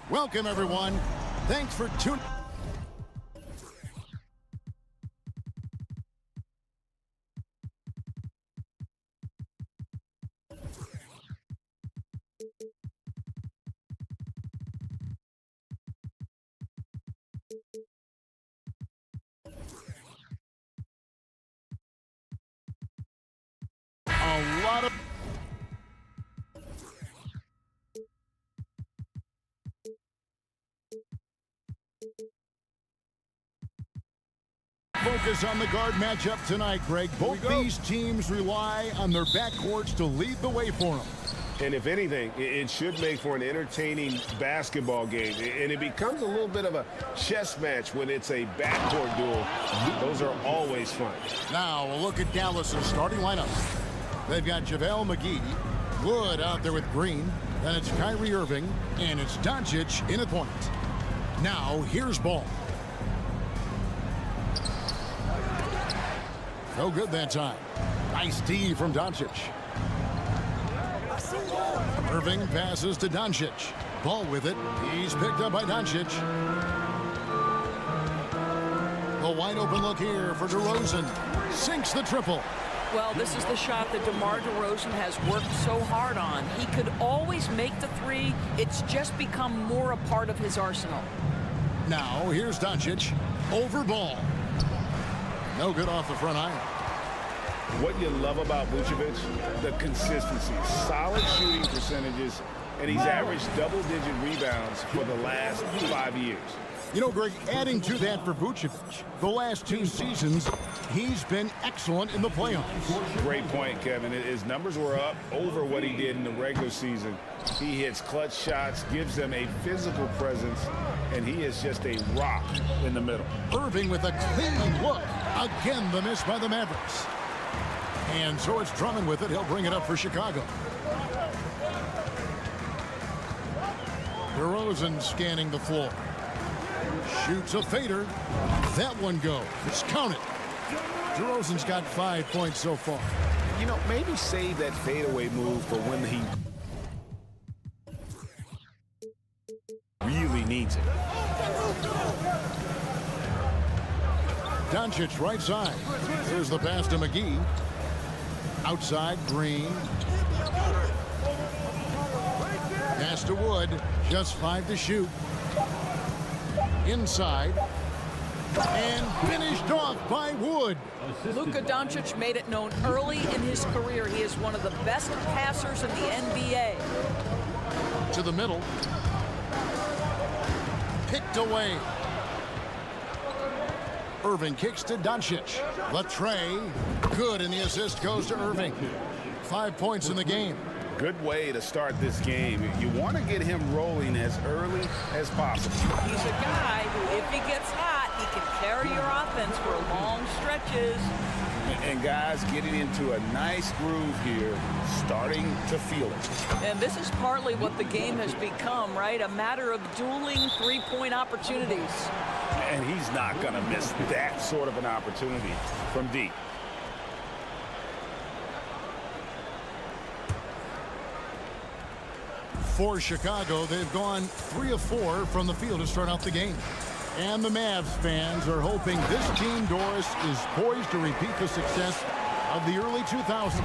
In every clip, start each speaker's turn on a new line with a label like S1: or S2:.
S1: Welcome, everyone. Thanks for tuning. A lot of focus on the guard matchup tonight, Greg. Both these teams rely on their backcourts to lead the way for them.
S2: And if anything, it should make for an entertaining basketball game. And it becomes a little bit of a chess match when it's a backcourt duel. Those are always fun.
S1: Now, a look at Dallas's starting lineup. They've got JaVale McGee, Wood out there with Green, then it's Kyrie Irving, and it's Doncic in at point. Now, here's Ball. No good that time. Nice D from Doncic. Irving passes to Doncic. Ball with it. He's picked up by Doncic. The wide open look here for DeRozan. Sinks the triple.
S3: Well, this is the shot that DeMar DeRozan has worked so hard on. He could always make the three. It's just become more a part of his arsenal.
S1: Now, here's Doncic. Over Ball. No good off the front iron.
S2: What you love about Vucevic, the consistency. Solid shooting percentages, and he's averaged double-digit rebounds for the last 5 years.
S1: You know, Greg, adding to that for Vucevic, the last 2 seasons, he's been excellent in the playoffs.
S2: Great point, Kevin. His numbers were up over what he did in the regular season. He hits clutch shots, gives them a physical presence, and he is just a rock in the middle.
S1: Irving with a clean look. Again, the miss by the Mavericks. And so it's Drummond with it. He'll bring it up for Chicago. DeRozan scanning the floor. Shoots a fader. That one goes. It's counted. DeRozan's got 5 points so far.
S2: You know, maybe save that fadeaway move for when he really needs it.
S1: Doncic right side. Here's the pass to McGee. Outside, Green. Pass to Wood. Just 5 to shoot. Inside. And finished off by Wood.
S3: Luka Doncic made it known early in his career he is one of the best passers in the NBA.
S1: To the middle. Picked away. Irving kicks to Doncic. Latre. Good, and the assist goes to Irving. 5 points in the game.
S2: Good way to start this game. You want to get him rolling as early as possible.
S3: He's a guy who, if he gets hot, he can carry your offense for long stretches.
S2: And guys getting into a nice groove here, starting to feel it.
S3: And this is partly what the game has become, right? A matter of dueling three-point opportunities.
S2: And he's not going to miss that sort of an opportunity from deep.
S1: For Chicago, they've gone 3 of 4 from the field to start out the game. And the Mavs fans are hoping this team, Doris, is poised to repeat the success of the early 2000s.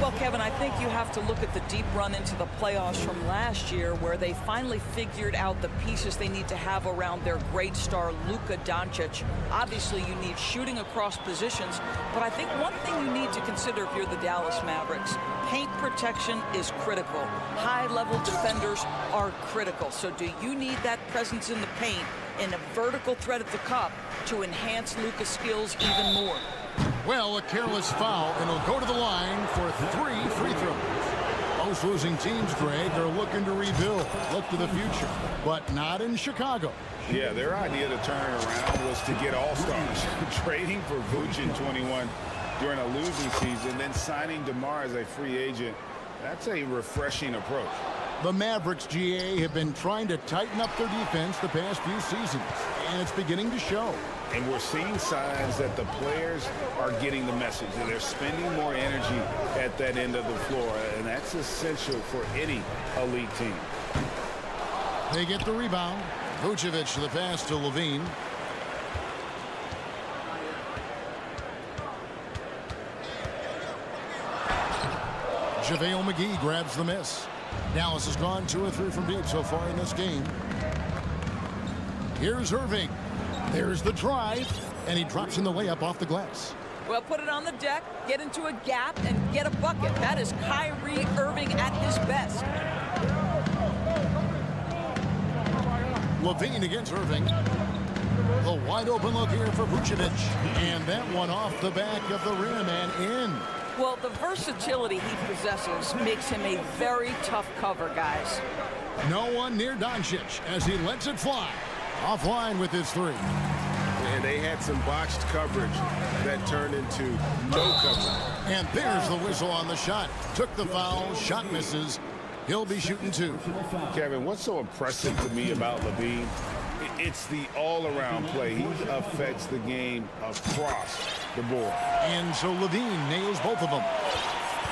S3: Well, Kevin, I think you have to look at the deep run into the playoffs from last year where they finally figured out the pieces they need to have around their great star, Luka Doncic. Obviously, you need shooting across positions, but I think one thing you need to consider if you're the Dallas Mavericks, paint protection is critical. High-level defenders are critical. So do you need that presence in the paint and a vertical threat at the cup to enhance Luka's skills even more?
S1: Well, a careless foul, and he'll go to the line for 3 free throws. Most losing teams, Greg, are looking to rebuild, look to the future, but not in Chicago.
S2: Yeah, their idea to turn around was to get all-stars. Trading for Vooch in 21 during a losing season, then signing DeMar as a free agent. That's a refreshing approach.
S1: The Mavericks, GA, have been trying to tighten up their defense the past few seasons, and it's beginning to show.
S2: And we're seeing signs that the players are getting the message, that they're spending more energy at that end of the floor, and that's essential for any elite team.
S1: 5 They get the rebound. Vucevic to the pass to Levine. JaVale McGee grabs the miss. Dallas has gone 2 of 3 from deep so far in this game. Here's Irving. There's the drive, and he drops in the layup off the glass.
S3: Well, put it on the deck, get into a gap, and get a bucket. That is Kyrie Irving at his best.
S1: Levine against Irving. The wide open look here for Vucevic. And that one off the back of the rim and in.
S3: Well, the versatility he possesses makes him a very tough cover, guys.
S1: No one near Doncic as he lets it fly. Offline with his 3.
S4: And they had some botched coverage that turned into no coverage.
S1: And there's the whistle on the shot. Took the foul, shot misses. He'll be shooting 2.
S2: Kevin, what's so impressive to me about Levine? It's the all-around play. He affects the game across the board.
S1: And so Levine nails both of them.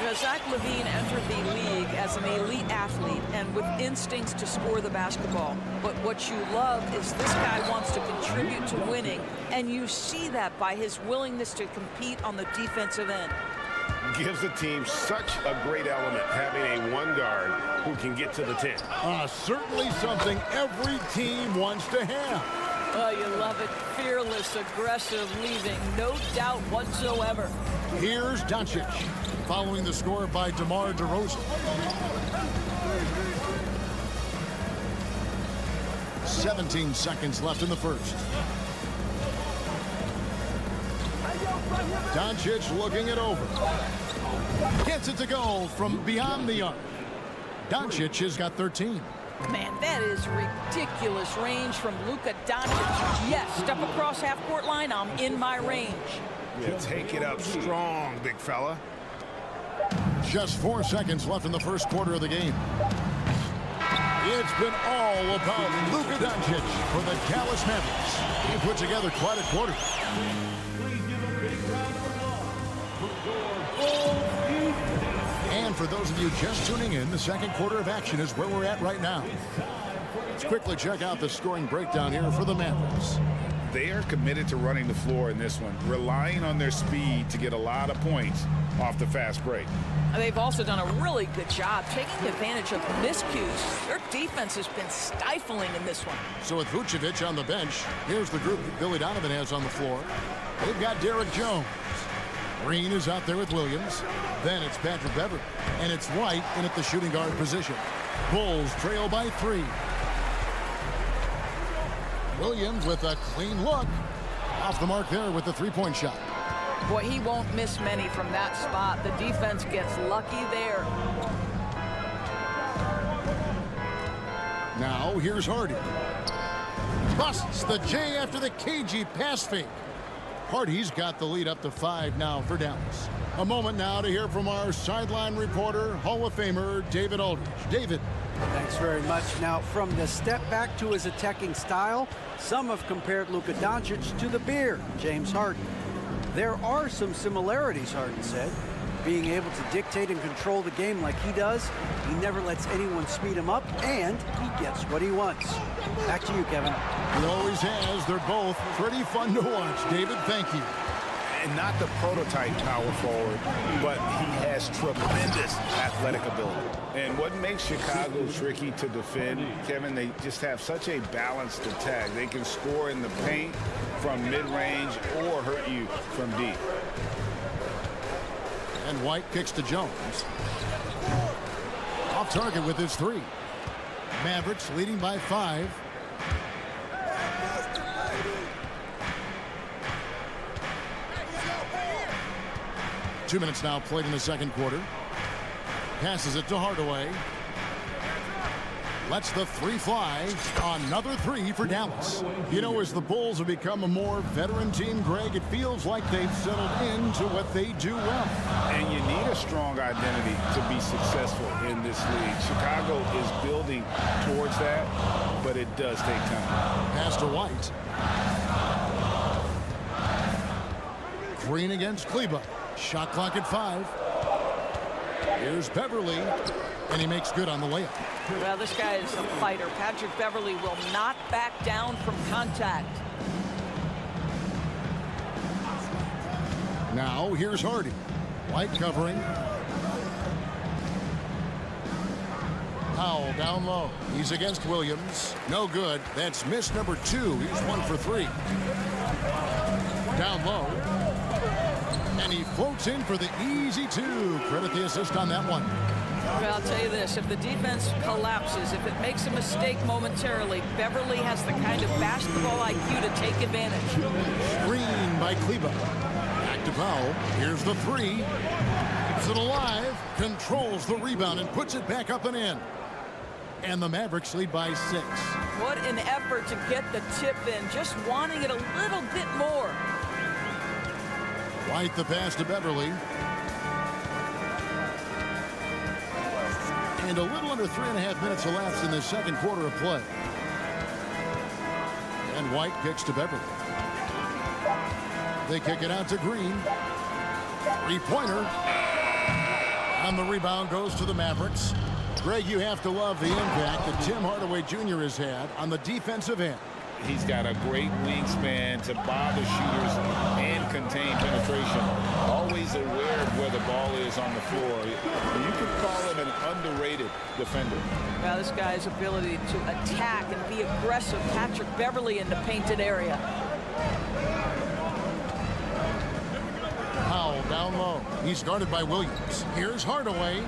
S3: You know, Zach LaVine entered the league as an elite athlete and with instincts to score the basketball. But what you love is this guy wants to contribute to winning, and you see that by his willingness to compete on the defensive end.
S4: Gives the team such a great element, having a one guard who can get to the 10.
S1: Certainly something every team wants to have.
S3: Oh, you love it. Fearless, aggressive, leaving. No doubt whatsoever.
S1: Here's Doncic, following the score by DeMar DeRozan. 17 seconds left in the first. Doncic looking it over. Gets it to go from beyond the arc. Doncic has got 13.
S3: Man, that is ridiculous range from Luka Doncic. Yes, step across half-court line, I'm in my range.
S4: Yeah, take it up strong, big fella.
S1: Just 4 seconds left in the first quarter of the game. It's been all about Luka Doncic for the Dallas Mavericks. He put together quite a quarter. And for those of you just tuning in, the second quarter of action is where we're at right now. Let's quickly check out the scoring breakdown here for the Mavericks.
S2: They are committed to running the floor in this one, relying on their speed to get a lot of points off the fast break.
S3: They've also done a really good job taking advantage of miscues. Their defense has been stifling in this one.
S1: So with Vucevic on the bench, here's the group that Billy Donovan has on the floor. They've got Derek Jones. Green is out there with Williams. Then it's Patrick Beverley. And it's White in at the shooting guard position. Bulls trail by 3. Williams with a clean look. Off the mark there with the three-point shot.
S3: Boy, he won't miss many from that spot. The defense gets lucky there.
S1: Now here's Hardy. Busts the J after the cagey pass fake. Hardy's got the lead up to 5 now for Dallas. A moment now to hear from our sideline reporter, Hall of Famer David Aldridge. David.
S5: Thanks very much. Now, from the step back to his attacking style, some have compared Luka Doncic to the Bear, James Harden. There are some similarities, Harden said. Being able to dictate and control the game like he does, he never lets anyone speed him up, and he gets what he wants. Back to you, Kevin.
S1: He always has. They're both pretty fun to watch. David, thank you.
S2: And not the prototype power forward, but he has tremendous athletic ability. And what makes Chicago tricky to defend, Kevin, they just have such a balanced attack. They can score in the paint from mid-range or hurt you from deep.
S1: And White kicks to Jones. Off target with his 3. Mavericks leading by 5. Two minutes now played in the second quarter. Passes it to Hardaway. Lets the 3 fly. Another 3 for Dallas. You know, as the Bulls have become a more veteran team, Greg, it feels like they've settled into what they do well.
S2: And you need a strong identity to be successful in this league. Chicago is building towards that, but it does take time.
S1: Pass to White. Green against Kleber. Shot clock at 5. Here's Beverly, and he makes good on the layup.
S3: Well, this guy is a fighter. Patrick Beverly will not back down from contact.
S1: Now here's Hardy. White covering. Powell down low. He's against Williams. No good. That's miss number 2. He's 1 for 3. Down low. And he floats in for the easy 2. Credit the assist on that one.
S3: Well, I'll tell you this. If the defense collapses, if it makes a mistake momentarily, Beverly has the kind of basketball IQ to take advantage.
S1: Screen by Kleba. Back to Powell. Here's the 3. Keeps it alive. Controls the rebound and puts it back up and in. And the Mavericks lead by 6.
S3: What an effort to get the tip in. Just wanting it a little bit more.
S1: White the pass to Beverly. And a little under 3.5 minutes elapsed in the second quarter of play. And White kicks to Beverly. They kick it out to Green. Three-pointer. And the rebound goes to the Mavericks. Greg, you have to love the impact that Tim Hardaway Jr. has had on the defensive end.
S2: He's got a great wingspan to bother shooters and contain penetration. Always aware of where the ball is on the floor. You could call him an underrated defender.
S3: Now this guy's ability to attack and be aggressive. Patrick Beverly in the painted area.
S1: Powell down low. He's guarded by Williams. Here's Hardaway.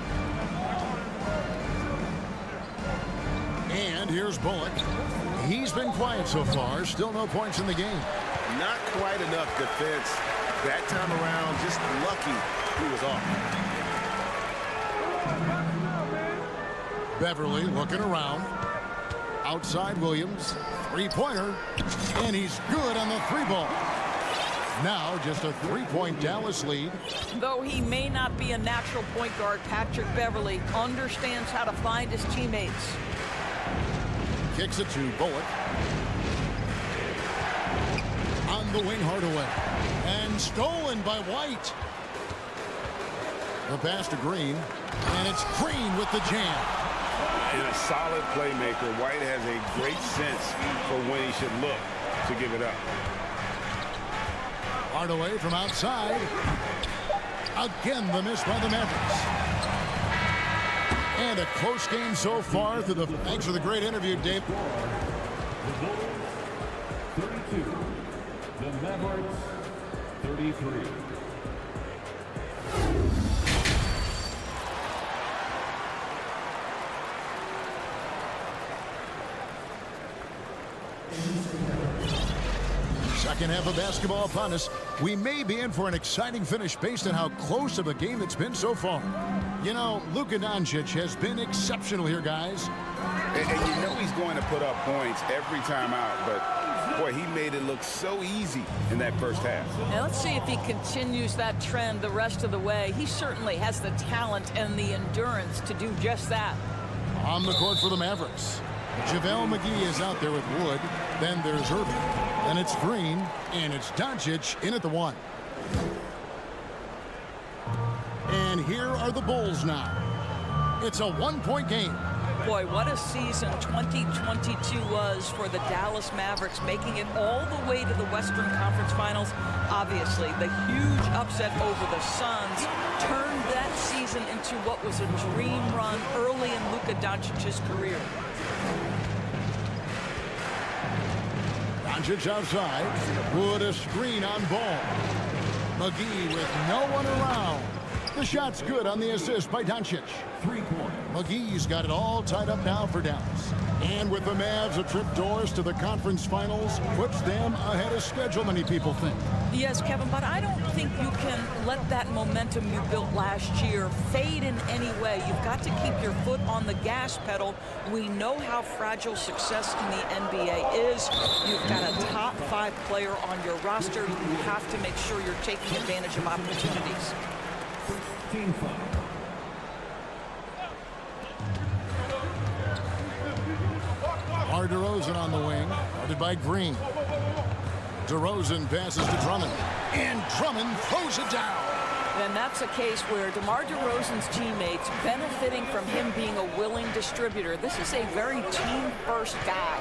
S1: And here's Bullock. He's been quiet so far. Still no points in the game.
S4: Not quite enough defense that time around. Just lucky he was off.
S1: Beverly looking around. Outside Williams. Three-pointer. And he's good on the 3-ball. Now just a 3-point Dallas lead.
S3: Though he may not be a natural point guard, Patrick Beverly understands how to find his teammates.
S1: Kicks it to Bullock. On the wing, Hardaway. And stolen by White. The pass to Green. And it's Green with the jam.
S4: And a solid playmaker. White has a great sense for when he should look to give it up.
S1: Hardaway from outside. Again, the miss by the Mavericks. And a close game so far. Thanks for the great interview, Dave.
S6: 32. The Mavericks 33.
S1: Second half of basketball upon us. We may be in for an exciting finish based on how close of a game it's been so far. You know, Luka Doncic has been exceptional here, guys.
S2: And you know he's going to put up points every time out, but boy, he made it look so easy in that first half.
S3: Now let's see if he continues that trend the rest of the way. He certainly has the talent and the endurance to do just that.
S1: On the court for the Mavericks. JaVale McGee is out there with Wood. Then there's Irving. Then it's Green. And it's Doncic in at the 1. And here are the Bulls now. It's a 1-point game.
S3: Boy, what a season 2022 was for the Dallas Mavericks, making it all the way to the Western Conference Finals. Obviously, the huge upset over the Suns turned that season into what was a dream run early in Luka Doncic's career.
S1: Doncic outside. Wood a screen on ball. McGee with no one around. The shot's good on the assist by Doncic.
S6: 3-point.
S1: McGee's got it all tied up now for Dallas. And with the Mavs a trip doors to the conference finals, puts them ahead of schedule, many people think.
S3: Yes, Kevin, but I don't think you can let that momentum you built last year fade in any way. You've got to keep your foot on the gas pedal. We know how fragile success in the NBA is. You've got a top 5 player on your roster. You have to make sure you're taking advantage of opportunities.
S6: Team foul.
S1: DeRozan on the wing, guarded by Green. DeRozan passes to Drummond, and Drummond throws it down.
S3: And that's a case where DeMar DeRozan's teammates benefiting from him being a willing distributor. This is a very team-first guy.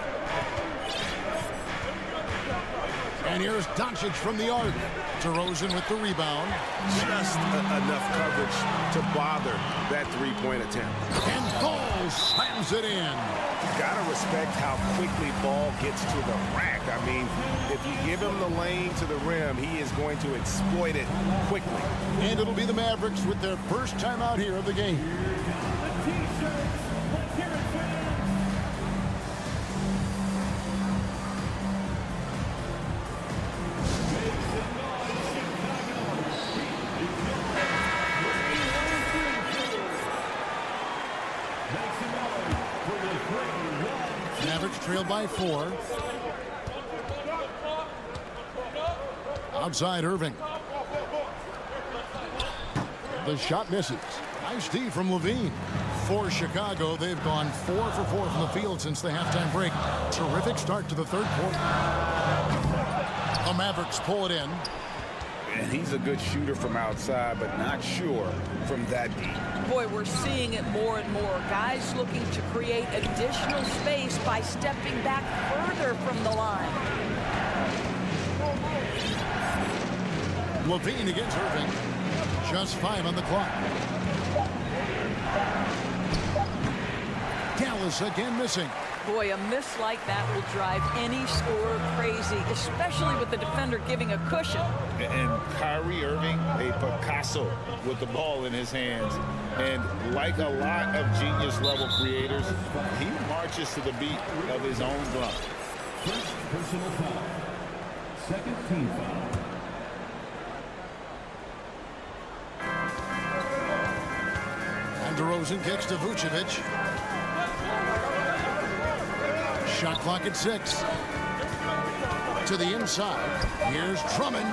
S1: And here's Doncic from the arc. DeRozan with the rebound.
S4: Just enough coverage to bother that three-point attempt.
S1: And Ball slams it in.
S2: You gotta respect how quickly Ball gets to the rack. I mean, if you give him the lane to the rim, he is going to exploit it quickly.
S1: And it'll be the Mavericks with their first time out here of the game. Mavericks trail by 4. Outside Irving. The shot misses. Nice D from Levine. For Chicago, they've gone 4 for 4 from the field since the halftime break. Terrific start to the third quarter. The Mavericks pull it in.
S2: And he's a good shooter from outside, but not sure from that deep.
S3: Boy, we're seeing it more and more. Guys looking to create additional space by stepping back further from the line.
S1: Levine against Irving. Just 5 on the clock. Dallas again missing.
S3: Boy, a miss like that will drive any scorer crazy, especially with the defender giving a cushion.
S2: And Kyrie Irving, a Picasso with the ball in his hands. And like a lot of genius-level creators, he marches to the beat of his own drum.
S6: First personal foul. Second team foul.
S1: And DeRozan kicks to Vucevic. Shot clock at 6. To the inside. Here's Drummond.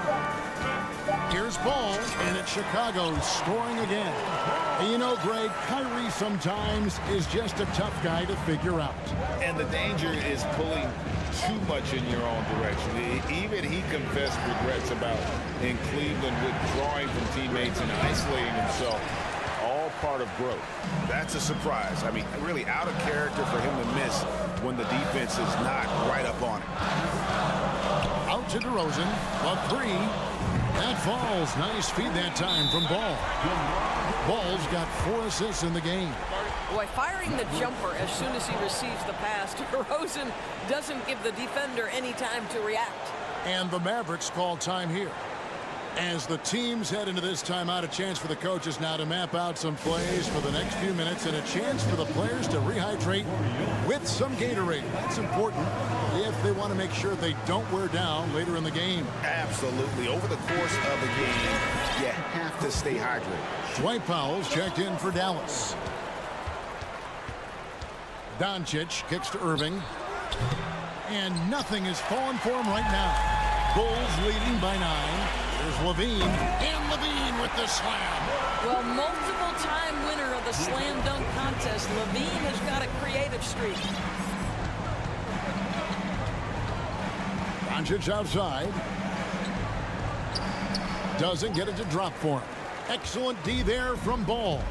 S1: Here's Ball. And it's Chicago scoring again. And you know, Greg, Kyrie sometimes is just a tough guy to figure out.
S2: And the danger is pulling too much in your own direction. Even he confessed regrets about in Cleveland withdrawing from teammates and isolating himself. All part of growth. That's a surprise. I mean, really out of character for him to miss when the defense is not right up on it.
S1: Out to DeRozan. A 3. That falls. Nice feed that time from Ball. Ball's got 4 assists in the game.
S3: Boy, firing the jumper as soon as he receives the pass to DeRozan doesn't give the defender any time to react.
S1: And the Mavericks call time here. As the teams head into this timeout, a chance for the coaches now to map out some plays for the next few minutes and a chance for the players to rehydrate with some Gatorade. That's important if they want to make sure they don't wear down later in the game.
S2: Absolutely. Over the course of the game, you have to stay hydrated.
S1: Dwight Powell's checked in for Dallas. Doncic kicks to Irving. And nothing is falling for him right now. Bulls leading by 9. There's Levine, and Levine with the slam.
S3: Well, multiple-time winner of the slam dunk contest, Levine has got a creative streak.
S1: Doncic outside. Doesn't get it to drop for him. Excellent D there from Ball.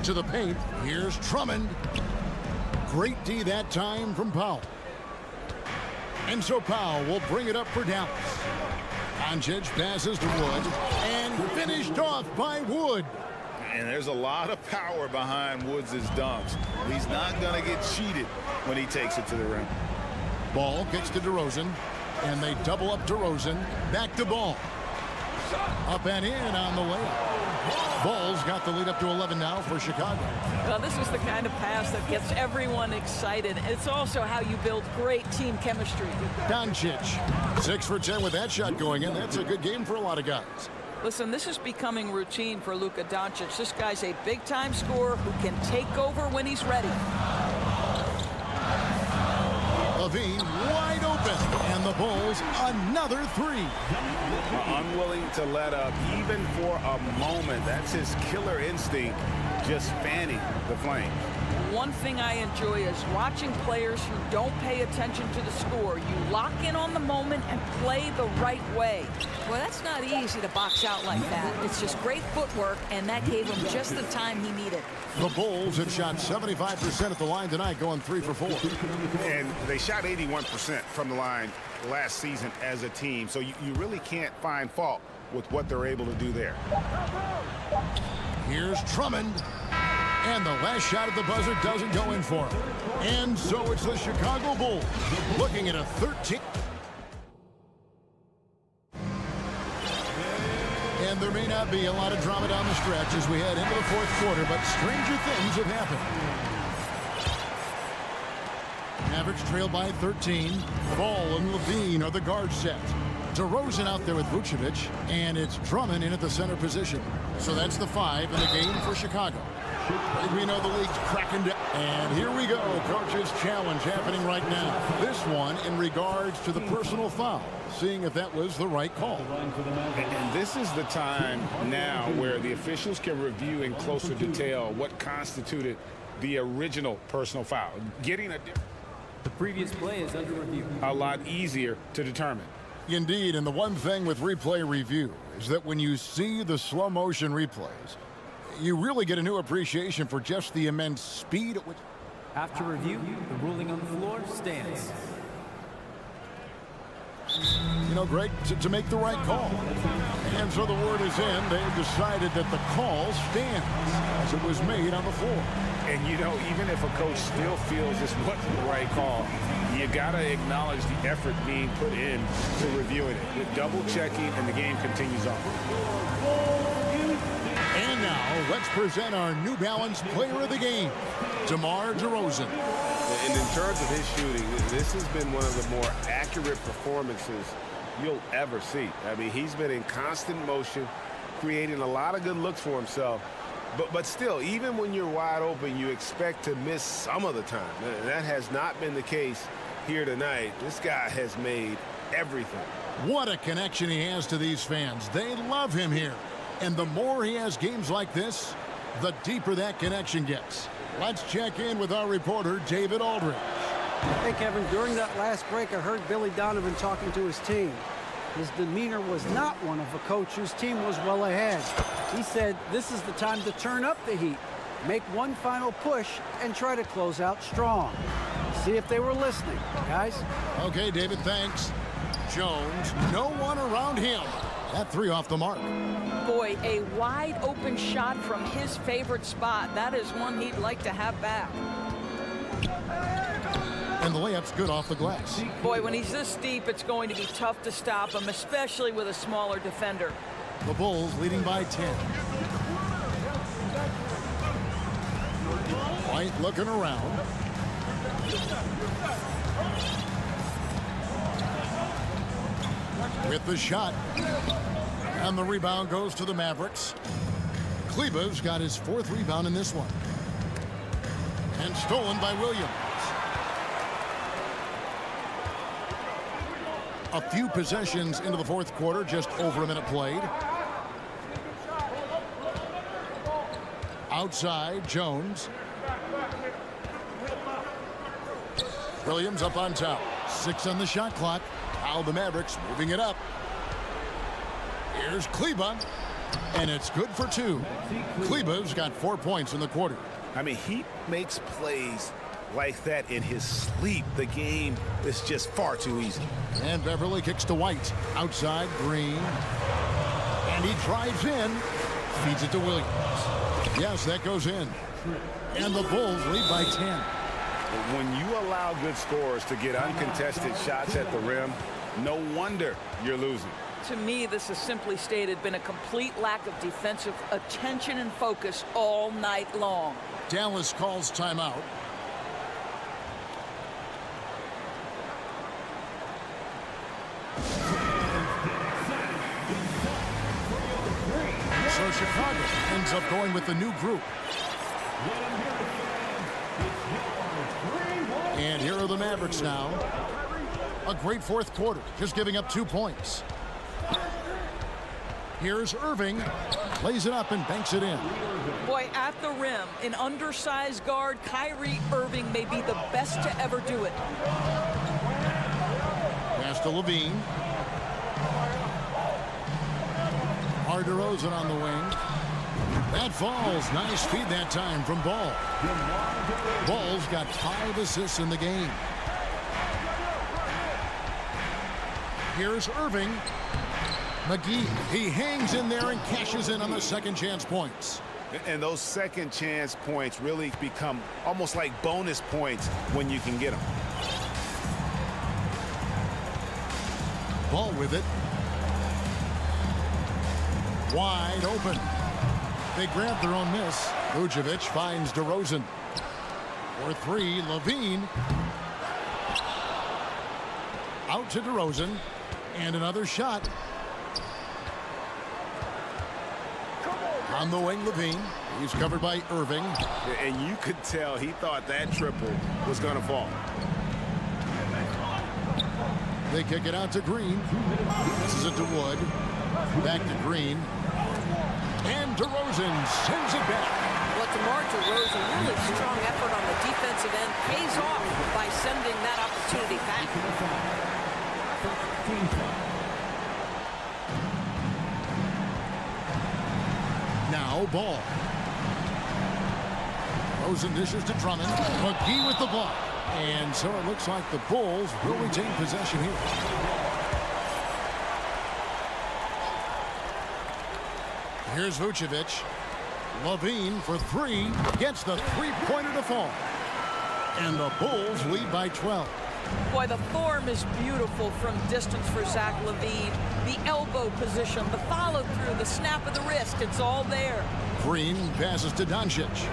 S1: To the paint. Here's Drummond. Great D that time from Powell. And so Powell will bring it up for Dallas. Doncic passes to Wood. And finished off by Wood.
S2: And there's a lot of power behind Woods' dunks. He's not going to get cheated when he takes it to the rim.
S1: Ball kicks to DeRozan. And they double up DeRozan. Back to Ball. Up and in on the layup. Ball's got the lead up to 11 now for Chicago.
S3: Well, this is the kind of pass that gets everyone excited. It's also how you build great team chemistry.
S1: Doncic, 6 for 10 with that shot going in. That's a good game for a lot of guys.
S3: Listen, this is becoming routine for Luka Doncic. This guy's a big-time scorer who can take over when he's ready.
S1: Levine wide open, and the Bulls another 3.
S2: Unwilling to let up even for a moment. That's his killer instinct, just fanning the flames.
S3: one thing I enjoy is watching players who don't pay attention to the score. You lock in on the moment and play the right way.
S7: Well, that's not easy to box out like that. It's just great footwork, and that gave him just the time he needed.
S1: The Bulls have shot 75% at the line tonight, going 3 for 4.
S2: And they shot 81% from the line last season as a team. So you really can't find fault with what they're able to do there.
S1: Here's Drummond. And the last shot at the buzzer doesn't go in for him. And so it's the Chicago Bulls looking at a 13. And there may not be a lot of drama down the stretch as we head into the fourth quarter, but stranger things have happened. Mavericks trail by 13. Ball and Levine are the guard set. DeRozan out there with Vucevic, and it's Drummond in at the center position. So that's the 5 in the game for Chicago. We know the league's cracking down. And here we go. Coach's challenge happening right now. This one in regards to the personal foul, seeing if that was the right call.
S2: And this is the time now where the officials can review in closer detail what constituted the original personal foul. Getting
S8: the previous play is under review.
S2: A lot easier to determine.
S1: Indeed, and the one thing with replay review is that when you see the slow motion replays, you really get a new appreciation for just the immense speed at which.
S8: After review, the ruling on the floor stands.
S1: You know, Greg, to make the right call. And so the word is in. They've decided that the call stands as it was made on the floor.
S2: And, you know, even if a coach still feels this wasn't the right call, you got to acknowledge the effort being put in to reviewing it. With double checking, and the game continues on.
S1: And now, let's present our New Balance player of the game, DeMar DeRozan.
S4: And in terms of his shooting, this has been one of the more accurate performances you'll ever see. I mean, he's been in constant motion, creating a lot of good looks for himself. But still, even when you're wide open, you expect to miss some of the time. And that has not been the case here tonight. This guy has made everything.
S1: What a connection he has to these fans. They love him here. And the more he has games like this, the deeper that connection gets. Let's check in with our reporter, David Aldridge.
S5: Hey, Kevin, during that last break, I heard Billy Donovan talking to his team. His demeanor was not one of a coach whose team was well ahead. He said this is the time to turn up the heat, make one final push, and try to close out strong. See if they were listening, guys.
S1: Okay, David, thanks. Jones, no one around him. That 3 off the mark.
S3: Boy, a wide open shot from his favorite spot. That is one he'd like to have back.
S1: And the layup's good off the glass.
S3: Boy, when he's this deep, it's going to be tough to stop him, especially with a smaller defender.
S1: The Bulls leading by 10. White looking around. With the shot. And the rebound goes to the Mavericks. Kleba's got his 4th rebound in this one. And stolen by Williams. A few possessions into the fourth quarter, just over a minute played. Outside, Jones. Williams up on top. 6 on the shot clock. Now the Mavericks moving it up. Here's Kleba, and it's good for 2. Kleba's got 4 points in the quarter.
S2: I mean, he makes plays like that in his sleep. The game is just far too easy.
S1: And Beverly kicks to White. Outside, Green. And he drives in. Feeds it to Williams. Yes, that goes in. And the Bulls lead by 10.
S2: When you allow good scorers to get uncontested shots at the rim, no wonder you're losing.
S3: To me, this has simply stated been a complete lack of defensive attention and focus all night long.
S1: Dallas calls timeout. So Chicago ends up going with the new group. And here are the Mavericks now. A great fourth quarter, just giving up 2 points. Here's Irving. Lays it up and banks it in.
S3: Boy, at the rim, an undersized guard, Kyrie Irving may be the best to ever do it.
S1: Pass to Levine. DeRozan on the wing. That falls. Nice feed that time from Ball. Ball's got 5 assists in the game. Here's Irving. McGee, he hangs in there and cashes in on the second chance points.
S2: And those second chance points really become almost like bonus points when you can get them.
S1: Ball with it. Wide open. They grab their own miss. Vucevic finds DeRozan. For 3, Levine. Out to DeRozan. And another shot. On the wing, Levine. He's covered by Irving.
S2: And you could tell he thought that triple was going to fall.
S1: They kick it out to Green. This is it to Wood. Back to Green. And DeRozan sends it back.
S9: Well, DeMar DeRozan, really strong effort on the defensive end, pays off by sending that opportunity back.
S1: Now Ball. DeRozan dishes to Drummond. McGee with the block. And so it looks like the Bulls will retain possession here. Here's Vucevic. Levine for 3. Gets the three-pointer to fall. And the Bulls lead by 12.
S3: Boy, the form is beautiful from distance for Zach LaVine. The elbow position, the follow-through, the snap of the wrist, it's all there.
S1: Green passes to Doncic.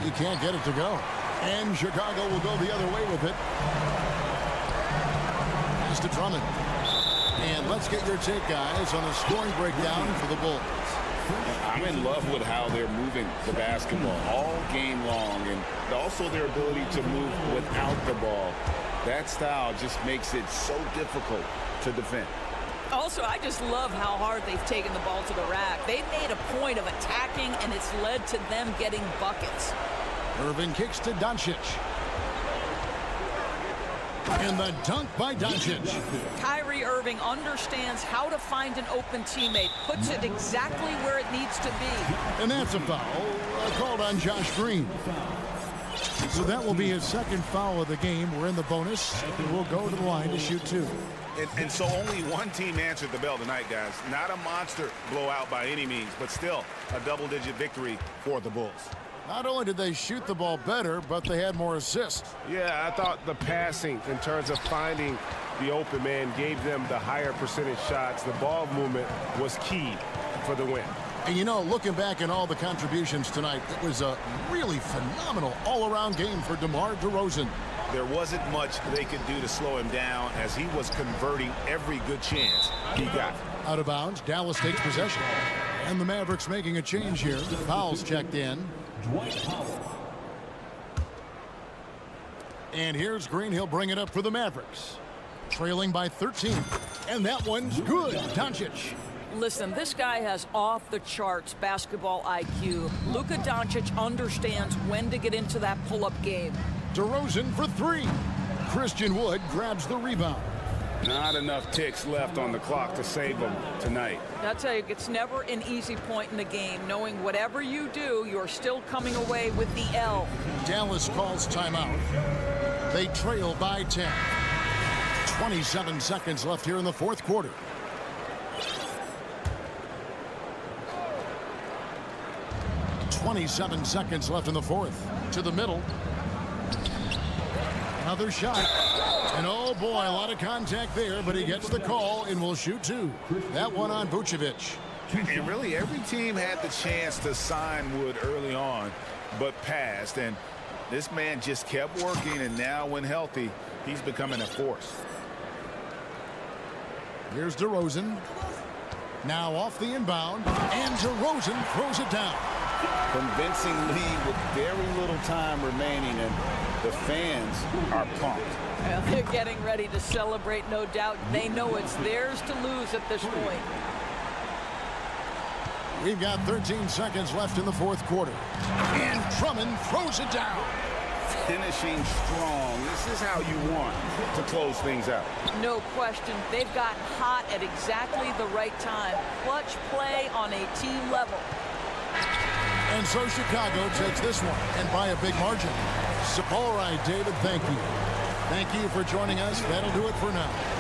S1: He can't get it to go. And Chicago will go the other way with it. Pass to Drummond. And let's get your take, guys, on a scoring breakdown for the Bulls.
S2: I'm in love with how they're moving the basketball all game long, and also their ability to move without the ball. That style just makes it so difficult to defend.
S3: Also, I just love how hard they've taken the ball to the rack. They've made a point of attacking, and it's led to them getting buckets.
S1: Irving kicks to Doncic. And the dunk by Doncic.
S3: Kyrie Irving understands how to find an open teammate, puts it exactly where it needs to be.
S1: And that's a foul called on Josh Green. So that will be his second foul of the game. We're in the bonus. We'll go to the line to shoot 2.
S2: And so only one team answered the bell tonight, guys. Not a monster blowout by any means, but still a double-digit victory for the Bulls.
S1: Not only did they shoot the ball better, but they had more assists.
S4: Yeah, I thought the passing in terms of finding the open man gave them the higher percentage shots. The ball movement was key for the win.
S1: And you know, looking back at all the contributions tonight, it was a really phenomenal all-around game for DeMar DeRozan.
S2: There wasn't much they could do to slow him down as he was converting every good chance he got.
S1: Out of bounds, Dallas takes possession. And the Mavericks making a change here. Fouls checked in. And here's Green. He'll bring it up for the Mavericks. Trailing by 13. And that one's good. Doncic.
S3: Listen, this guy has off-the-charts basketball IQ. Luka Doncic understands when to get into that pull-up game.
S1: DeRozan for 3. Christian Wood grabs the rebound.
S2: Not enough ticks left on the clock to save them tonight.
S3: I'll tell you, it's never an easy point in the game, knowing whatever you do, you're still coming away with the L.
S1: Dallas calls timeout. They trail by 10. 27 seconds left here in the fourth quarter. .27 seconds left in the fourth. To the middle. Another shot. And oh boy, a lot of contact there, but he gets the call and will shoot 2. That one on Vucevic.
S2: And really, every team had the chance to sign Wood early on, but passed. And this man just kept working, and now when healthy, he's becoming a force.
S1: Here's DeRozan. Now off the inbound, and DeRozan throws it down.
S2: Convincing lead with very little time remaining, and the fans are pumped.
S3: Well, they're getting ready to celebrate, no doubt. They know it's theirs to lose at this point.
S1: We've got 13 seconds left in the fourth quarter. And Drummond throws it down.
S2: Finishing strong. This is how you want to close things out.
S3: No question. They've got hot at exactly the right time. Clutch play on a team level.
S1: And so Chicago takes this one, and by a big margin. So, all right, David, thank you. Thank you for joining us. That'll do it for now.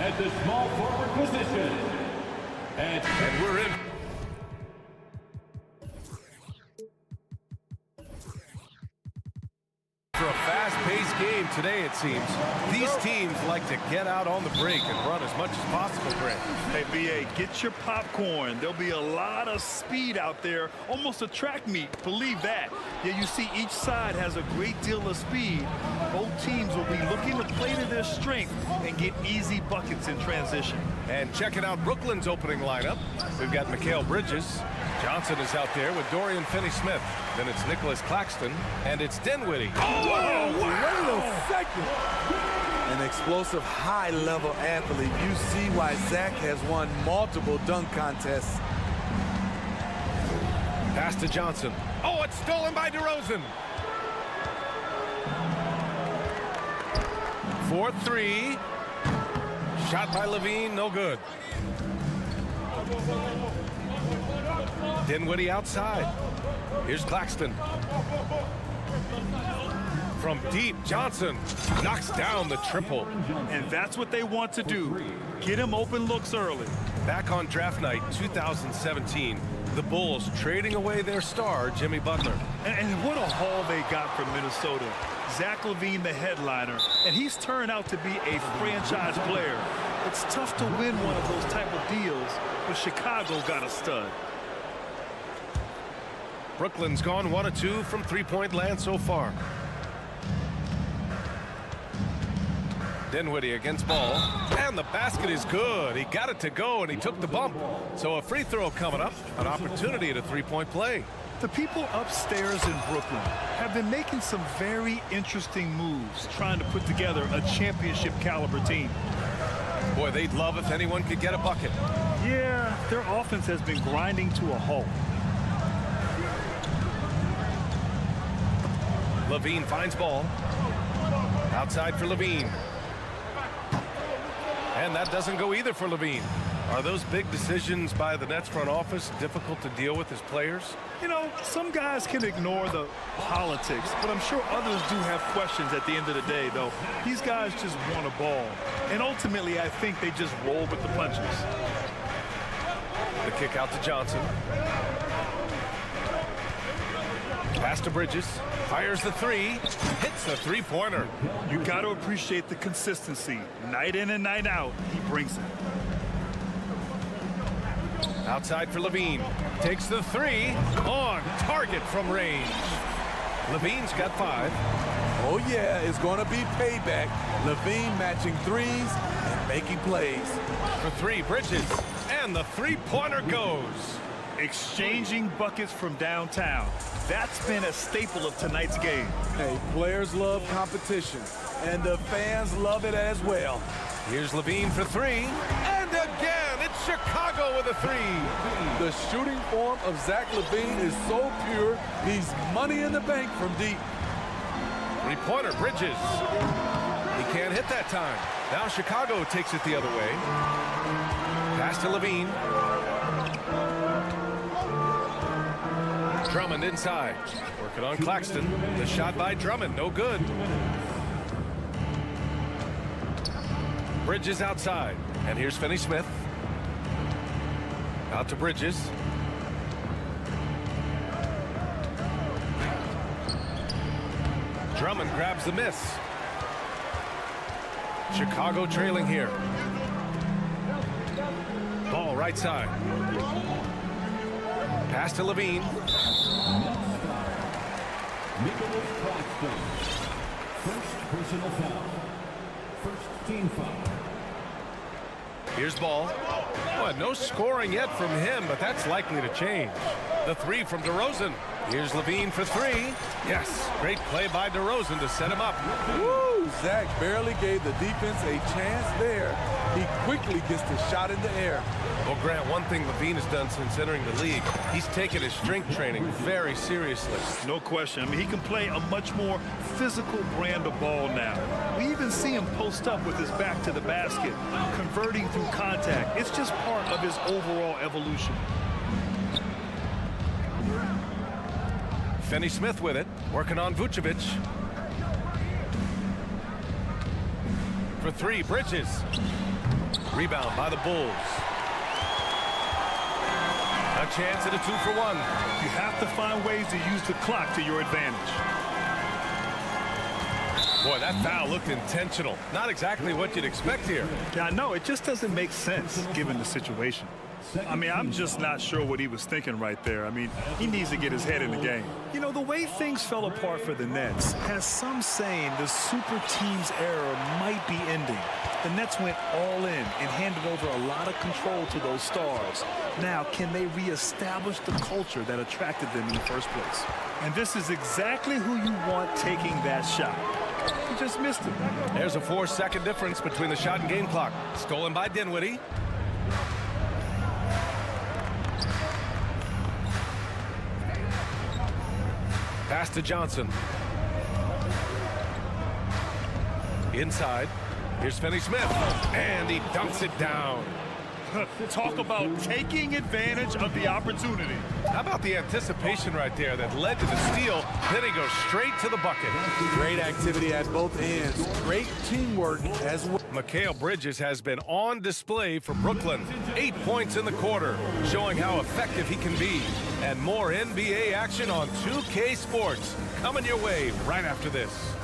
S6: at the small forward position. And we're in. For a fast-paced game today, it seems. These teams like to get out on the break and run as much as possible, Grant.
S10: Hey, B.A., get your popcorn. There'll be a lot of speed out there, almost a track meet. Believe that. Yeah, you see each side has a great deal of speed. Both teams will be looking to play to their strength and get easy buckets in transition.
S4: And checking out Brooklyn's opening lineup, we've got Mikal Bridges. Johnson is out there with Dorian Finney-Smith. Then it's Nicholas Claxton, and it's Dinwiddie.
S11: Oh, wait a second. An explosive, high-level athlete. You see why Zach has won multiple dunk contests.
S4: Pass to Johnson. Oh, it's stolen by DeRozan. 4-3. Shot by Levine, no good. Dinwiddie outside. Here's Claxton. From deep, Johnson knocks down the triple.
S10: And that's what they want to do. Get him open looks early.
S4: Back on draft night 2017, the Bulls trading away their star, Jimmy Butler.
S10: And what a haul they got from Minnesota. Zach LaVine, the headliner, and he's turned out to be a franchise player. It's tough to win one of those type of deals, but Chicago got a stud.
S4: Brooklyn's gone 1 of 2 from three-point land so far. Dinwiddie against Ball, and the basket is good. He got it to go, and he took the bump. So a free throw coming up, an opportunity at a three-point play.
S10: The people upstairs in Brooklyn have been making some very interesting moves, trying to put together a championship caliber team.
S4: Boy, they'd love if anyone could get a bucket.
S10: Yeah, their offense has been grinding to a halt.
S4: Levine finds Ball. Outside for Levine. And that doesn't go either for Levine. Are those big decisions by the Nets front office difficult to deal with as players?
S10: You know, some guys can ignore the politics, but I'm sure others do have questions at the end of the day, though. These guys just want a ball. And ultimately, I think they just roll with the punches.
S4: The kick out to Johnson. Pass to Bridges. Fires the three. Hits the three-pointer.
S10: You got to appreciate the consistency. Night in and night out, he brings it.
S4: Outside for Levine. Takes the three. On target from range. Levine's got 5.
S11: Oh, yeah, it's going to be payback. Levine matching threes and making plays.
S4: For 3, Bridges. And the three-pointer goes.
S10: Exchanging buckets from downtown. That's been a staple of tonight's game.
S11: Hey, players love competition, and the fans love it as well.
S4: Here's Levine for 3. And again, it's Chicago with a 3.
S11: The shooting form of Zach LaVine is so pure, he's money in the bank from deep.
S4: Three-pointer, Bridges. He can't hit that time. Now Chicago takes it the other way. Pass to Levine. Drummond inside. Working on Claxton. The shot by Drummond, no good. Bridges outside. And here's Finney-Smith. Out to Bridges. Drummond grabs the miss. Chicago trailing here. Ball right side. Pass to Levine.
S6: Nicholas Claxton. First personal foul. First team foul.
S4: Here's Ball. Well, no scoring yet from him, but that's likely to change. The 3 from DeRozan. Here's Levine for 3. Yes, great play by DeRozan to set him up.
S11: Woo! Zach barely gave the defense a chance there. He quickly gets the shot in the air.
S4: Well, Grant, one thing Levine has done since entering the league, he's taken his strength training very seriously.
S10: No question. I mean, he can play a much more physical brand of ball now. We even see him post up with his back to the basket, converting through contact. It's just part of his overall evolution.
S4: Finney-Smith with it, working on Vucevic. For
S6: for three. Bridges. Rebound by the Bulls. A chance at a 2-for-1.
S10: You have to find ways to use the clock to your advantage.
S6: Boy, that foul looked intentional. Not exactly what you'd expect here.
S10: Yeah, I know. It just doesn't make sense given the situation. I mean, I'm just not sure what he was thinking right there. I mean, he needs to get his head in the game. You know, the way things fell apart for the Nets has some saying the super team's era might be ending. The Nets went all in and handed over a lot of control to those stars. Now, can they reestablish the culture that attracted them in the first place? And this is exactly who you want taking that shot. He just missed it.
S6: There's a 4-second difference between the shot and game clock. Stolen by Dinwiddie. Pass to Johnson. Inside. Here's Finney-Smith. And he dunks it down.
S10: Talk about taking advantage of the opportunity.
S6: How about the anticipation right there that led to the steal? Then he goes straight to the bucket.
S11: Great activity at both ends. Great teamwork as well.
S6: Mikal Bridges has been on display for Brooklyn. 8 points in the quarter, showing how effective he can be. And more NBA action on 2K Sports coming your way right after this.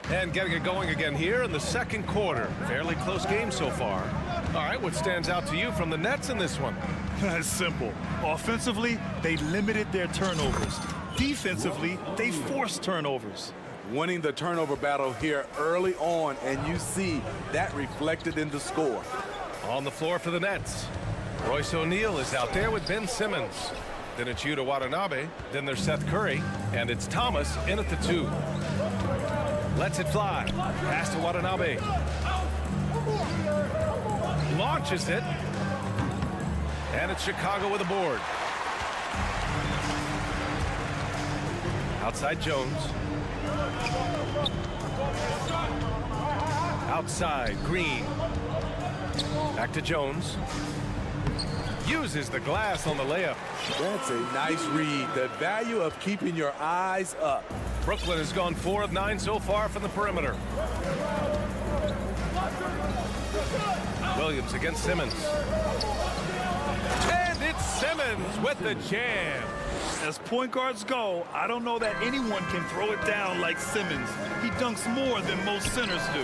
S6: And getting it going again here in the second quarter. Fairly close game so far. All right, what stands out to you from the Nets in this one?
S10: That's simple. Offensively, they limited their turnovers. Defensively, they forced turnovers.
S11: Winning the turnover battle here early on, and you see that reflected in the score.
S6: On the floor for the Nets. Royce O'Neal is out there with Ben Simmons. Then it's Yuta Watanabe. Then there's Seth Curry. And it's Thomas in at the 2. Lets it fly. Pass to Watanabe. Launches it. And it's Chicago with a board. Outside Jones. Outside Green. Back to Jones. Uses the glass on the layup.
S11: That's a nice read. The value of keeping your eyes up.
S6: Brooklyn has gone 4 of 9 so far from the perimeter. Williams against Simmons. And it's Simmons with the jam.
S10: As point guards go, I don't know that anyone can throw it down like Simmons. He dunks more than most centers do.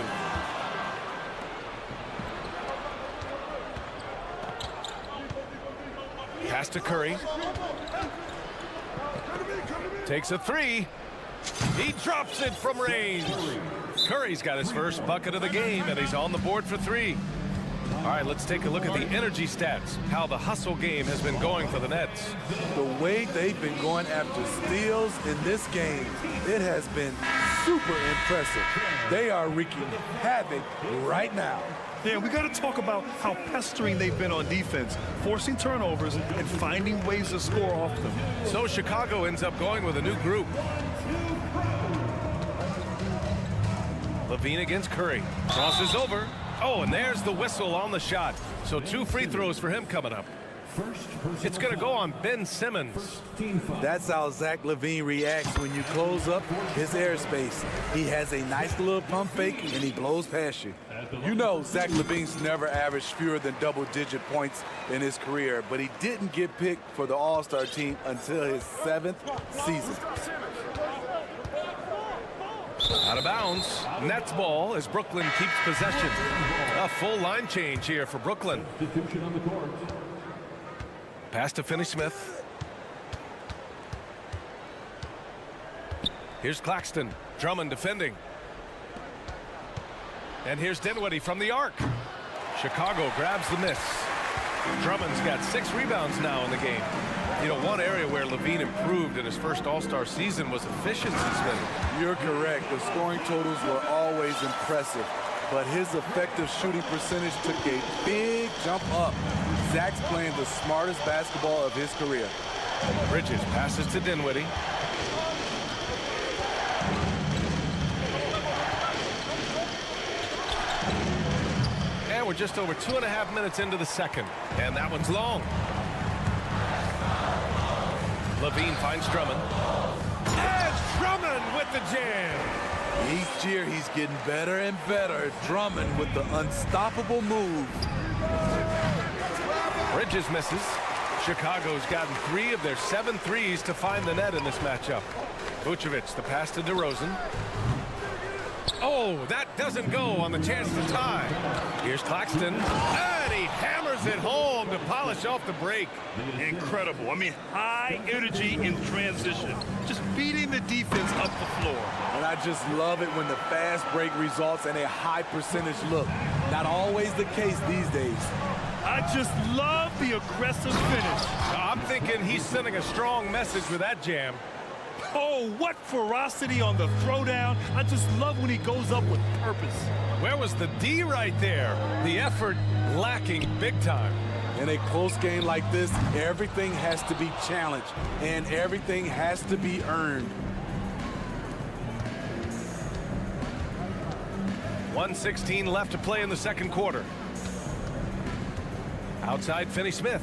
S6: Pass to Curry. Takes a 3. He drops it from range. Curry's got his first bucket of the game, and he's on the board for 3. All right, let's take a look at the energy stats, how the hustle game has been going for the Nets.
S11: The way they've been going after steals in this game, it has been super impressive. They are wreaking havoc right now.
S10: Yeah, we got to talk about how pestering they've been on defense, forcing turnovers and finding ways to score off them.
S6: So Chicago ends up going with a new group. Levine against Curry. Crosses over. Oh, and there's the whistle on the shot. So 2 free throws for him coming up. It's going to go on Ben Simmons.
S11: That's how Zach LaVine reacts when you close up his airspace. He has a nice little pump fake, and he blows past you. You know Zach LaVine's never averaged fewer than double-digit points in his career, but he didn't get picked for the All-Star team until his 7th season.
S6: Out of bounds. Nets ball as Brooklyn keeps possession. A full line change here for Brooklyn. Pass to Finney-Smith. Here's Claxton. Drummond defending. And here's Dinwiddie from the arc. Chicago grabs the miss. Drummond's got 6 rebounds now in the game. You know, one area where LaVine improved in his first All-Star season was efficiency spending.
S11: You're correct. The scoring totals were always impressive, but his effective shooting percentage took a big jump up. Zach's playing the smartest basketball of his career.
S6: Bridges passes to Dinwiddie. And we're just over 2.5 minutes into the second, and that one's long. LaVine finds Drummond. And Drummond with the jam.
S11: Each year he's getting better and better, Drummond with the unstoppable move.
S6: Bridges misses. Chicago's gotten 3 of their 7 threes to find the net in this matchup. Vucevic, the pass to DeRozan. Oh, that doesn't go on the chance to tie. Here's Claxton, and he hammers it home to polish off the break.
S10: Incredible. I mean, high energy in transition. Just beating the defense up the floor.
S11: And I just love it when the fast break results in a high percentage look. Not always the case these days.
S10: I just love the aggressive finish.
S6: I'm thinking he's sending a strong message with that jam.
S10: Oh, what ferocity on the throwdown. I just love when he goes up with purpose.
S6: Where was the D right there? The effort lacking big time.
S11: In a close game like this, everything has to be challenged, and everything has to be earned.
S6: 1:16 left to play in the second quarter. Outside Finney-Smith.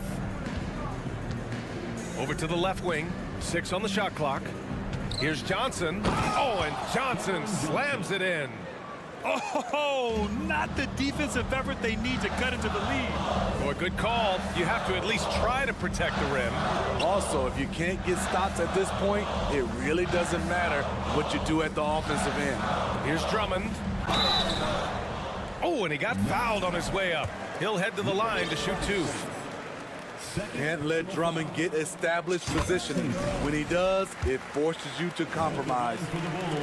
S6: Over to the left wing. 6 on the shot clock. Here's Johnson. Oh, and Johnson slams it in.
S10: Oh, not the defensive effort they need to cut into the lead.
S6: Boy, good call. You have to at least try to protect the rim.
S11: Also, if you can't get stops at this point, it really doesn't matter what you do at the offensive end.
S6: Here's Drummond. Oh, and he got fouled on his way up. He'll head to the line to shoot 2.
S11: Can't let Drummond get established positioning. When he does, it forces you to compromise.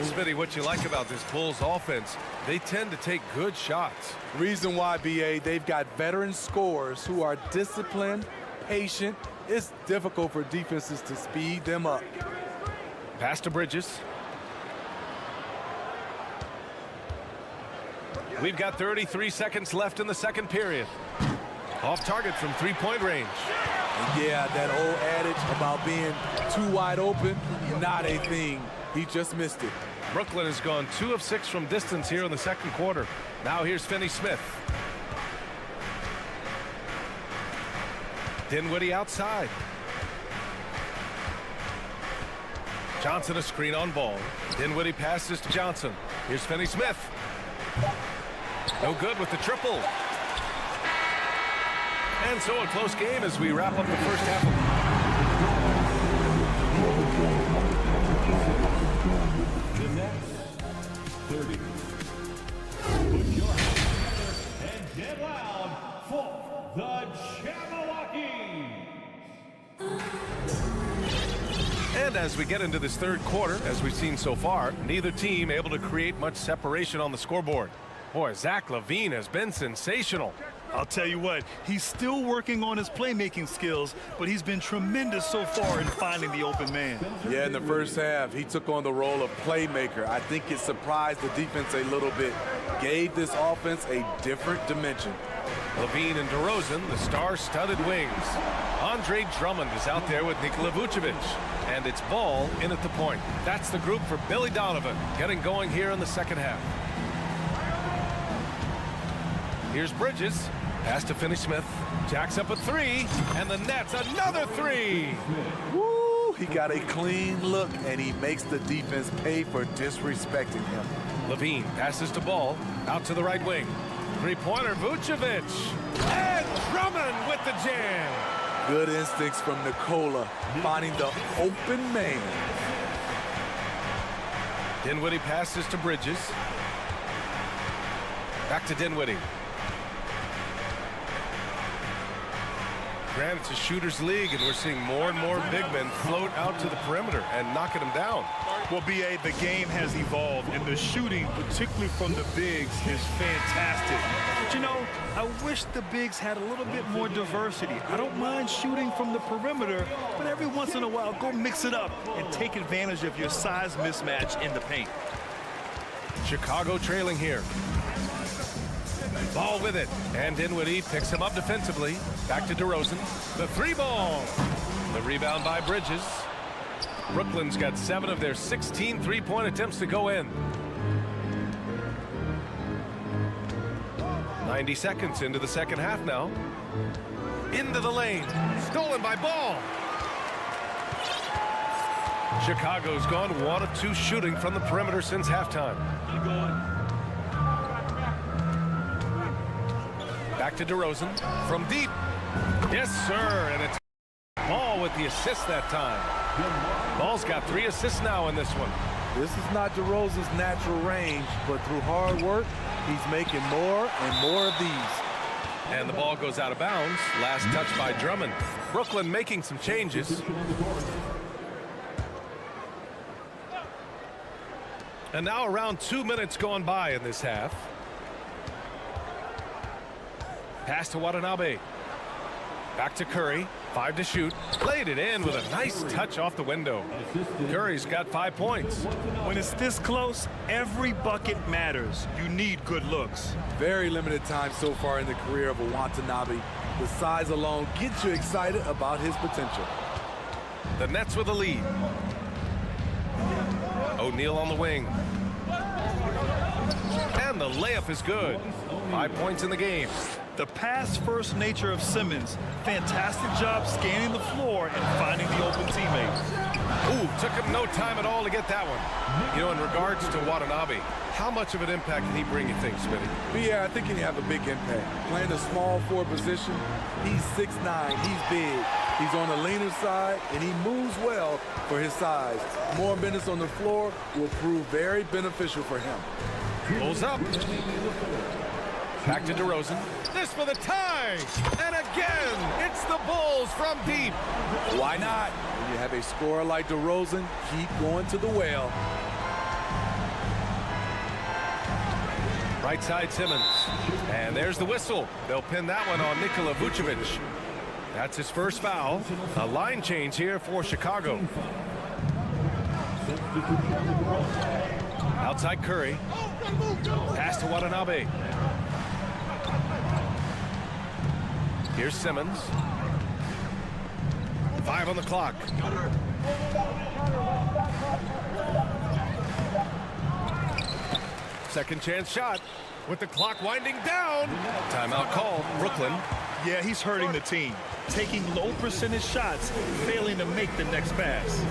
S6: Smitty, what you like about this Bulls offense, they tend to take good shots.
S11: Reason why, BA, they've got veteran scorers who are disciplined, patient. It's difficult for defenses to speed them up.
S6: Pass to Bridges. We've got 33 seconds left in the second period. Off target from 3-point range.
S11: And yeah, that old adage about being too wide open, not a thing. He just missed it.
S6: Brooklyn has gone 2 of 6 from distance here in the second quarter. Now here's Finney-Smith. Dinwiddie outside. Johnson a screen on ball. Dinwiddie passes to Johnson. Here's Finney-Smith. No good with the triple. And so a close game as we wrap up the first half.
S12: The next 30. Put your hands together and get loud for the Jabberwockies.
S6: And as we get into this third quarter, as we've seen so far, neither team able to create much separation on the scoreboard. Boy, Zach LaVine has been sensational.
S10: I'll tell you what, he's still working on his playmaking skills, but he's been tremendous so far in finding the open man.
S11: Yeah, in the first half, he took on the role of playmaker. I think it surprised the defense a little bit, gave this offense a different dimension.
S6: LaVine and DeRozan, the star-studded wings. Andre Drummond is out there with Nikola Vucevic. And it's Ball in at the point. That's the group for Billy Donovan, getting going here in the second half. Here's Bridges. Pass to Finney-Smith. Jacks up a 3, and the net's another 3.
S11: Woo! He got a clean look, and he makes the defense pay for disrespecting him.
S6: LaVine passes to Ball. Out to the right wing. Three-pointer, Vucevic. And Drummond with the jam.
S11: Good instincts from Nikola, finding the open man.
S6: Dinwiddie passes to Bridges. Back to Dinwiddie. Grant, it's a shooter's league, and we're seeing more and more big men float out to the perimeter and knocking them down.
S10: Well, B.A., the game has evolved, and the shooting, particularly from the bigs, is fantastic. But, you know, I wish the bigs had a little bit more diversity. I don't mind shooting from the perimeter, but every once in a while, go mix it up and take advantage of your size mismatch in the paint.
S6: Chicago trailing here. Ball with it, and Dinwiddie picks him up defensively. Back to DeRozan. The 3-ball. The rebound by Bridges. Brooklyn's got 7 of their 16 3-point attempts to go in. 90 seconds into the second half now. Into the lane. Stolen by Ball. Chicago's gone 1 of 2 shooting from the perimeter since halftime. Back to DeRozan from deep. Yes, sir, and it's Ball with the assist that time. Ball's got 3 assists now in this one.
S11: This is not DeRozan's natural range, but through hard work, he's making more and more of these.
S6: And the ball goes out of bounds. Last touch by Drummond. Brooklyn making some changes. And now around 2 minutes gone by in this half. Pass to Watanabe. Back to Curry. 5 to shoot. Played it in with a nice touch off the window. Curry's got 5 points.
S10: When it's this close, every bucket matters. You need good looks.
S11: Very limited time so far in the career of Watanabe. The size alone gets you excited about his potential.
S6: The Nets with a lead. O'Neal on the wing. And the layup is good. 5 points in the game.
S10: The pass-first nature of Simmons. Fantastic job scanning the floor and finding the open teammate.
S6: Ooh, took him no time at all to get that one. You know, in regards to Watanabe, how much of an impact can he bring, you think, Smitty?
S11: Yeah, I think he can have a big impact. Playing a small forward position, he's 6'9", he's big. He's on the leaner side, and he moves well for his size. More minutes on the floor will prove very beneficial for him.
S6: Pulls up. Back to DeRozan. This for the tie. And again, it's the Bulls from deep.
S11: Why not? When you have a scorer like DeRozan, keep going to the well.
S6: Right side Simmons. And there's the whistle. They'll pin that one on Nikola Vucevic. That's his first foul. A line change here for Chicago. Outside Curry. Pass to Watanabe. Here's Simmons. 5 on the clock. Second chance shot with the clock winding down. Timeout called. Brooklyn.
S10: Yeah, he's hurting the team. Taking low percentage shots, failing to make the next pass.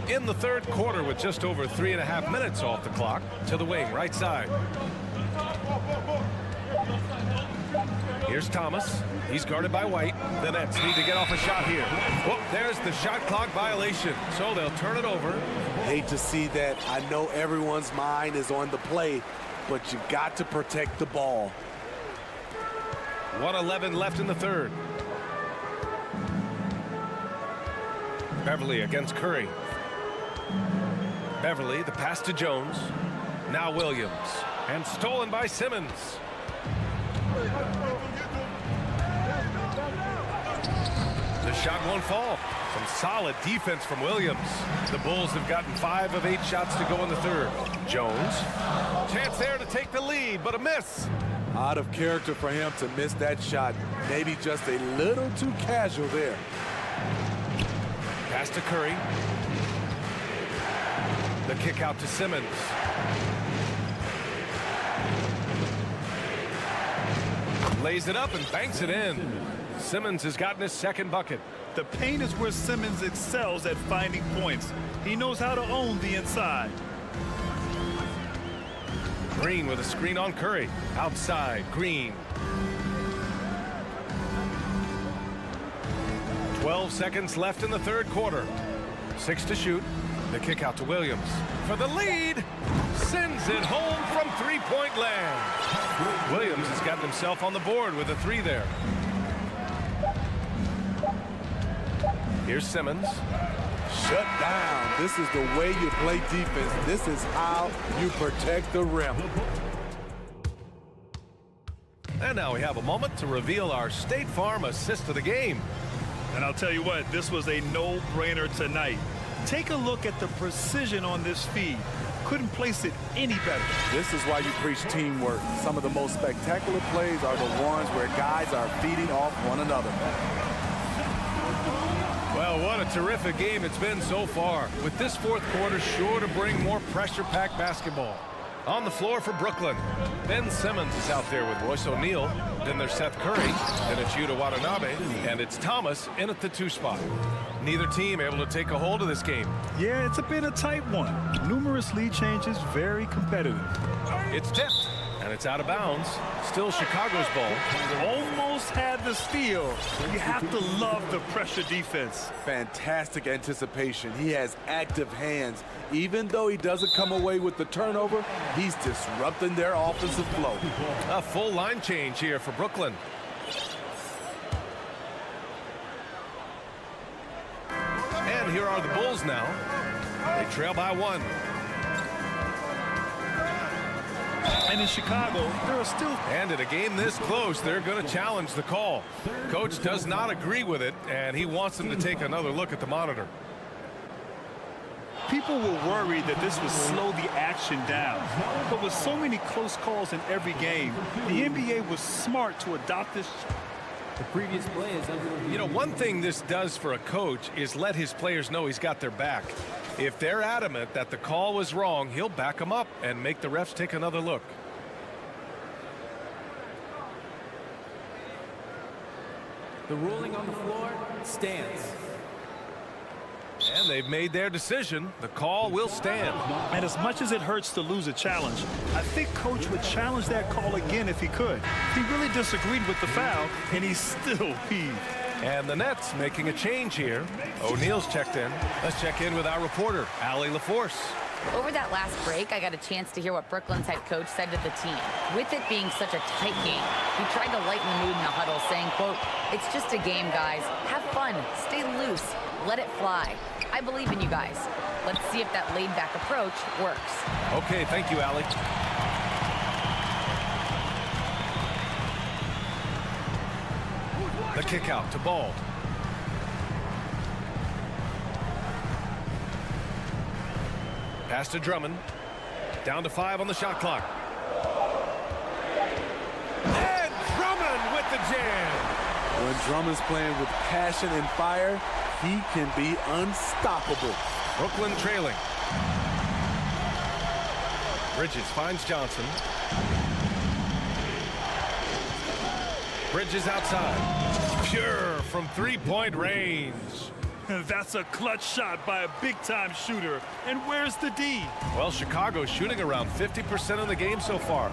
S6: In the third quarter with just over 3.5 minutes off the clock. To the wing, right side. Here's Thomas. He's guarded by White. The Nets need to get off a shot here. Whoop, there's the shot clock violation. So they'll turn it over.
S11: Hate to see that. I know everyone's mind is on the play, but you got to protect the ball.
S6: 1:11 left in the third. Beverly against Curry. Beverly, the pass to Jones. Now Williams. And stolen by Simmons. The shot won't fall. Some solid defense from Williams. The Bulls have gotten 5 of 8 shots to go in the third. Jones. Chance there to take the lead, but a miss.
S11: Out of character for him to miss that shot. Maybe just a little too casual there.
S6: Pass to Curry. The kick out to Simmons. Lays it up and banks it in. Simmons has gotten his second bucket.
S10: The paint is where Simmons excels at finding points. He knows how to own the inside.
S6: Green with a screen on Curry. Outside, Green. 12 seconds left in the third quarter. 6 to shoot. The kick out to Williams. For the lead. Sends it home from three-point land. Williams has gotten himself on the board with a 3 there. Here's Simmons.
S11: Shut down. This is the way you play defense. This is how you protect the rim.
S6: And now we have a moment to reveal our State Farm assist of the game.
S10: And I'll tell you what, this was a no-brainer tonight. Take a look at the precision on this feed. Couldn't place it any better.
S11: This is why you preach teamwork. Some of the most spectacular plays are the ones where guys are feeding off one another.
S6: Well, what a terrific game it's been so far. With this fourth quarter sure to bring more pressure-packed basketball. On the floor for Brooklyn, Ben Simmons is out there with Royce O'Neal. Then there's Seth Curry. Then it's Yuta Watanabe. And it's Thomas in at the 2 spot. Neither team able to take a hold of this game.
S10: Yeah, it's been a tight one. Numerous lead changes, very competitive.
S6: It's tipped, and it's out of bounds. Still Chicago's ball.
S10: Almost had the steal. You have to love the pressure defense.
S11: Fantastic anticipation. He has active hands. Even though he doesn't come away with the turnover, he's disrupting their offensive flow.
S6: A full line change here for Brooklyn. And here are the Bulls now. They trail by 1.
S10: And in Chicago, there are still...
S6: And in a game this close, they're going to challenge the call. Coach does not agree with it, and he wants them to take another look at the monitor.
S10: People were worried that this would slow the action down. But with so many close calls in every game, the NBA was smart to adopt this.
S8: The previous play is under review.
S6: You know, one thing this does for a coach is let his players know he's got their back. If they're adamant that the call was wrong, he'll back them up and make the refs take another look.
S8: The ruling on the floor stands.
S6: And they've made their decision. The call will stand.
S10: And as much as it hurts to lose a challenge, I think Coach would challenge that call again if he could. He really disagreed with the foul, and he's still peeved.
S6: And the Nets making a change here. O'Neal's checked in. Let's check in with our reporter, Allie LaForce.
S13: Over that last break, I got a chance to hear what Brooklyn's head coach said to the team. With it being such a tight game, he tried to lighten the mood in the huddle, saying, quote, "It's just a game, guys. Have fun. Stay loose. Let it fly. I believe in you guys. Let's see if that laid-back approach works."
S6: Okay, thank you, Allie. The kick out to Ball. Pass to Drummond. Down to 5 on the shot clock. And Drummond with the jam.
S11: When Drummond's playing with passion and fire, he can be unstoppable.
S6: Brooklyn trailing. Bridges finds Johnson. Bridges outside. Pure from 3-point range.
S10: That's a clutch shot by a big-time shooter. And where's the D?
S6: Well, Chicago's shooting around 50% of the game so far.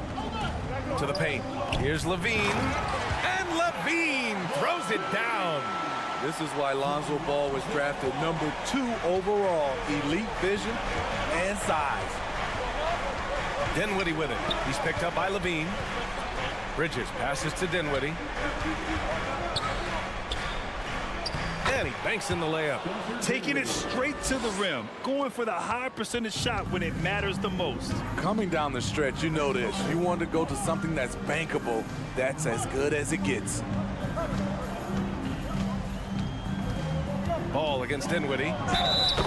S6: To the paint. Here's Levine. And Levine throws it down.
S11: This is why Lonzo Ball was drafted number 2 overall. Elite vision and size.
S6: Dinwiddie with it. He's picked up by Levine. Bridges passes to Dinwiddie. And he banks in the layup.
S10: Taking it straight to the rim. Going for the high percentage shot when it matters the most.
S11: Coming down the stretch, you know this. You want to go to something that's bankable. That's as good as it gets.
S6: Ball against Dinwiddie.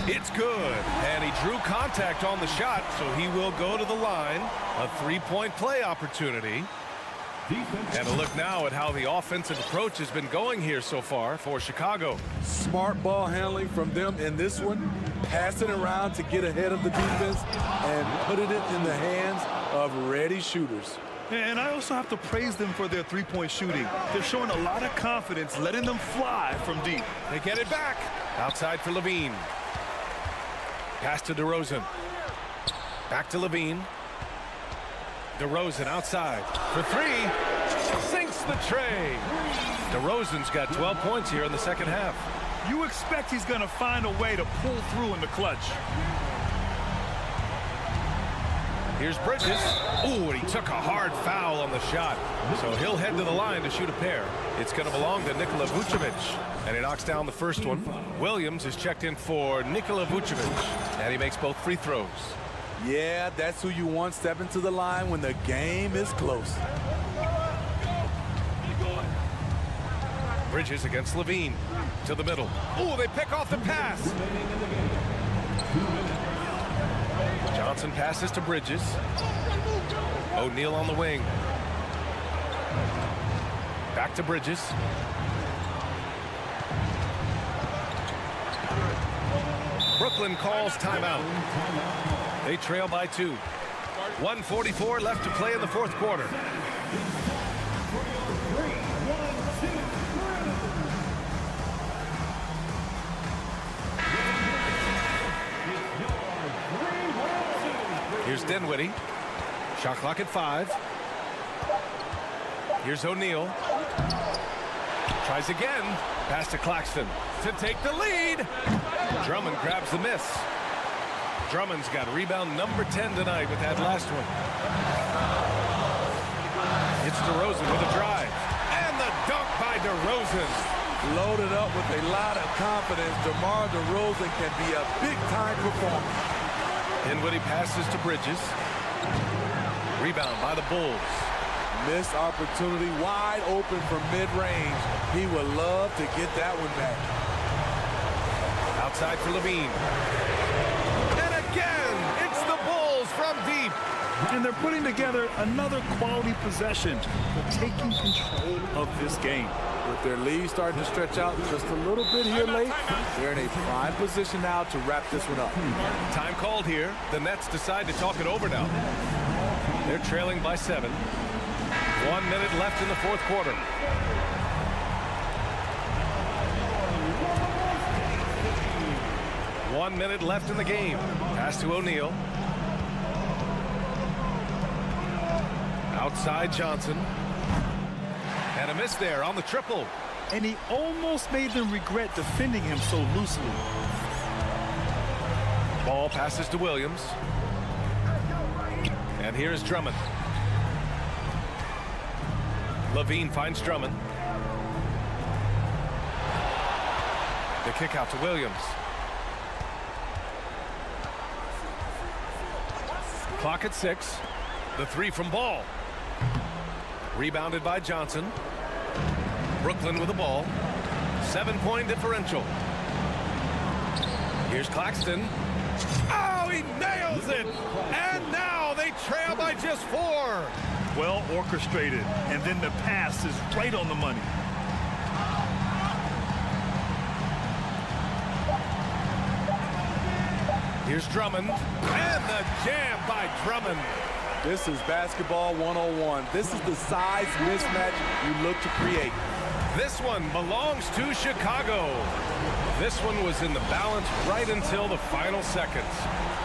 S6: It's good. And he drew contact on the shot, so he will go to the line. A 3-point play opportunity. And a look now at how the offensive approach has been going here so far for Chicago.
S11: Smart ball handling from them in this one. Passing around to get ahead of the defense and putting it in the hands of ready shooters.
S10: And I also have to praise them for their 3-point shooting. They're showing a lot of confidence, letting them fly from deep.
S6: They get it back. Outside for Levine. Pass to DeRozan. Back to Levine. DeRozan outside for 3. Sinks the tray. DeRozan's got 12 points here in the second half.
S10: You expect he's going to find a way to pull through in the clutch.
S6: Here's Bridges. Ooh, and he took a hard foul on the shot. So he'll head to the line to shoot a pair. It's going to belong to Nikola Vucevic. And he knocks down the first one. Williams is checked in for Nikola Vucevic. And he makes both free throws.
S11: Yeah, that's who you want stepping to the line when the game is close.
S6: Bridges against Levine. To the middle. Ooh, they pick off the pass. Johnson passes to Bridges. O'Neal on the wing. Back to Bridges. Brooklyn calls timeout. They trail by 2. 1:44 left to play in the fourth quarter. Here's Dinwiddie. Shot clock at 5. Here's O'Neal. Tries again. Pass to Claxton to take the lead. Drummond grabs the miss. Drummond's got rebound number 10 tonight with that last one. It's DeRozan with a drive. And the dunk by DeRozan.
S11: Loaded up with a lot of confidence. DeMar DeRozan can be a big-time performer.
S6: Dinwiddie passes to Bridges. Rebound by the Bulls.
S11: Missed opportunity, wide open from mid-range. He would love to get that one back.
S6: Outside for Levine. And again, it's the Bulls from deep.
S10: And they're putting together another quality possession. They're taking control of this game.
S11: With their lead starting to stretch out just a little bit here late, they're in a prime position now to wrap this one up.
S6: Time called here. The Nets decide to talk it over now. They're trailing by 7. 1 minute left in the fourth quarter. One minute left in the game. Pass to O'Neal. Outside Johnson. And a miss there on the triple.
S10: And he almost made them regret defending him so loosely.
S6: Ball passes to Williams. And here's Drummond. Levine finds Drummond. The kick out to Williams. Clock at 6. The 3 from Ball. Rebounded by Johnson. Brooklyn with the ball. 7-point differential. Here's Claxton. Oh, he nails it! And now they trail by just 4.
S10: Well orchestrated, and then the pass is right on the money.
S6: Here's Drummond, and the jam by Drummond.
S11: This is basketball 101. This is the size mismatch you look to create.
S6: This one belongs to Chicago. This one was in the balance right until the final seconds.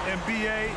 S10: NBA,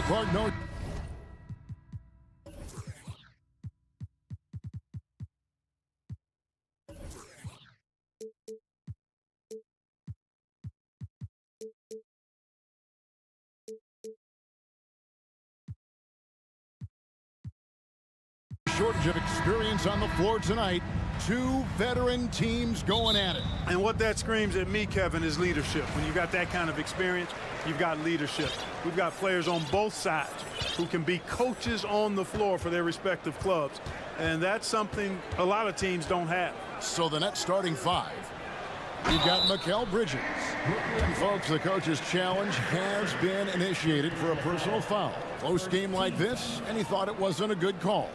S1: prognosis. Shortage of experience on the floor tonight. Two veteran teams going at it.
S14: And what that screams at me, Kevin, is leadership. When you've got that kind of experience, you've got leadership. We've got players on both sides who can be coaches on the floor for their respective clubs. And that's something a lot of teams don't have.
S1: So the net starting five. We've got Mikal Bridges. And folks, the coach's challenge has been initiated for a personal foul. Close game like this, and he thought it wasn't a good call.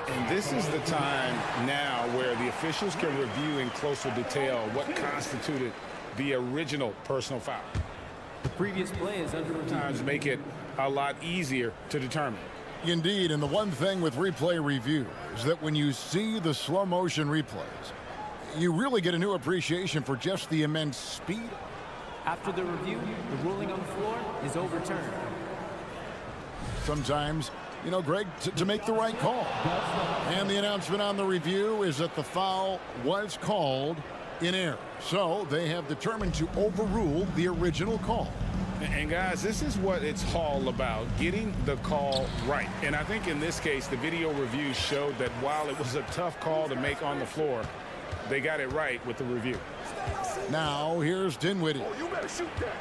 S2: And this is the time now where the officials can review in closer detail what constituted the original personal foul.
S8: The previous play is under review.
S2: Sometimes make it a lot easier to determine.
S1: Indeed, and the one thing with replay review is that when you see the slow motion replays, you really get a new appreciation for just the immense speed.
S8: After the review, the ruling on the floor is overturned.
S1: Sometimes, you know, Greg, to make the right call. And the announcement on the review is that the foul was called in error. So they have determined to overrule the original call.
S2: And guys, this is what it's all about, getting the call right. And I think in this case, the video review showed that while it was a tough call to make on the floor, they got it right with the review.
S1: Now here's Dinwiddie.
S12: Oh, you better shoot that.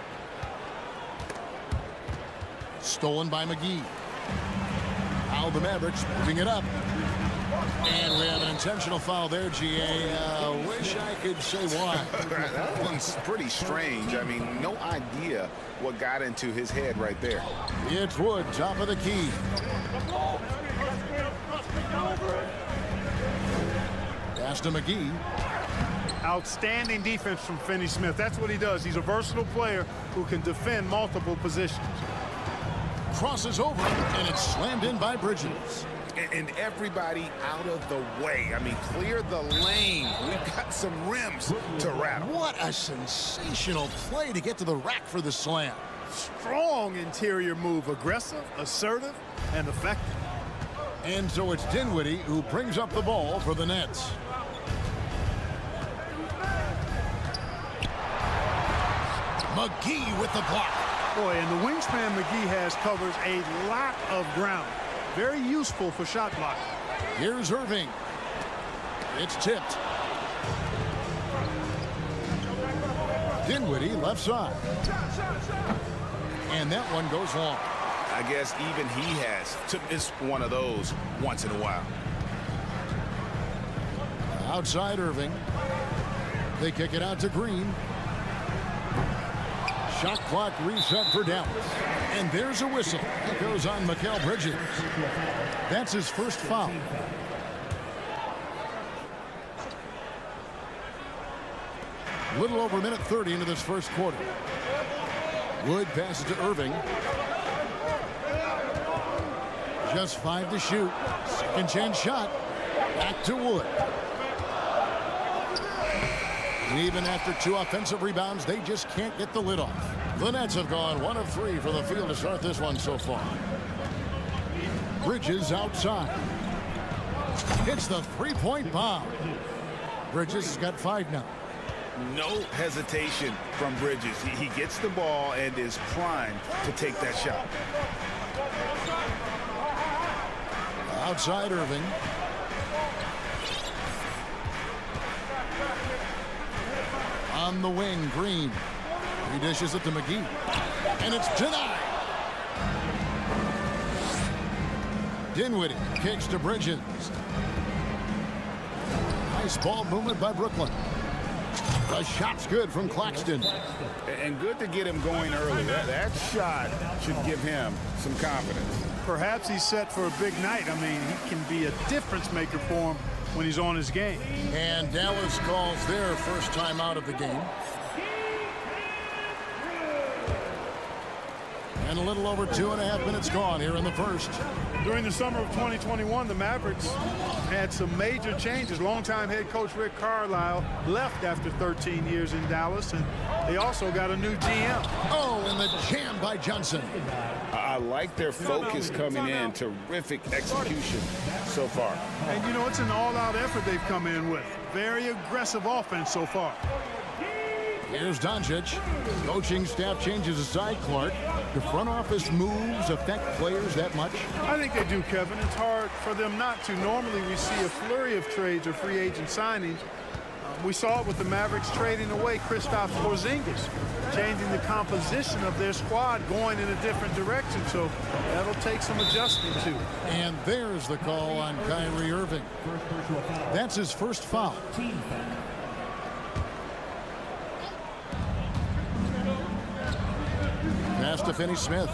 S1: Stolen by McGee. Now the Mavericks moving it up. And we have an intentional foul there, GA. Wish I could say why.
S2: That one's pretty strange. I mean, no idea what got into his head right there.
S1: It's Wood, top of the key. Pass to McGee.
S14: Outstanding defense from Finney-Smith. That's what he does. He's a versatile player who can defend multiple positions.
S1: Crosses over, and it's slammed in by Bridges.
S2: And everybody out of the way. I mean, clear the lane. We've got some rims to rattle.
S1: What a sensational play to get to the rack for the slam.
S14: Strong interior move. Aggressive, assertive, and effective.
S1: And so it's Dinwiddie who brings up the ball for the Nets. McGee with the block.
S14: Boy, and the wingspan McGee has covers a lot of ground. Very useful for shot blocking.
S1: Here's Irving. It's tipped. Dinwiddie left side. And that one goes long.
S2: I guess even he has to miss one of those once in a while.
S1: Outside Irving. They kick it out to Green. Shot clock reset for Dallas. And there's a whistle. That goes on Mikal Bridges. That's his first foul. Little over a minute 30 into this first quarter. Wood passes to Irving. Just 5 to shoot. Second chance shot. Back to Wood. And even after 2 offensive rebounds, they just can't get the lid off. The Nets have gone 1 of 3 for the field to start this one so far. Bridges outside. Hits the three-point bomb. Bridges has got 5 now.
S2: No hesitation from Bridges. He gets the ball and is primed to take that shot.
S1: Outside Irving. On the wing, Green. He dishes it to McGee. And it's denied. Dinwiddie kicks to Bridges. Nice ball movement by Brooklyn. The shot's good from Claxton.
S2: And good to get him going early. That shot should give him some confidence.
S14: Perhaps he's set for a big night. I mean, he can be a difference maker for him when he's on his game.
S1: And Dallas calls their first time out of the game. And a little over 2.5 minutes gone here in the first.
S14: During the summer of 2021, the Mavericks had some major changes. Longtime head coach Rick Carlisle left after 13 years in Dallas, and they also got a new GM.
S1: Oh, and the jam by Johnson.
S2: I like their focus coming in. Terrific execution so far.
S14: And, you know, it's an all-out effort they've come in with. Very aggressive offense so far.
S1: Here's Doncic. Coaching staff changes aside, Clark. Do front office moves affect players that much?
S14: I think they do, Kevin. It's hard for them not to. Normally we see a flurry of trades or free agent signings. We saw it with the Mavericks trading away Kristaps Porzingis, changing the composition of their squad, going in a different direction. So that'll take some adjusting to.
S1: And there's the call on Kyrie Irving. That's his first foul. Pass to Finney-Smith.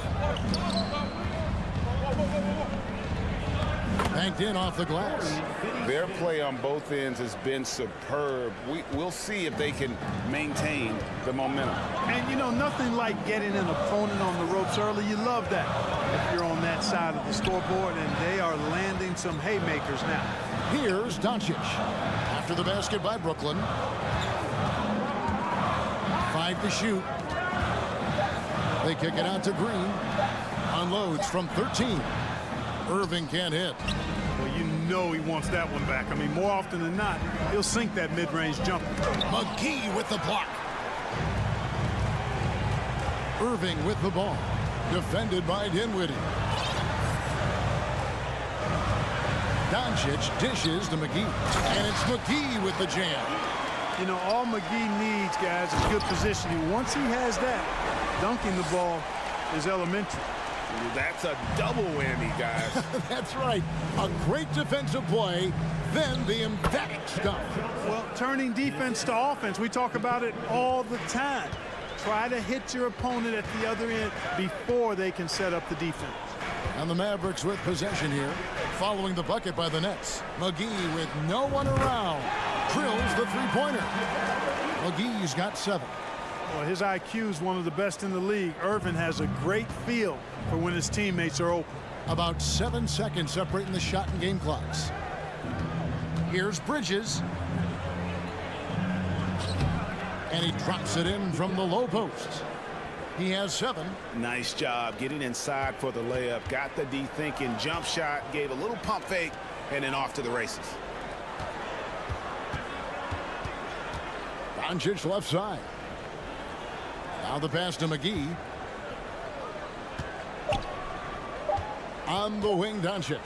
S1: Banked in off the glass.
S2: Their play on both ends has been superb. We'll see if they can maintain the momentum.
S14: And, you know, nothing like getting an opponent on the ropes early. You love that if you're on that side of the scoreboard, and they are landing some haymakers now.
S1: Here's Doncic. After the basket by Brooklyn. 5 to shoot. They kick it out to Green. Unloads from 13. Irving can't hit.
S14: Well, you know he wants that one back. I mean, more often than not, he'll sink that mid-range jumper.
S1: McGee with the block. Irving with the ball. Defended by Dinwiddie. Doncic dishes to McGee. And it's McGee with the jam.
S14: You know, all McGee needs, guys, is good positioning. Once he has that, dunking the ball is elementary.
S2: That's a double whammy, guys.
S1: That's right. A great defensive play, then the emphatic stuff.
S14: Well, turning defense to offense, we talk about it all the time. Try to hit your opponent at the other end before they can set up the defense.
S1: And the Mavericks with possession here, following the bucket by the Nets. McGee with no one around. Drills the three-pointer. McGee's got 7.
S14: Well, his IQ is one of the best in the league. Irvin has a great feel for when his teammates are open.
S1: About 7 seconds separating the shot and game clocks. Here's Bridges. And he drops it in from the low post. He has 7.
S2: Nice job getting inside for the layup. Got the D thinking. Jump shot. Gave a little pump fake. And then off to the races.
S1: Doncic left side. Now the pass to McGee. On the wing, Doncic.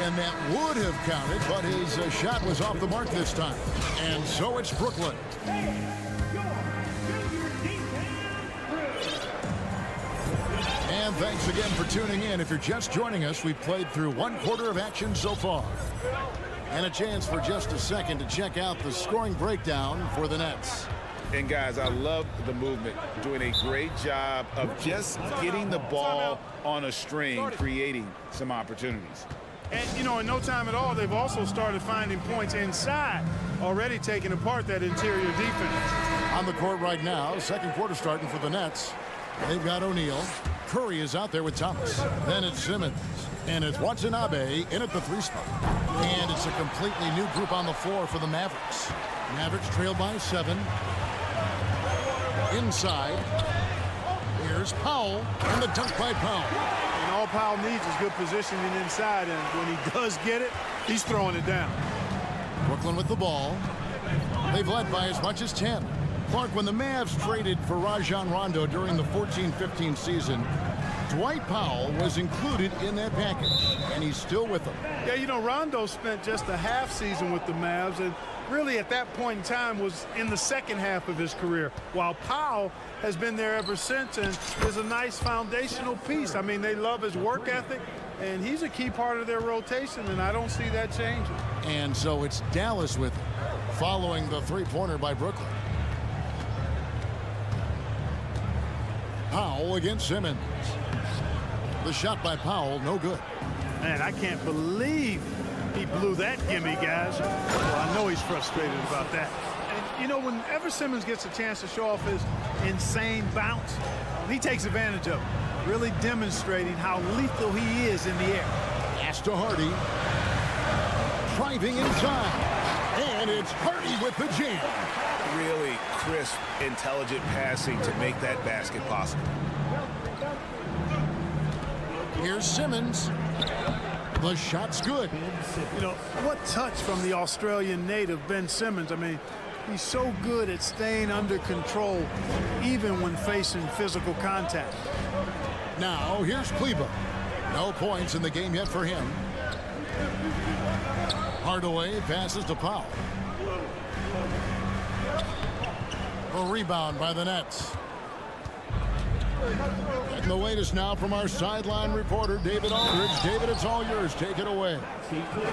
S1: And that would have counted, but his shot was off the mark this time. And so it's Brooklyn. And thanks again for tuning in. If you're just joining us, we've played through 1 quarter of action so far. And a chance for just a second to check out the scoring breakdown for the Nets.
S2: And guys, I love the movement, doing a great job of just getting the ball on a string, creating some opportunities.
S14: And, you know, in no time at all, they've also started finding points inside, already taking apart that interior defense.
S1: On the court right now, second quarter starting for the Nets. They've got O'Neal. Curry is out there with Thomas. Then it's Simmons. And it's Watanabe in at the 3 spot. And it's a completely new group on the floor for the Mavericks. Mavericks trail by 7. Inside. Here's Powell. And the dunk by Powell.
S14: And all Powell needs is good positioning inside. And when he does get it, he's throwing it down.
S1: Brooklyn with the ball. They've led by as much as 10. Clark, when the Mavs traded for Rajon Rondo during the 14-15 season, Dwight Powell was included in that package, and he's still with them.
S14: Yeah, you know, Rondo spent just a half season with the Mavs, and really at that point in time was in the second half of his career, while Powell has been there ever since and is a nice foundational piece. I mean, they love his work ethic, and he's a key part of their rotation, and I don't see that changing.
S1: And so it's Dallas with him, following the three-pointer by Brooklyn. Powell against Simmons. The shot by Powell, no good.
S14: Man, I can't believe he blew that gimme, guys. Well, I know he's frustrated about that. And, you know, whenever Simmons gets a chance to show off his insane bounce, he takes advantage of it. really demonstrating how lethal he is in the air.
S1: Pass to Hardy. Driving inside. And it's Hardy with the jam.
S2: Really crisp, intelligent passing to make that basket possible.
S1: Here's Simmons. The shot's good.
S14: You know, what touch from the Australian native, Ben Simmons. I mean, he's so good at staying under control, even when facing physical contact.
S1: Now, here's Kleber. No points in the game yet for him. Hardaway passes to Powell. A rebound by the Nets. And the latest now from our sideline reporter, David Aldridge. David, it's all yours. Take it away.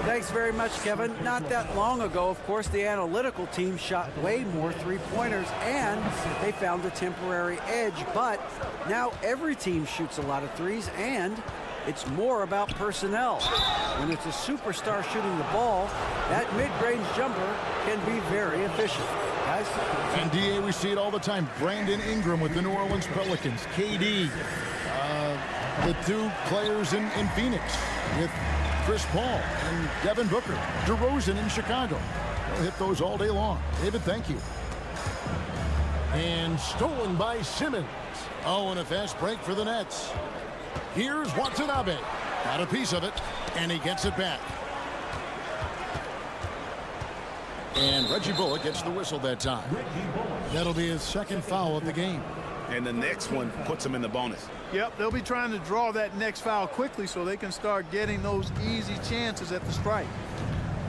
S5: Thanks very much, Kevin. Not that long ago, of course, the analytical team shot way more three-pointers, and they found a temporary edge. But now every team shoots a lot of threes, and it's more about personnel. When it's a superstar shooting the ball, that mid-range jumper can be very efficient. Guys?
S1: And DA, we see it all the time. Brandon Ingram with the New Orleans Pelicans. KD, the two players in Phoenix with Chris Paul and Devin Booker. DeRozan in Chicago. They'll hit those all day long. David, thank you. And stolen by Simmons. Oh, and a fast break for the Nets. Here's Watanabe. Got a piece of it, and he gets it back. And Reggie Bullock gets the whistle that time. That'll be his second foul of the game.
S2: And the next one puts him in the bonus.
S14: Yep, they'll be trying to draw that next foul quickly so they can start getting those easy chances at the strike.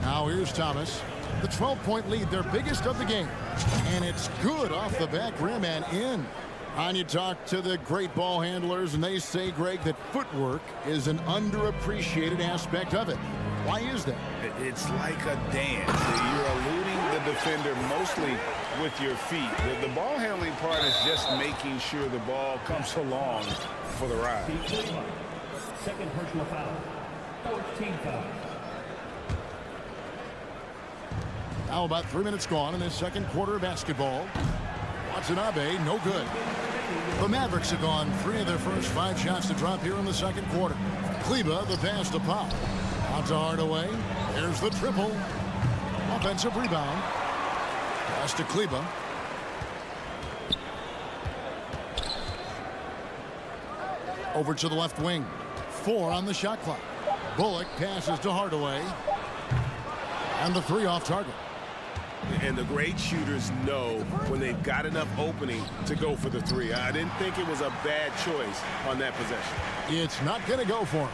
S1: Now here's Thomas. The 12-point lead, their biggest of the game. And it's good off the back rim and in. And you talk to the great ball handlers, and they say, Greg, that footwork is an underappreciated aspect of it. Why is that?
S2: It's like a dance. You're eluding the defender mostly with your feet. The ball handling part is just making sure the ball comes along for the ride.
S12: Second personal foul. 14 foul.
S1: Now about 3 minutes gone in this second quarter of basketball. Watanabe, no good. The Mavericks have gone 3 of their first 5 shots to drop here in the second quarter. Kleber, the pass to Powell. Out to Hardaway. There's the triple. Offensive rebound. Pass to Kleber. Over to the left wing. 4 on the shot clock. Bullock passes to Hardaway. And the 3 off target.
S4: And the great shooters know when they've got enough opening to go for the 3. I didn't think it was a bad choice on that possession.
S1: It's not going to go for him.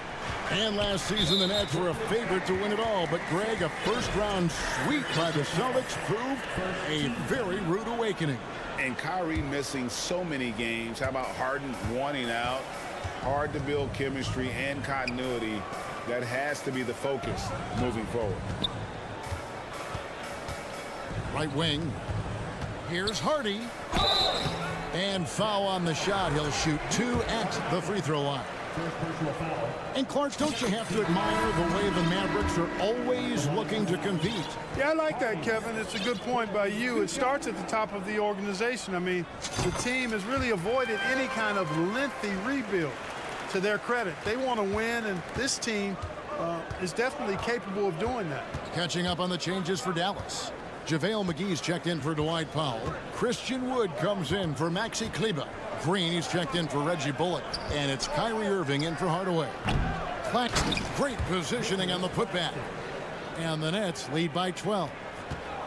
S1: And last season, the Nets were a favorite to win it all. But, Greg, a first-round sweep by the Celtics proved a very rude awakening.
S2: And Kyrie missing so many games. How about Harden wanting out? Hard to build chemistry and continuity. That has to be the focus moving forward.
S1: Right wing. Here's Hardy. And foul on the shot. He'll shoot 2 at the free throw line. And Clark, don't you have to admire the way the Mavericks are always looking to compete?
S14: Yeah, I like that, Kevin. It's a good point by you. It starts at the top of the organization. I mean, the team has really avoided any kind of lengthy rebuild. To their credit, they want to win, and this team is definitely capable of doing that.
S1: Catching up on the changes for Dallas. JaVale McGee's checked in for Dwight Powell. Christian Wood comes in for Maxi Kleber. Green, he's checked in for Reggie Bullock. And it's Kyrie Irving in for Hardaway. Claxton, great positioning on the putback. And the Nets lead by 12.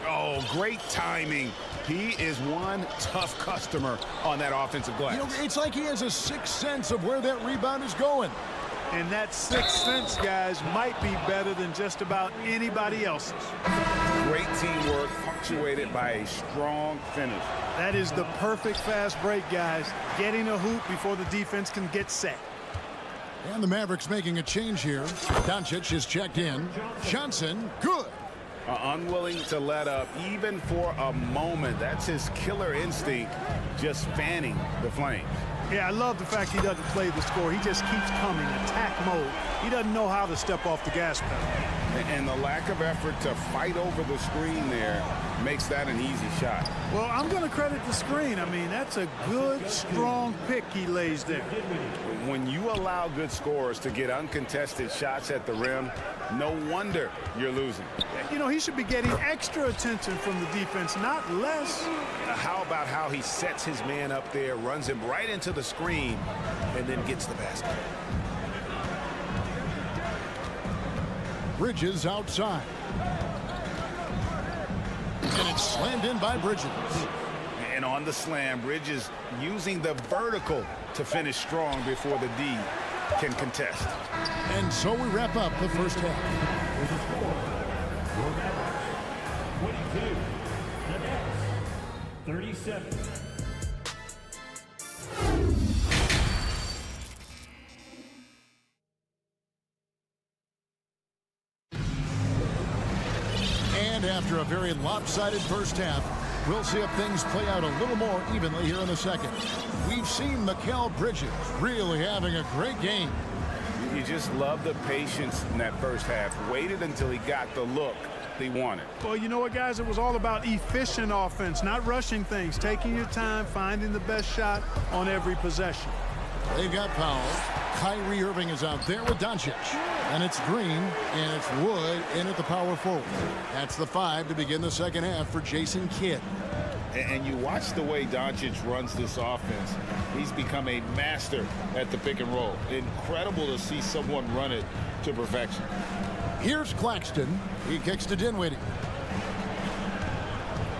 S2: Oh, great timing. He is one tough customer on that offensive glass.
S1: You know, it's like he has a sixth sense of where that rebound is going.
S14: And that sixth sense, guys, might be better than just about anybody else's.
S2: Great teamwork punctuated by a strong finish.
S14: That is the perfect fast break, guys. Getting a hoop before the defense can get set.
S1: And the Mavericks making a change here. Doncic is checked in. Johnson, good.
S2: Unwilling to let up even for a moment. That's his killer instinct, just fanning the flames.
S14: Yeah, I love the fact he doesn't play the score. He just keeps coming, attack mode. He doesn't know how to step off the gas pedal.
S2: And the lack of effort to fight over the screen there makes that an easy shot.
S14: Well, I'm going to credit the screen. I mean, that's a good, strong pick he lays there.
S2: When you allow good scorers to get uncontested shots at the rim, no wonder you're losing.
S14: You know, he should be getting extra attention from the defense, not less.
S2: How about how he sets his man up there, runs him right into the screen, and then gets the basket?
S1: Bridges outside. And it's slammed in by Bridges.
S2: And on the slam, Bridges using the vertical to finish strong before the D can contest.
S1: And so we wrap up the first half.
S12: 22. The Nets. 37.
S1: And after a very lopsided first half, we'll see if things play out a little more evenly here in the second. We've seen Mikal Bridges really having a great game.
S2: You just love the patience in that first half. Waited until he got the look he wanted.
S14: Well, you know what, guys? It was all about efficient offense, not rushing things, taking your time, finding the best shot on every possession.
S1: They've got fouls. Kyrie Irving is out there with Doncic. And it's Green, and it's Wood in at the power forward. That's the 5 to begin the second half for Jason Kidd.
S2: And you watch the way Doncic runs this offense. He's become a master at the pick and roll. Incredible to see someone run it to perfection.
S1: Here's Claxton. He kicks to Dinwiddie.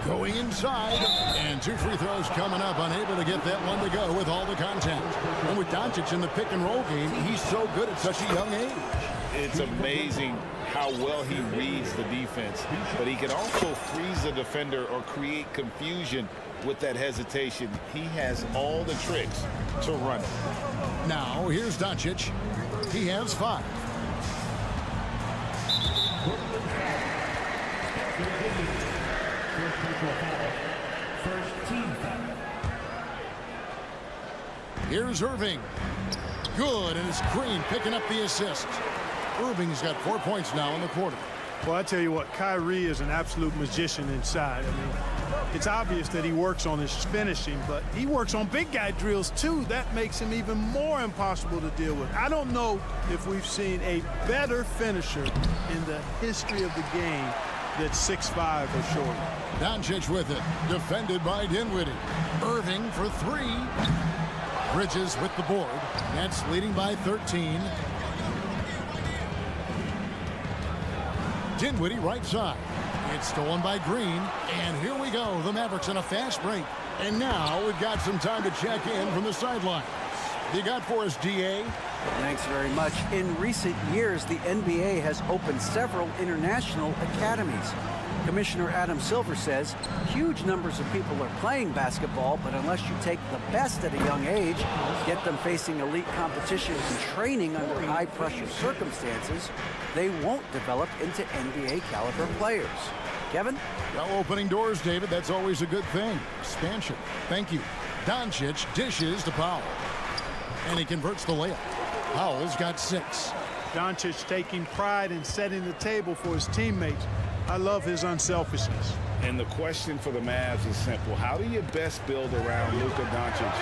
S1: Going inside, and 2 free throws coming up, unable to get that one to go with all the contact. And with Doncic in the pick and roll game, he's so good at such a young age.
S2: It's amazing how well he reads the defense, but he can also freeze the defender or create confusion with that hesitation. He has all the tricks to run it.
S1: Now, here's Doncic. He has 5.
S12: First team foul.
S1: Here's Irving. Good, and it's Green picking up the assist. Irving's got 4 points now in the quarter.
S14: Well, I tell you what, Kyrie is an absolute magician inside. I mean, it's obvious that he works on his finishing, but he works on big guy drills too. That makes him even more impossible to deal with. I don't know if we've seen a better finisher in the history of the game that's 6'5" or shorter.
S1: Doncic with it, defended by Dinwiddie. Irving for 3. Bridges with the board. Nets leading by 13. Dinwiddie right side. It's stolen by Green. And here we go. The Mavericks in a fast break. And now we've got some time to check in from the sidelines. You got for us, DA?
S5: Thanks very much. In recent years, the NBA has opened several international academies. Commissioner Adam Silver says huge numbers of people are playing basketball, but unless you take the best at a young age, get them facing elite competition and training under high-pressure circumstances, they won't develop into NBA-caliber players. Kevin?
S1: Well, opening doors, David. That's always a good thing. Expansion. Thank you. Doncic dishes to Powell. And he converts the layup. Powell's got 6.
S14: Doncic taking pride in setting the table for his teammates. I love his unselfishness.
S2: And the question for the Mavs is simple. How do you best build around Luka Doncic?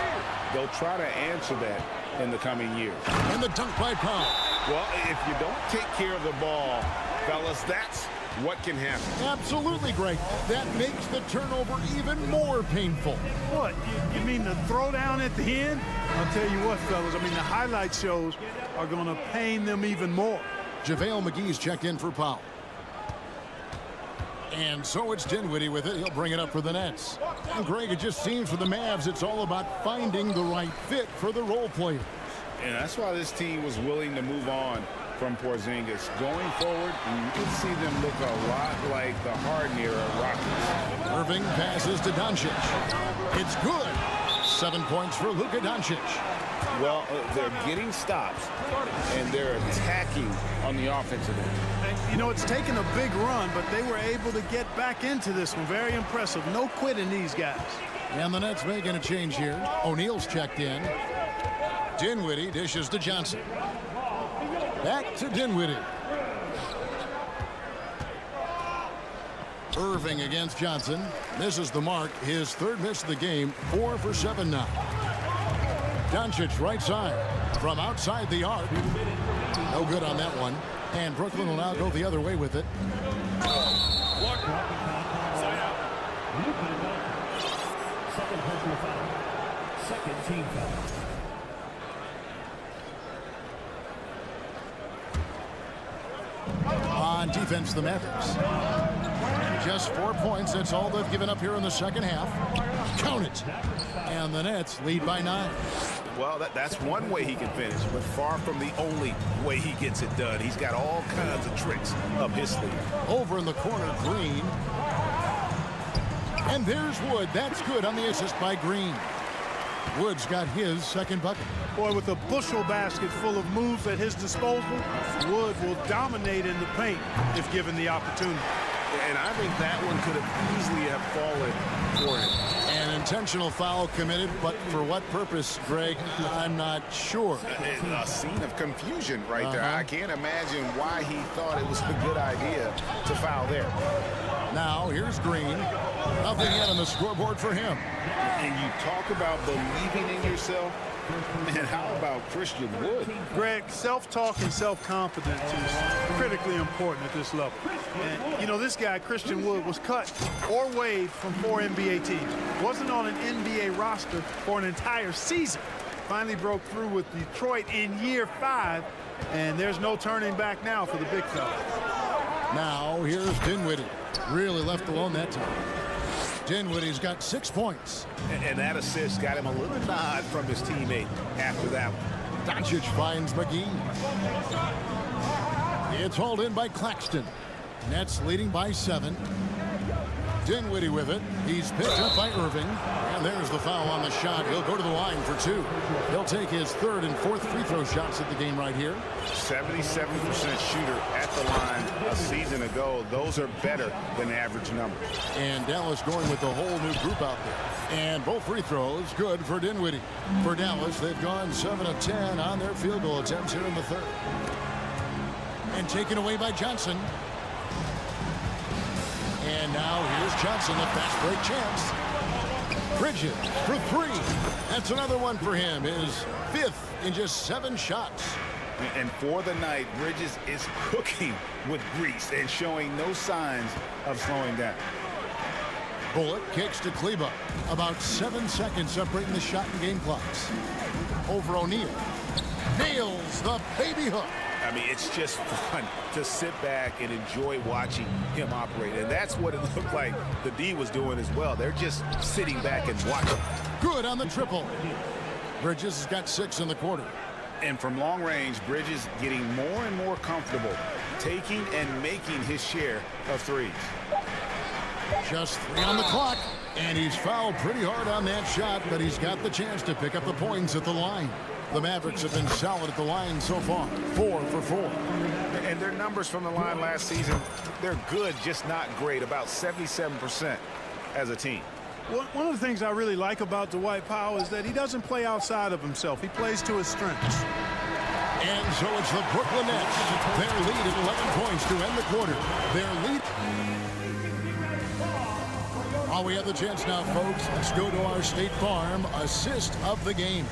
S2: They'll try to answer that in the coming years.
S1: And the dunk by Powell.
S2: Well, if you don't take care of the ball, fellas, that's what can happen.
S1: Absolutely, Greg. That makes the turnover even more painful.
S14: What? You mean the throwdown at the end? I'll tell you what, fellas. I mean, the highlight shows are going to pain them even more.
S1: JaVale McGee's checked in for Powell. And so it's Dinwiddie with it. He'll bring it up for the Nets. And Greg, it just seems for the Mavs, it's all about finding the right fit for the role players.
S2: And that's why this team was willing to move on from Porzingis. Going forward, you can see them look a lot like the Harden-era Rockets.
S1: Irving passes to Doncic. It's good. 7 points for Luka Doncic.
S2: Well, they're getting stops, and they're attacking on the offensive end.
S14: And, you know, it's taken a big run, but they were able to get back into this one. Very impressive. No quitting these guys.
S1: And the Nets making a change here. O'Neal's checked in. Dinwiddie dishes to Johnson. Back to Dinwiddie. Irving against Johnson. Misses the mark. His third miss of the game. 4 for 7 now. Doncic right side. From outside the arc. No good on that one. And Brooklyn will now go the other way with it.
S12: Second personal foul. Second team foul.
S1: On defense, the Mavericks. Just 4 points. That's all they've given up here in the second half. Count it. And the Nets lead by 9.
S2: Well, that's one way he can finish, but far from the only way he gets it done. He's got all kinds of tricks up his sleeve.
S1: Over in the corner, Green. And there's Wood. That's good on the assist by Green. Wood's got his second bucket.
S14: Boy, with a bushel basket full of moves at his disposal, Wood will dominate in the paint if given the opportunity.
S2: And I think that one could have easily have fallen for him.
S1: An intentional foul committed, but for what purpose, Greg? I'm not sure.
S2: A scene of confusion right there. I can't imagine why he thought it was a good idea to foul there.
S1: Now, here's Green. Nothing yet on the scoreboard for him.
S2: And you talk about believing in yourself. Man, how about Christian Wood?
S14: Greg, self-talk and self-confidence is critically important at this level. And, you know, this guy, Christian Wood, was cut or waived from 4 NBA teams. Wasn't on an NBA roster for an entire season. Finally broke through with Detroit in year 5, and there's no turning back now for the big fella.
S1: Now, here's Dinwiddie. Really left alone that time. Dinwiddie's got 6 points.
S2: And that assist got him a little nod from his teammate after that one.
S1: Doncic finds McGee. It's hauled in by Claxton. Nets leading by 7. Dinwiddie with it. He's picked up by Irving. And there's the foul on the shot. He'll go to the line for 2. He'll take his 3rd and 4th free throw shots at the game right here.
S2: 77% shooter at the line a season ago. Those are better than average numbers.
S1: And Dallas going with the whole new group out there. And both free throws good for Dinwiddie. For Dallas, they've gone 7 of 10 on their field goal attempts here in the 3rd. And taken away by Johnson. And now here's Johnson, the fast break chance. Bridges for 3. That's another one for him. His 5th in just 7 shots.
S2: And for the night, Bridges is cooking with grease and showing no signs of slowing down.
S1: Bullock kicks to Kleba. About 7 seconds separating the shot and game clocks. Over O'Neal. Nails the baby hook.
S2: I mean, it's just fun to sit back and enjoy watching him operate. And that's what it looked like the D was doing as well. They're just sitting back and watching.
S1: Good on the triple. Bridges has got 6 in the quarter.
S2: And from long range, Bridges getting more and more comfortable taking and making his share of threes.
S1: Just 3 on the clock. And he's fouled pretty hard on that shot, but he's got the chance to pick up the points at the line. The Mavericks have been solid at the line so far. 4 for 4.
S2: And their numbers from the line last season, they're good, just not great. About 77% as a team.
S14: One of the things I really like about Dwight Powell is that he doesn't play outside of himself. He plays to his strengths.
S1: And so it's the Brooklyn Nets. Their lead at 11 points to end the quarter. Their lead. Oh, we have the chance now, folks. Let's go to our State Farm assist of the game.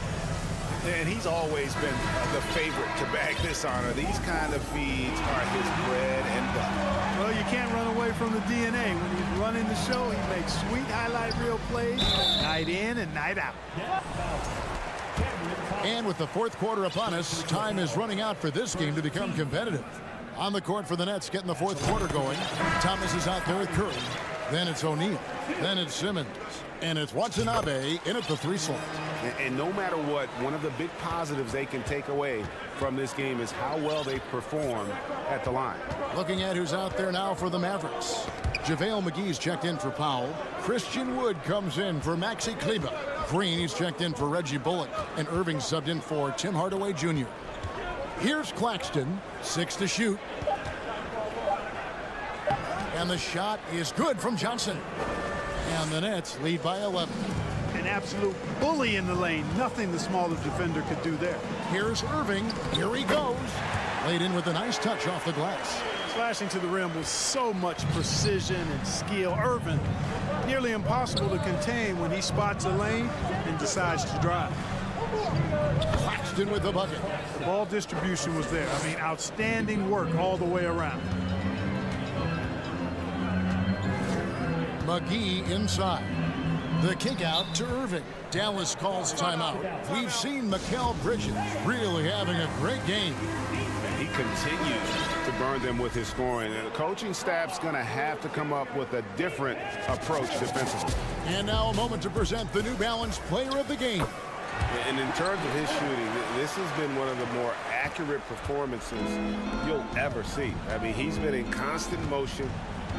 S2: And he's always been the favorite to bag this honor. These kind of feeds are his bread and butter.
S14: Well, you can't run away from the DNA. When he's running the show, he makes sweet highlight reel plays night in and night out.
S1: And with the 4th quarter upon us, time is running out for this game to become competitive. On the court for the Nets, getting the 4th quarter going. Thomas is out there with Curry. Then it's O'Neal. Then it's Simmons. And it's Watanabe in at the 3 slot.
S2: And no matter what, one of the big positives they can take away from this game is how well they perform at the line.
S1: Looking at who's out there now for the Mavericks. JaVale McGee's checked in for Powell. Christian Wood comes in for Maxi Kleba. Green, he's checked in for Reggie Bullock. And Irving subbed in for Tim Hardaway Jr. Here's Claxton, 6 to shoot. And the shot is good from Johnson. And the Nets lead by 11.
S14: An absolute bully in the lane. Nothing the smaller defender could do there.
S1: Here's Irving. Here he goes. Laid in with a nice touch off the glass.
S14: Slashing to the rim with so much precision and skill. Irvin, nearly impossible to contain when he spots a lane and decides to drive.
S1: Claxton with the bucket.
S14: The ball distribution was there. I mean, outstanding work all the way around.
S1: McGee inside. The kick out to Irving. Dallas calls timeout. We've seen Mikal Bridges really having a great game.
S2: He continues to burn them with his scoring. And the coaching staff's going to have to come up with a different approach defensively.
S1: And now a moment to present the New Balance Player of the Game.
S4: And in terms of his shooting, this has been one of the more accurate performances you'll ever see. I mean, he's been in constant motion,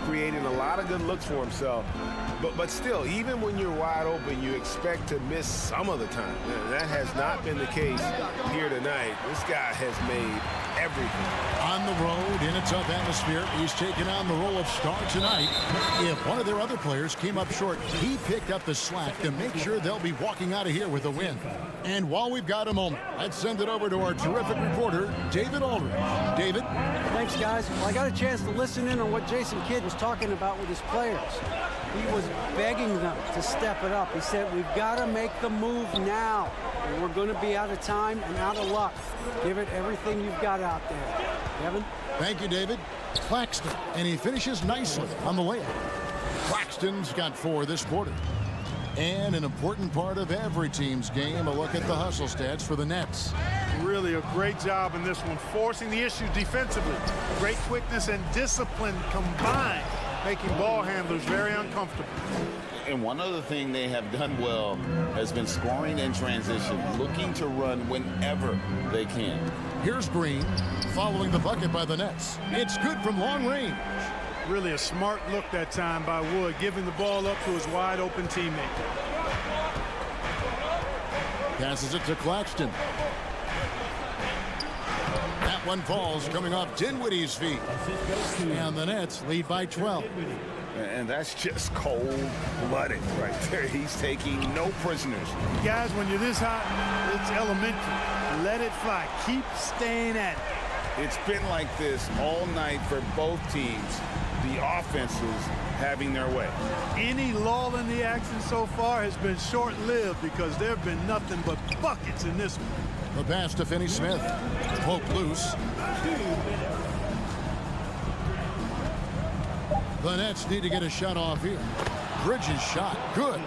S4: creating a lot of good looks for himself. But still, even when you're wide open, you expect to miss some of the time. That has not been the case here tonight. This guy has made everything.
S1: On the road, in a tough atmosphere, he's taken on the role of star tonight. If one of their other players came up short, he picked up the slack to make sure they'll be walking out of here with a win. And while we've got a moment, let's send it over to our terrific reporter, David Aldridge. David?
S5: Thanks, guys. Well, I got a chance to listen in on what Jason Kidd was talking about with his players. He was begging them to step it up. He said, we've got to make the move now. Or we're going to be out of time and out of luck. Give it everything you've got out there. Kevin?
S1: Thank you, David. Claxton, and he finishes nicely on the layup. Claxton's got 4 this quarter. And an important part of every team's game, a look at the hustle stats for the Nets.
S14: Really a great job in this one, forcing the issue defensively. Great quickness and discipline combined, making ball handlers very uncomfortable.
S15: And one other thing they have done well has been scoring in transition, looking to run whenever they can.
S1: Here's Green following the bucket by the Nets. It's good from long range.
S14: Really a smart look that time by Wood, giving the ball up to his wide open teammate.
S1: Passes it to Claxton. That one falls, coming off Dinwiddie's feet. And the Nets lead by 12.
S2: And that's just cold-blooded right there. He's taking no prisoners.
S14: Guys, when you're this hot, it's elementary. Let it fly. Keep staying at it.
S2: It's been like this all night for both teams. The offenses having their way.
S14: Any lull in the action so far has been short-lived because there have been nothing but buckets in this one.
S1: The pass to Finney-Smith. Poke loose. The Nets need to get a shot off here. Bridges shot. Good.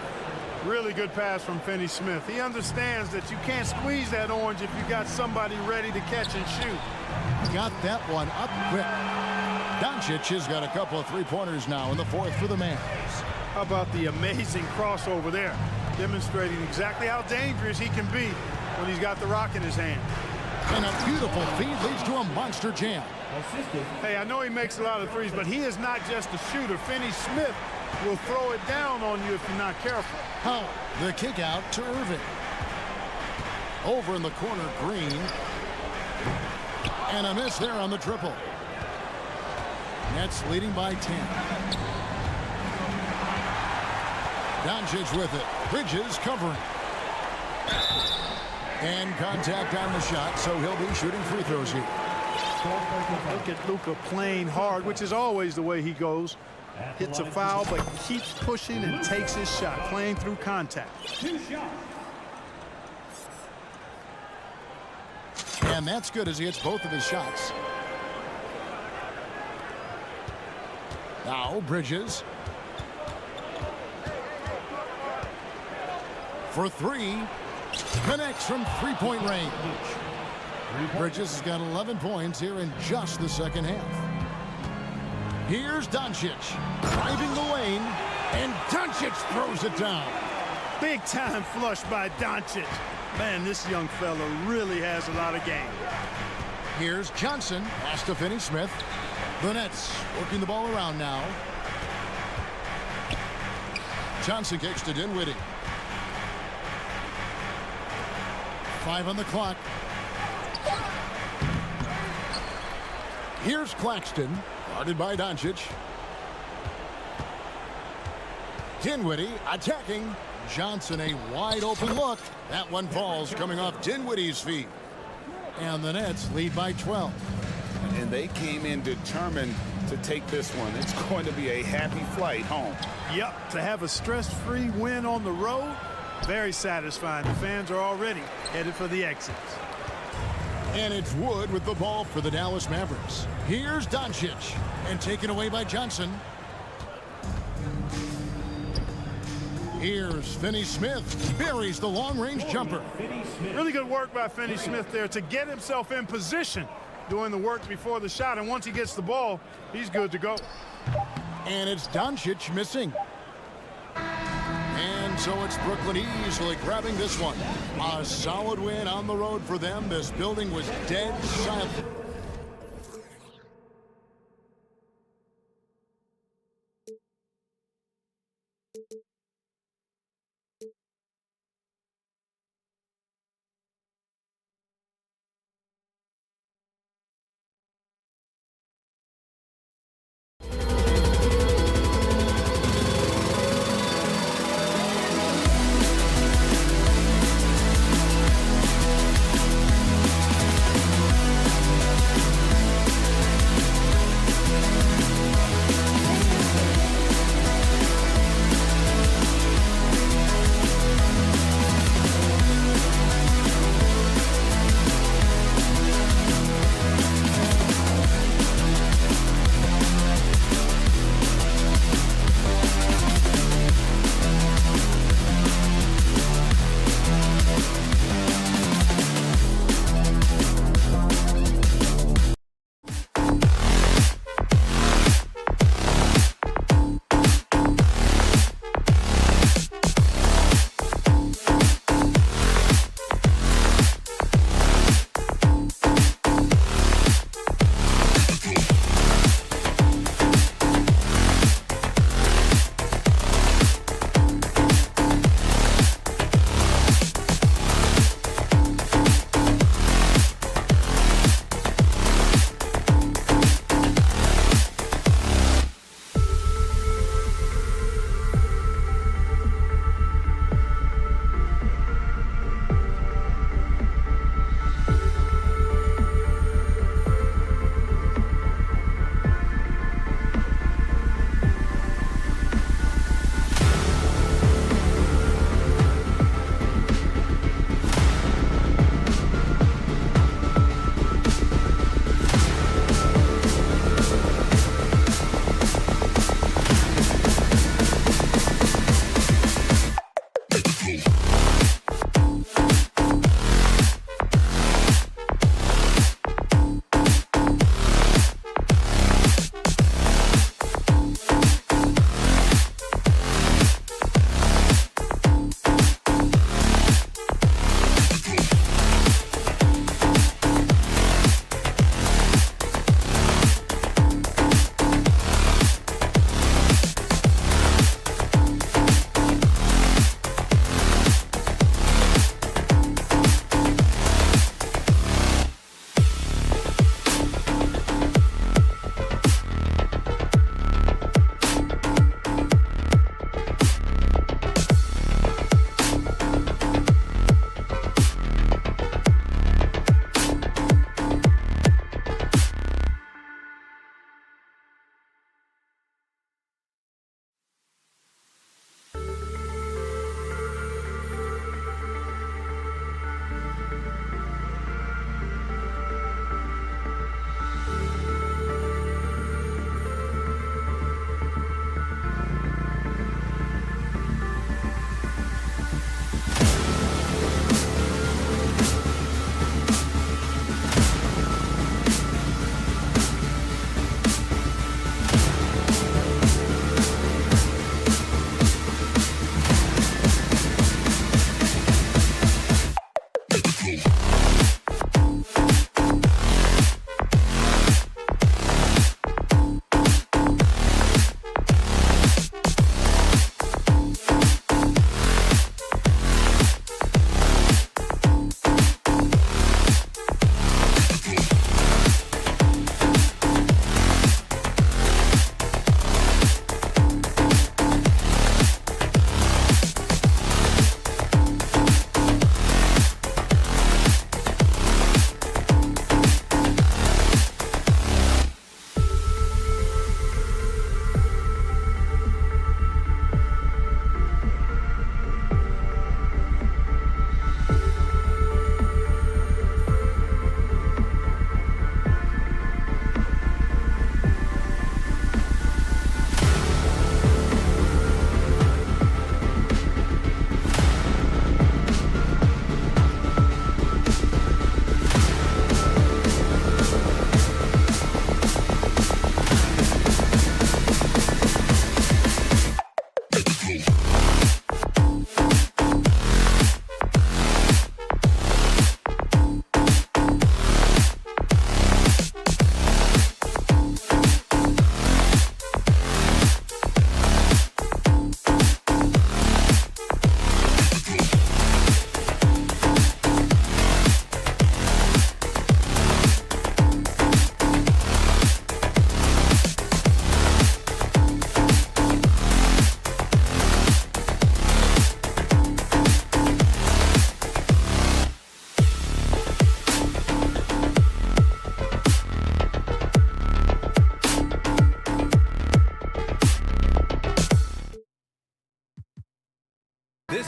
S14: Really good pass from Finney-Smith. He understands that you can't squeeze that orange if you got somebody ready to catch and shoot.
S1: Got that one up quick. Doncic has got a couple of three-pointers now in the 4th for the Mavs.
S14: How about the amazing crossover there, demonstrating exactly how dangerous he can be when he's got the rock in his hand.
S1: And a beautiful feed leads to a monster jam.
S14: Hey, I know he makes a lot of threes, but he is not just a shooter. Finney-Smith will throw it down on you if you're not careful.
S1: How? The kick out to Irving. Over in the corner, Green. And a miss there on the triple. Nets leading by 10. Doncic with it. Bridges covering. And contact on the shot, so he'll be shooting free throws here.
S14: Look at Luka playing hard, which is always the way he goes. Hits a foul, but keeps pushing and takes his shot, playing through contact.
S1: And that's good as he hits both of his shots. Now Bridges. For 3. Connects from three-point range. Bridges has got 11 points here in just the second half. Here's Doncic driving the lane, and Doncic throws it down.
S14: Big time flush by Doncic. Man, this young fella really has a lot of game.
S1: Here's Johnson. Pass to Finney-Smith. The Nets working the ball around now. Johnson kicks to Dinwiddie. 5 on the clock. Here's Claxton, guarded by Doncic. Dinwiddie attacking. Johnson, a wide open look. That one falls, coming off Dinwiddie's feet. And the Nets lead by 12.
S2: and they came in determined to take this one. It's going to be a happy flight home.
S14: Yep, to have a stress-free win on the road, very satisfying. The fans are already headed for the exits.
S1: And it's Wood with the ball for the Dallas Mavericks. Here's Doncic, and taken away by Johnson. Here's Finney-Smith, buries the long-range jumper.
S14: Really good work by Finney-Smith there to get himself in position, doing the work before the shot, and once he gets the ball, he's good to go.
S1: And it's Doncic missing. And so it's Brooklyn easily grabbing this one. A solid win on the road for them. This building was dead silent.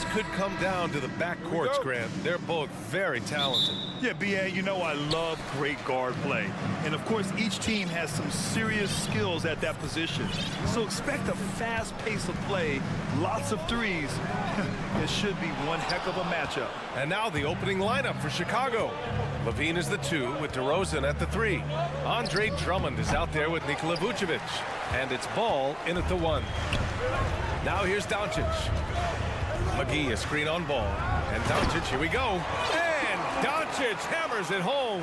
S6: This could come down to the backcourts, Grant. They're both very talented.
S10: Yeah, B.A., you know I love great guard play. And, of course, each team has some serious skills at that position. So expect a fast pace of play, lots of threes. It should be one heck of a matchup.
S6: And now the opening lineup for Chicago. Levine is the 2 with DeRozan at the 3. Andre Drummond is out there with Nikola Vucevic. And it's Ball in at the 1. Now here's Doncic. McGee a screen on Ball. And Doncic, here we go. And Doncic hammers it home.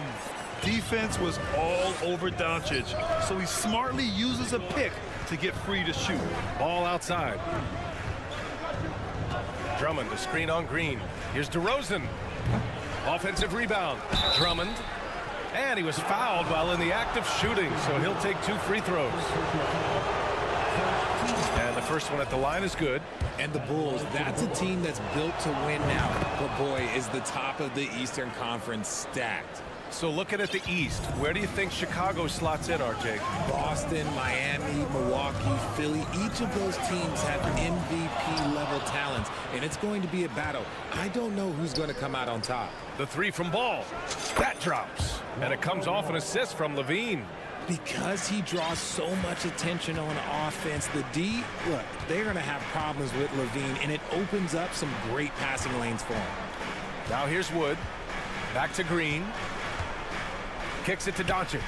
S10: Defense was all over Doncic, so he smartly uses a pick to get free to shoot.
S6: Ball outside. Drummond a screen on Green. Here's DeRozan. Offensive rebound. Drummond. And he was fouled while in the act of shooting, so he'll take 2 free throws. And the first one at the line is good.
S16: And the Bulls, that's a team that's built to win now. But boy, is the top of the Eastern Conference stacked.
S6: So looking at the East, where do you think Chicago slots in, RJ?
S16: Boston, Miami, Milwaukee, Philly, each of those teams have MVP-level talents, and it's going to be a battle. I don't know who's going to come out on top.
S6: The 3 from Ball. That drops. And it comes off an assist from Levine.
S16: Because he draws so much attention on offense, the D, look, they're going to have problems with Levine, and it opens up some great passing lanes for him.
S6: Now here's Wood. Back to Green. Kicks it to Doncic.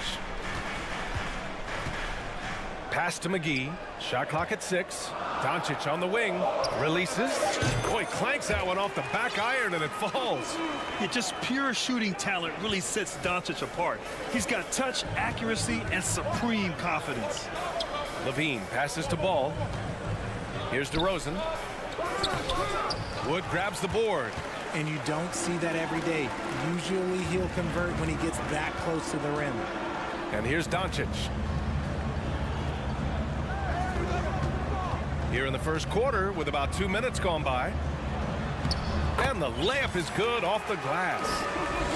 S6: Pass to McGee. Shot clock at 6. Doncic on the wing. Releases. Boy, clanks that one off the back iron and it falls.
S10: Yeah, just pure shooting talent really sets Doncic apart. He's got touch, accuracy, and supreme confidence.
S6: Levine passes to Ball. Here's DeRozan. Wood grabs the board.
S16: And you don't see that every day. Usually he'll convert when he gets that close to the rim.
S6: And here's Doncic. Here in the first quarter with about 2 minutes gone by. And the layup is good off the glass.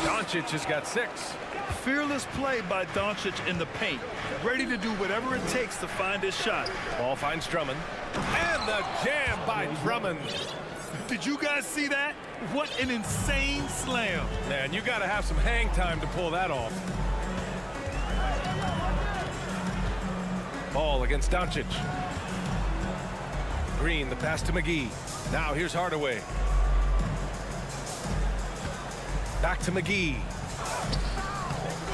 S6: Doncic has got 6.
S10: Fearless play by Doncic in the paint. Ready to do whatever it takes to find his shot.
S6: Ball finds Drummond. And the jam by Drummond.
S10: Did you guys see that? What an insane slam.
S6: Man, you got to have some hang time to pull that off. Ball against Doncic. Green, the pass to McGee. Now here's Hardaway. Back to McGee.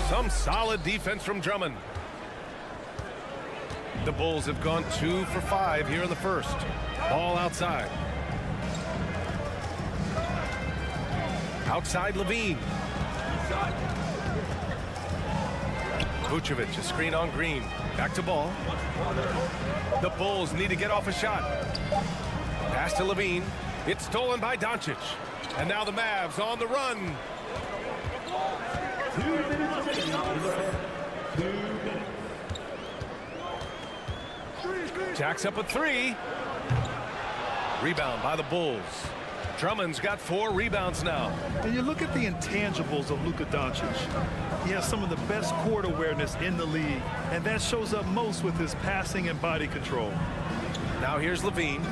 S6: Some solid defense from Drummond. The Bulls have gone 2 for 5 here in the first. Ball outside. Outside Levine. Vucevic, a screen on Green. Back to Ball. The Bulls need to get off a shot. Pass to Levine. It's stolen by Doncic. And now the Mavs on the run.
S12: 2 minutes. 2 minutes.
S6: Jacks up a 3. Rebound by the Bulls. Drummond's got 4 rebounds now.
S10: And you look at the intangibles of Luka Doncic. He has some of the best court awareness in the league, and that shows up most with his passing and body control.
S6: Now here's Levine.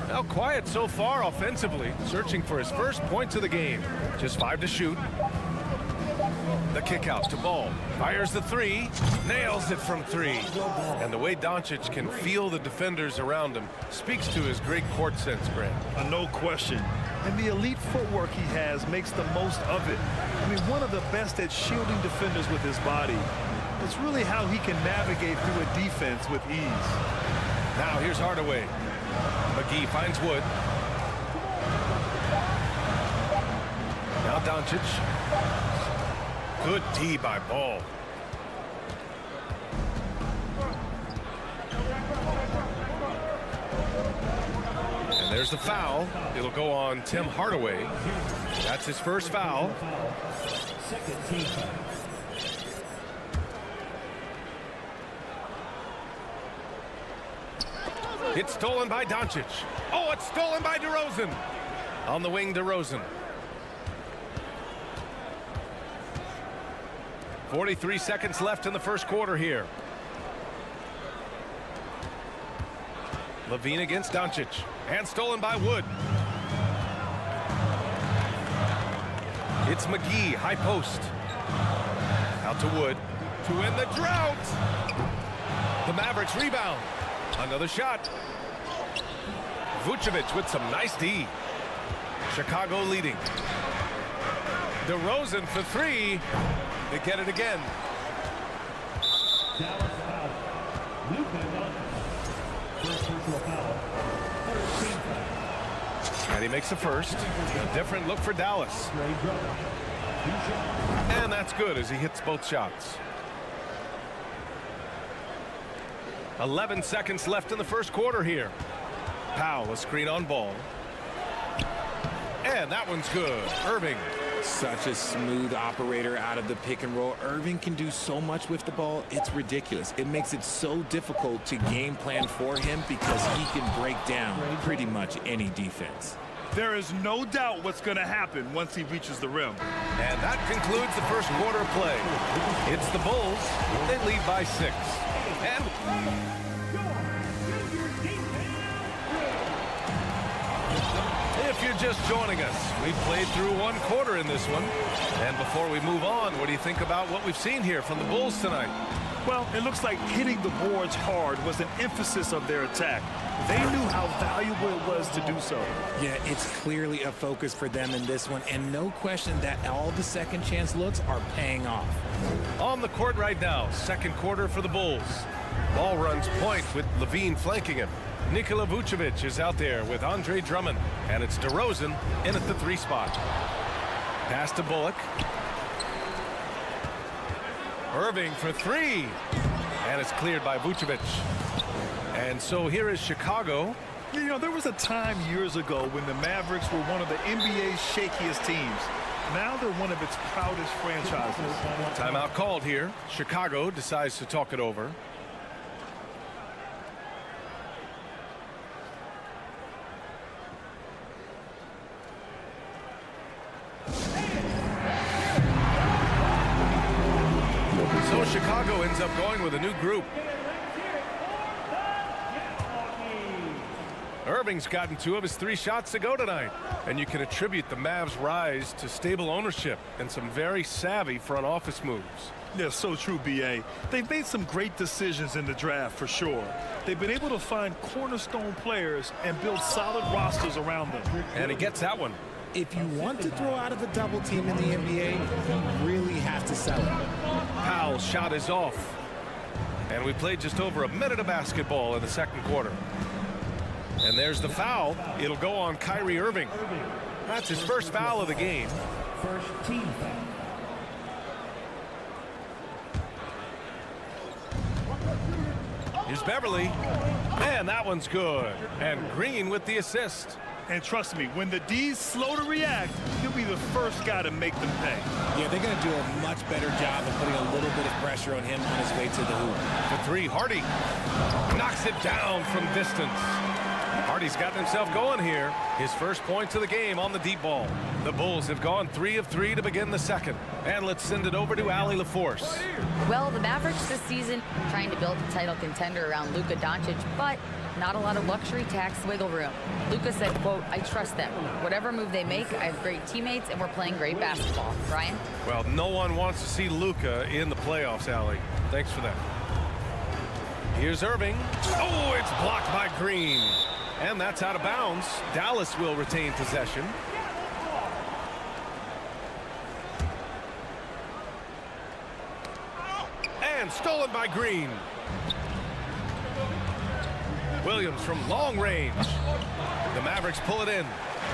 S6: Now quiet so far offensively, searching for his first points of the game. Just 5 to shoot. The kick out to Ball. Fires the 3. Nails it from 3. And the way Doncic can feel the defenders around him speaks to his great court sense, Grant.
S10: No question. And the elite footwork he has makes the most of it. I mean, one of the best at shielding defenders with his body. It's really how he can navigate through a defense with ease.
S6: Now here's Hardaway. McGee finds Wood. Now Doncic. Good D by Ball. And there's the foul. It'll go on Tim Hardaway. That's his first foul.
S12: Second team foul.
S6: It's stolen by Doncic. Oh, it's stolen by DeRozan. On the wing, DeRozan. 43 seconds left in the first quarter here. Levine against Doncic. And stolen by Wood. It's McGee, high post. Out to Wood to end the drought. The Mavericks rebound. Another shot. Vucevic with some nice D. Chicago leading. DeRozan for three. They get it again.
S12: Dallas foul. Luka Doncic. First personal foul. Third team foul.
S6: And he makes the first. A different look for Dallas. And that's good as he hits both shots. 11 seconds left in the first quarter here. Powell, a screen on ball. And that one's good. Irving.
S16: Such a smooth operator out of the pick and roll. Irving can do so much with the ball. It's ridiculous. It makes it so difficult to game plan for him because he can break down pretty much any defense.
S10: There is no doubt what's going to happen once he reaches the rim.
S6: And that concludes the first quarter of play. It's the Bulls. They lead by 6. And if you're just joining us, we've played through one quarter in this one. And before we move on, what do you think about what we've seen here from the Bulls tonight?
S10: Well, it looks like hitting the boards hard was an emphasis of their attack. They knew how valuable it was to do so.
S16: Yeah, it's clearly a focus for them in this one, and no question that all the second chance looks are paying off.
S6: On the court right now, second quarter for the Bulls. Ball runs point with Levine flanking him. Nikola Vucevic is out there with Andre Drummond, and it's DeRozan in at the 3 spot. Pass to Bullock. Irving for 3, and it's cleared by Vucevic. And so here is Chicago.
S10: You know, there was a time years ago when the Mavericks were one of the NBA's shakiest teams. Now they're one of its proudest franchises.
S6: Timeout called here. Chicago decides to talk it over. So Chicago ends up going with a new group. Irving's gotten 2 of his 3 shots to go tonight. And you can attribute the Mavs' rise to stable ownership and some very savvy front office moves.
S10: Yeah, so true, B.A. They've made some great decisions in the draft, for sure. They've been able to find cornerstone players and build solid rosters around them.
S6: And he gets that one.
S16: If you want to throw out of a double team in the NBA, you really have to sell it.
S6: Powell's shot is off. And we played just over a minute of basketball in the second quarter. And there's the foul. It'll go on Kyrie Irving. That's his first foul of the game.
S12: First team foul.
S6: Here's Beverly. And that one's good. And Green with the assist.
S10: And trust me, when the D's slow to react, he'll be the first guy to make them pay.
S16: Yeah, they're going to do a much better job of putting a little bit of pressure on him on his way to the hoop.
S6: For 3, Hardy knocks it down from distance. Hardy's gotten himself going here. His first points of the game on the deep ball. The Bulls have gone 3 of 3 to begin the second. And let's send it over to Allie LaForce.
S13: Well, the Mavericks this season trying to build a title contender around Luka Doncic, but not a lot of luxury tax wiggle room. Luka said, quote, I trust them. Whatever move they make, I have great teammates, and we're playing great basketball. Brian?
S6: Well, no one wants to see Luka in the playoffs, Allie. Thanks for that. Here's Irving. Oh, it's blocked by Green. And that's out of bounds. Dallas will retain possession. And stolen by Green. Williams from long range. The Mavericks pull it in.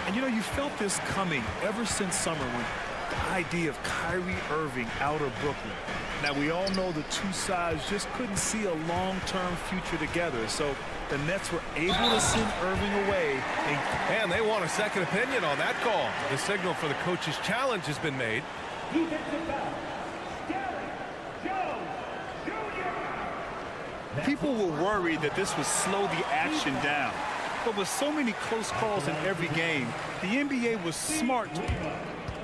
S10: And you know, you felt this coming ever since summer when the idea of Kyrie Irving out of Brooklyn. Now, we all know the two sides just couldn't see a long-term future together. So the Nets were able to send Irving away.
S6: And they want a second opinion on that call. The signal for the coach's challenge has been made.
S10: People were worried that this would slow the action down. But with so many close calls in every game, the NBA was smart.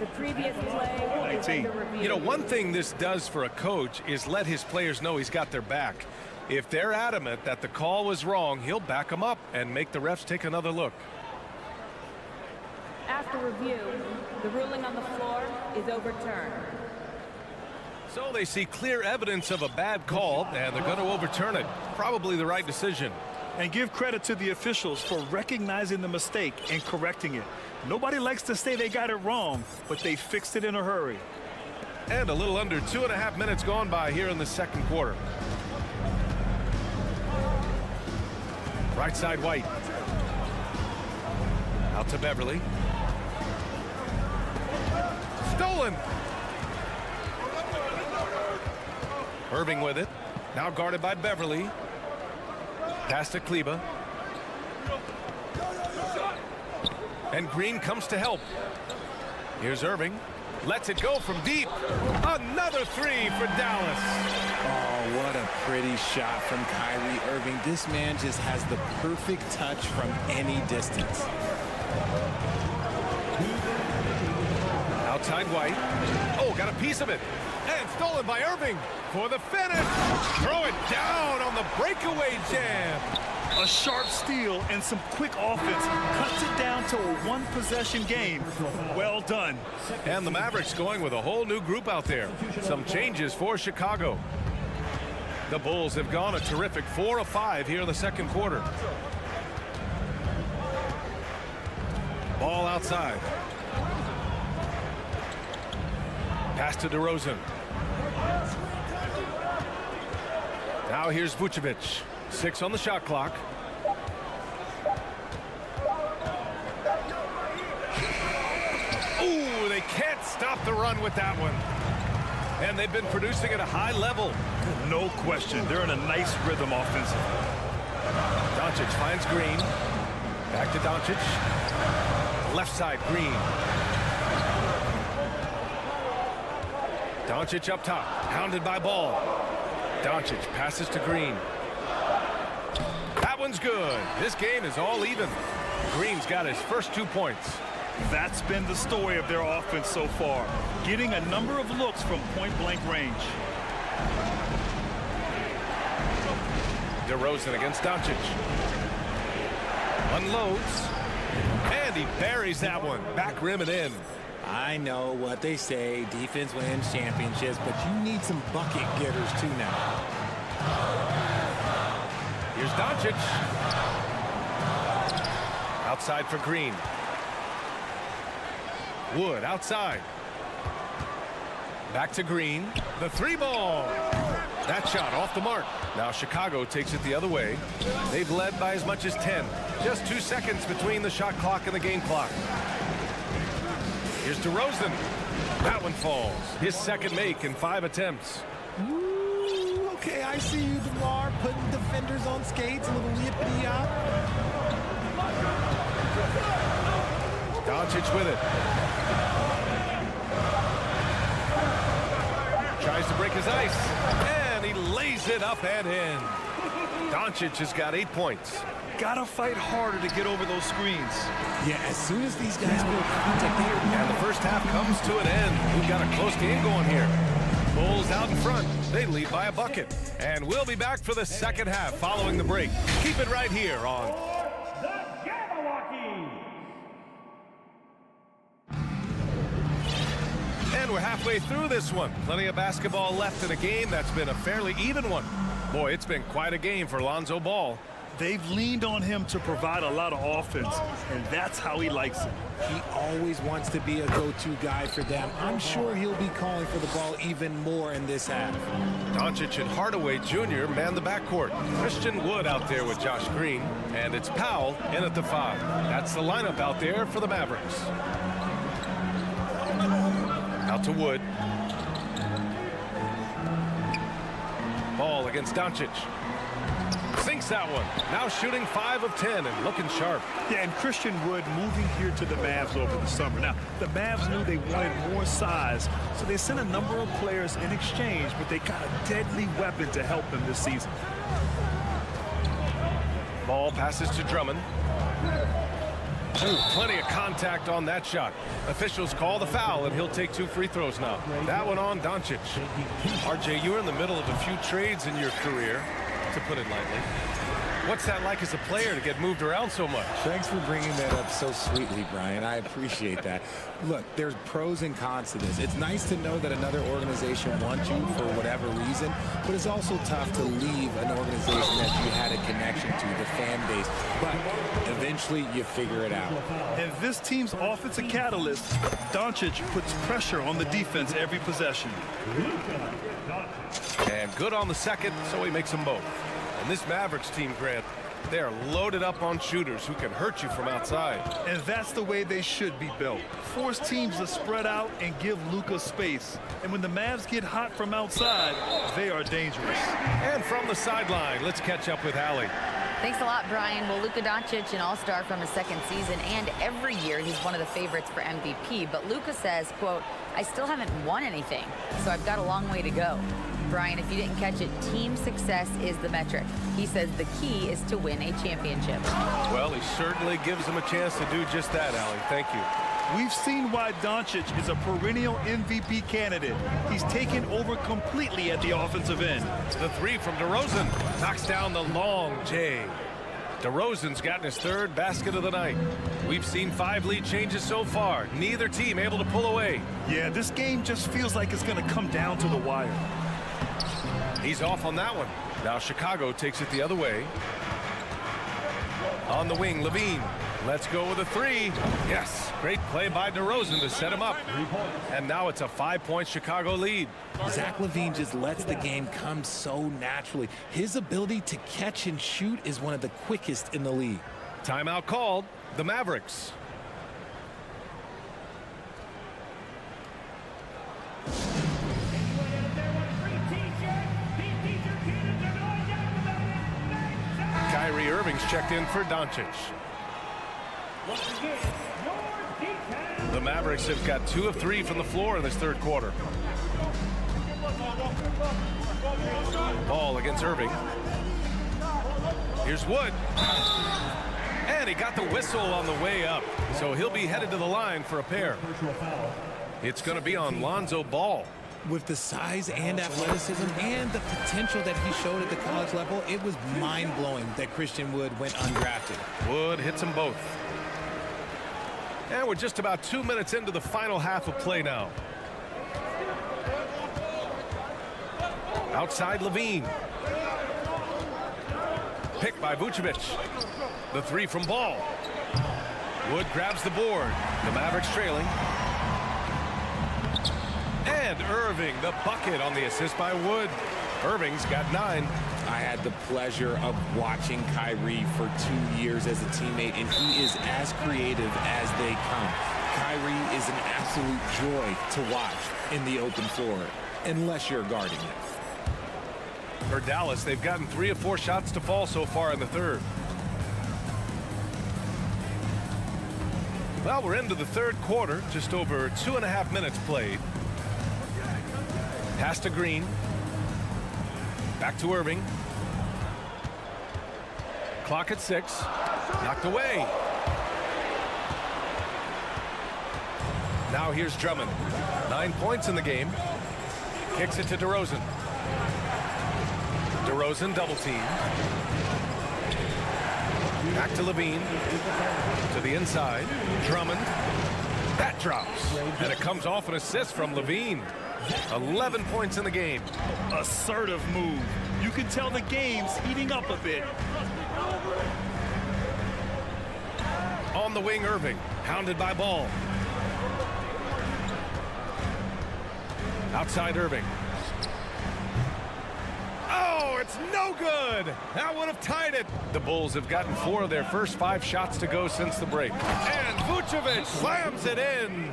S17: The previous play is under review.
S6: You know, one thing this does for a coach is let his players know he's got their back. If they're adamant that the call was wrong, he'll back them up and make the refs take another look.
S17: After review, the ruling on the floor is overturned.
S6: So they see clear evidence of a bad call, and they're going to overturn it. Probably the right decision.
S10: And give credit to the officials for recognizing the mistake and correcting it. Nobody likes to say they got it wrong, but they fixed it in a hurry.
S6: And a little under 2.5 minutes gone by here in the second quarter. Right side White. Out to Beverly. Stolen. Irving with it. Now guarded by Beverly. Pass to Kleba. And Green comes to help. Here's Irving. Lets it go from deep. Another three for Dallas.
S16: Oh, what a pretty shot from Kyrie Irving. This man just has the perfect touch from any distance.
S6: Outside White. Oh, got a piece of it. And stolen by Irving for the finish. Throw it down on the breakaway jam.
S10: A sharp steal and some quick offense cuts it down to a one-possession game. Well done.
S6: And the Mavericks going with a whole new group out there. Some changes for Chicago. The Bulls have gone a terrific 4 of 5 here in the second quarter. Ball outside. Pass to DeRozan. Now here's Vucevic. 6 on the shot clock. Ooh, they can't stop the run with that one. And they've been producing at a high level.
S10: No question. They're in a nice rhythm offensively.
S6: Doncic finds Green. Back to Doncic. Left side, Green. Doncic up top. Hounded by Ball. Doncic passes to Green. That one's good. This game is all even. Green's got his first 2 points.
S10: That's been the story of their offense so far. Getting a number of looks from point-blank range.
S6: DeRozan against Doncic. Unloads. And he buries that one. Back rim and in.
S16: I know what they say, defense wins championships, but you need some bucket getters too now.
S6: Here's Doncic. Outside for Green. Wood outside. Back to Green. The 3-ball. That shot off the mark. Now Chicago takes it the other way. They've led by as much as 10. Just 2 seconds between the shot clock and the game clock. Here's DeRozan. That one falls. His second make in 5 attempts.
S16: Ooh, okay, I see you, DeMar, putting defenders on skates, a little yippity-yop.
S6: Doncic with it. Tries to break his ice. And he lays it up and in. Doncic has got 8 points.
S10: Gotta fight harder to get over those screens.
S16: Yeah, as soon as these guys go contact here.
S6: And the first half comes to an end. We've got a close game going here. Bulls out in front. They lead by a bucket. And we'll be back for the second half following the break. Keep it right here on And we're halfway through this one. Plenty of basketball left in a game that's been a fairly even one. Boy, it's been quite a game for Lonzo Ball.
S10: They've leaned on him to provide a lot of offense, and that's how he likes it.
S16: He always wants to be a go-to guy for them. I'm sure he'll be calling for the ball even more in this half.
S6: Doncic and Hardaway Jr. man the backcourt. Christian Wood out there with Josh Green, and it's Powell in at the 5. That's the lineup out there for the Mavericks. Out to Wood. Ball against Doncic. Sinks that one. Now shooting 5 of 10 and looking sharp.
S10: Yeah, and Christian Wood moving here to the Mavs over the summer. Now, the Mavs knew they wanted more size, so they sent a number of players in exchange, but they got a deadly weapon to help them this season.
S6: Ball passes to Drummond. Ooh, plenty of contact on that shot. Officials call the foul, and he'll take 2 free throws now. That one on Doncic. RJ, you were in the middle of a few trades in your career, to put it lightly. What's that like as a player to get moved around so much?
S16: Thanks for bringing that up so sweetly, Brian. I appreciate that. Look, there's pros and cons to this. It's nice to know that another organization wants you for whatever reason, but it's also tough to leave an organization that you had a connection to, the fan base. But eventually, you figure it out.
S10: And this team's offensive catalyst, Doncic, puts pressure on the defense every possession.
S6: And good on the second, so he makes them both. And this Mavericks team, Grant, they are loaded up on shooters who can hurt you from outside.
S10: And that's the way they should be built. Force teams to spread out and give Luka space. And when the Mavs get hot from outside, they are dangerous.
S6: And from the sideline, let's catch up with Hallie.
S13: Thanks a lot, Brian. Well, Luka Doncic, an all-star from his second season, and every year he's one of the favorites for MVP. But Luka says, quote, I still haven't won anything, so I've got a long way to go. Brian, if you didn't catch it, team success is the metric. He says the key is to win a championship.
S6: Well, he certainly gives them a chance to do just that, Allie. Thank you.
S10: We've seen why Doncic is a perennial MVP candidate. He's taken over completely at the offensive end.
S6: The three from DeRozan knocks down the long J. DeRozan's gotten his third basket of the night. We've seen 5 lead changes so far. Neither team able to pull away.
S10: Yeah, this game just feels like it's going to come down to the wire.
S6: He's off on that one. Now Chicago takes it the other way. On the wing, Levine. Let's go with a 3. Yes, great play by DeRozan to set him up. And now it's a 5-point Chicago lead.
S16: Zach LaVine just lets the game come so naturally. His ability to catch and shoot is one of the quickest in the league.
S6: Timeout called. The Mavericks. Kyrie Irving's checked in for Doncic. The Mavericks have got 2 of 3 from the floor in this third quarter. Ball against Irving. Here's Wood. And he got the whistle on the way up. So he'll be headed to the line for a pair. It's going to be on Lonzo Ball.
S16: With the size and athleticism and the potential that he showed at the college level, it was mind-blowing that Christian Wood went undrafted.
S6: Wood hits them both. And we're just about 2 minutes into the final half of play now. Outside Levine. Picked by Vucevic. The 3 from Ball. Wood grabs the board. The Mavericks trailing. And Irving, the bucket on the assist by Wood. Irving's got 9.
S16: I had the pleasure of watching Kyrie for 2 years as a teammate, and he is as creative as they come. Kyrie is an absolute joy to watch in the open floor, unless you're guarding him.
S6: For Dallas, they've gotten 3 of 4 shots to fall so far in the third. Well, we're into the third quarter, just over 2.5 minutes played. Pass to Green. Back to Irving. Clock at 6. Knocked away. Now here's Drummond. 9 points in the game. Kicks it to DeRozan. DeRozan double team. Back to Levine. To the inside. Drummond. That drops. And it comes off an assist from Levine. 11 points in the game.
S10: Assertive move. You can tell the game's heating up a bit.
S6: On the wing, Irving. Hounded by Ball. Outside Irving. Oh, it's no good. That would have tied it. The Bulls have gotten 4 of their first 5 shots to go since the break. And Vucevic slams it in.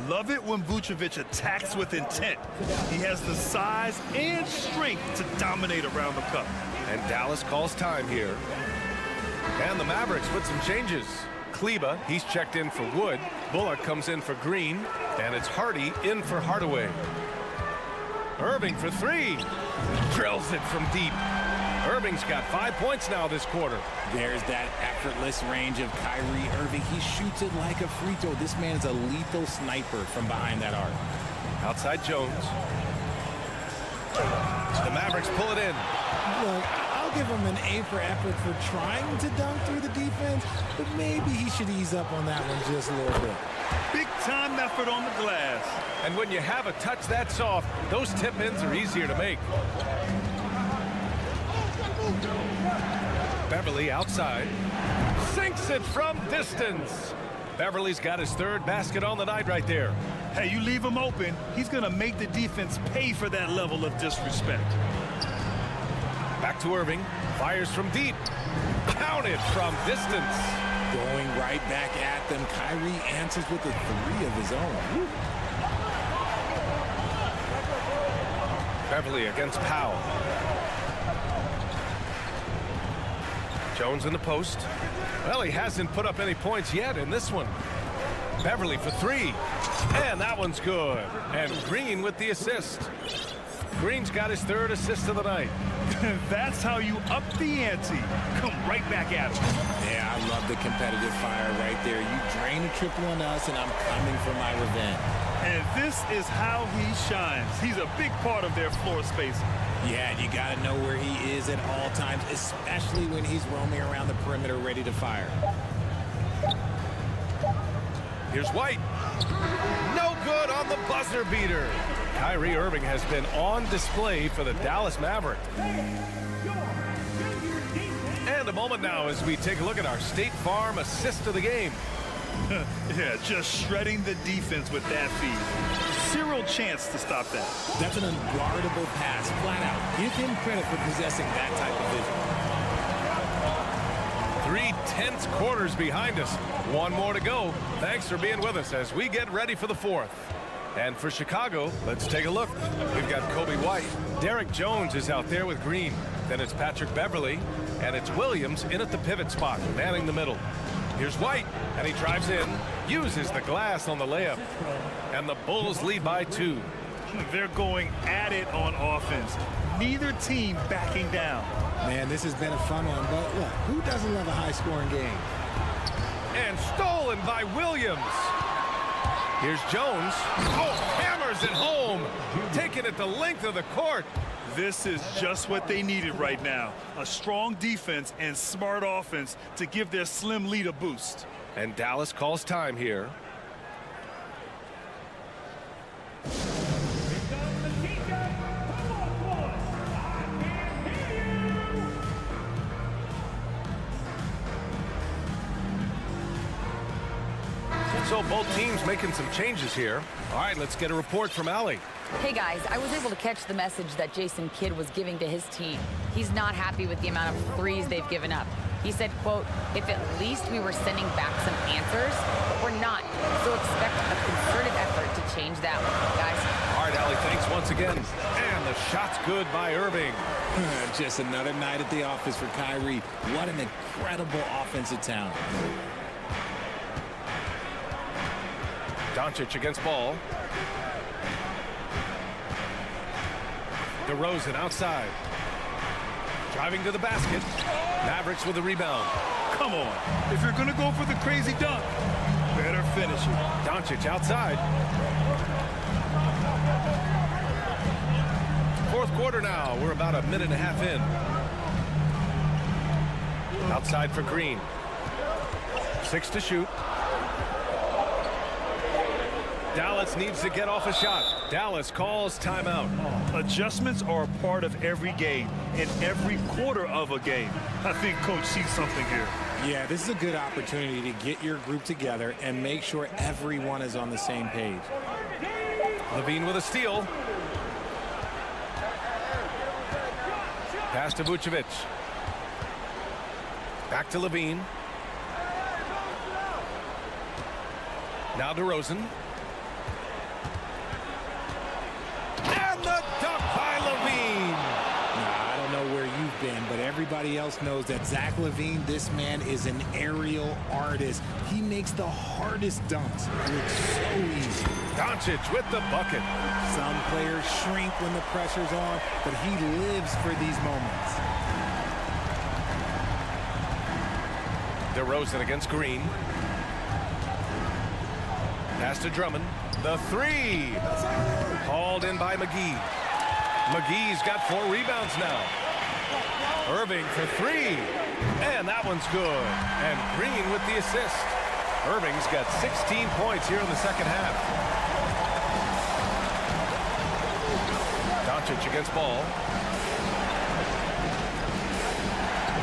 S10: Love it when Vucevic attacks with intent. He has the size and strength to dominate around the cup.
S6: And Dallas calls time here. And the Mavericks with some changes. Kleba, he's checked in for Wood. Bullock comes in for Green. And it's Hardy in for Hardaway. Irving for 3. Drills it from deep. Irving's got 5 points now this quarter.
S16: There's that effortless range of Kyrie Irving. He shoots it like a free throw. This man is a lethal sniper from behind that arc.
S6: Outside Jones. The Mavericks pull it in.
S14: Look, I'll
S16: I'll give him an A for effort for trying to dunk through the defense, but maybe he should ease up on that one just a little bit.
S10: Big-time effort on the glass.
S6: And when you have a touch that soft, those tip-ins are easier to make. Beverly outside. Sinks it from distance. Beverly's got his third basket on the night right there.
S10: Hey, you leave him open, he's going to make the defense pay for that level of disrespect.
S6: Back to Irving. Fires from deep. Counted from distance.
S16: Going right back at them. Kyrie answers with a three of his own. Woo.
S6: Beverly against Powell. Jones in the post. Well, he hasn't put up any points yet in this one. Beverly for three. And that one's good. And Green with the assist. Green's got his third assist of the night.
S10: That's how you up the ante. Come right back at him.
S16: Yeah, I love the competitive fire right there. You drain a triple on us, and I'm coming for my revenge.
S10: And this is how he shines. He's a big part of their floor spacing.
S16: Yeah, and you got to know where he is at all times, especially when he's roaming around the perimeter ready to fire.
S6: Here's White. No good on the buzzer beater. Kyrie Irving has been on display for the Dallas Mavericks. And a moment now as we take a look at our State Farm assist of the game.
S10: Yeah, just shredding the defense with that feed. Zero chance to stop that.
S16: That's an unguardable pass, flat out. Give him credit for possessing that type of vision.
S6: 3 tense quarters behind us. One more to go. Thanks for being with us as we get ready for the fourth. And for Chicago, let's take a look. We've got Kobe White. Derek Jones is out there with Green. Then it's Patrick Beverly. And it's Williams in at the pivot spot, manning the middle. Here's White, and he drives in, uses the glass on the layup. And the Bulls lead by 2.
S10: They're going at it on offense. Neither team backing down.
S16: Man, this has been a fun one, but look, who doesn't love a high-scoring game?
S6: And stolen by Williams. Here's Jones. Oh, hammers it home. Taking it the length of the court.
S10: This is just what they needed right now. A strong defense and smart offense to give their slim lead a boost.
S6: And Dallas calls time here. So both teams making some changes here. All right, let's get a report from Allie.
S13: Hey guys, I was able to catch the message that Jason Kidd was giving to his team. He's not happy with the amount of threes they've given up. He said, quote, if at least we were sending back some answers, but we're not. So expect a concerted effort to change that one, guys.
S6: All right, Allie, thanks once again. And the shot's good by Irving.
S16: Just another night at the office for Kyrie. What an incredible offensive talent.
S6: Doncic against Ball. DeRozan outside. Driving to the basket. Mavericks with the rebound.
S10: Come on. If you're going to go for the crazy dunk, better finish it.
S6: Doncic outside. Fourth quarter now. We're about a minute and a half in. Outside for Green. 6 to shoot. Dallas needs to get off a shot. Dallas calls timeout.
S10: Adjustments are a part of every game and every quarter of a game. I think Coach sees something here.
S16: Yeah, this is a good opportunity to get your group together and make sure everyone is on the same page.
S6: Levine with a steal. Pass to Vucevic. Back to Levine. Now DeRozan. And the dunk by Levine.
S16: Now, I don't know where you've been, but everybody else knows that Zach LaVine, this man is an aerial artist. He makes the hardest dunks look so easy.
S6: Doncic with the bucket.
S16: Some players shrink when the pressure's on, but he lives for these moments.
S6: DeRozan against Green. Pass to Drummond. The three. Hauled in by McGee. McGee's got 4 rebounds now. Irving for three. And that one's good. And Green with the assist. Irving's got 16 points here in the second half. Doncic against ball.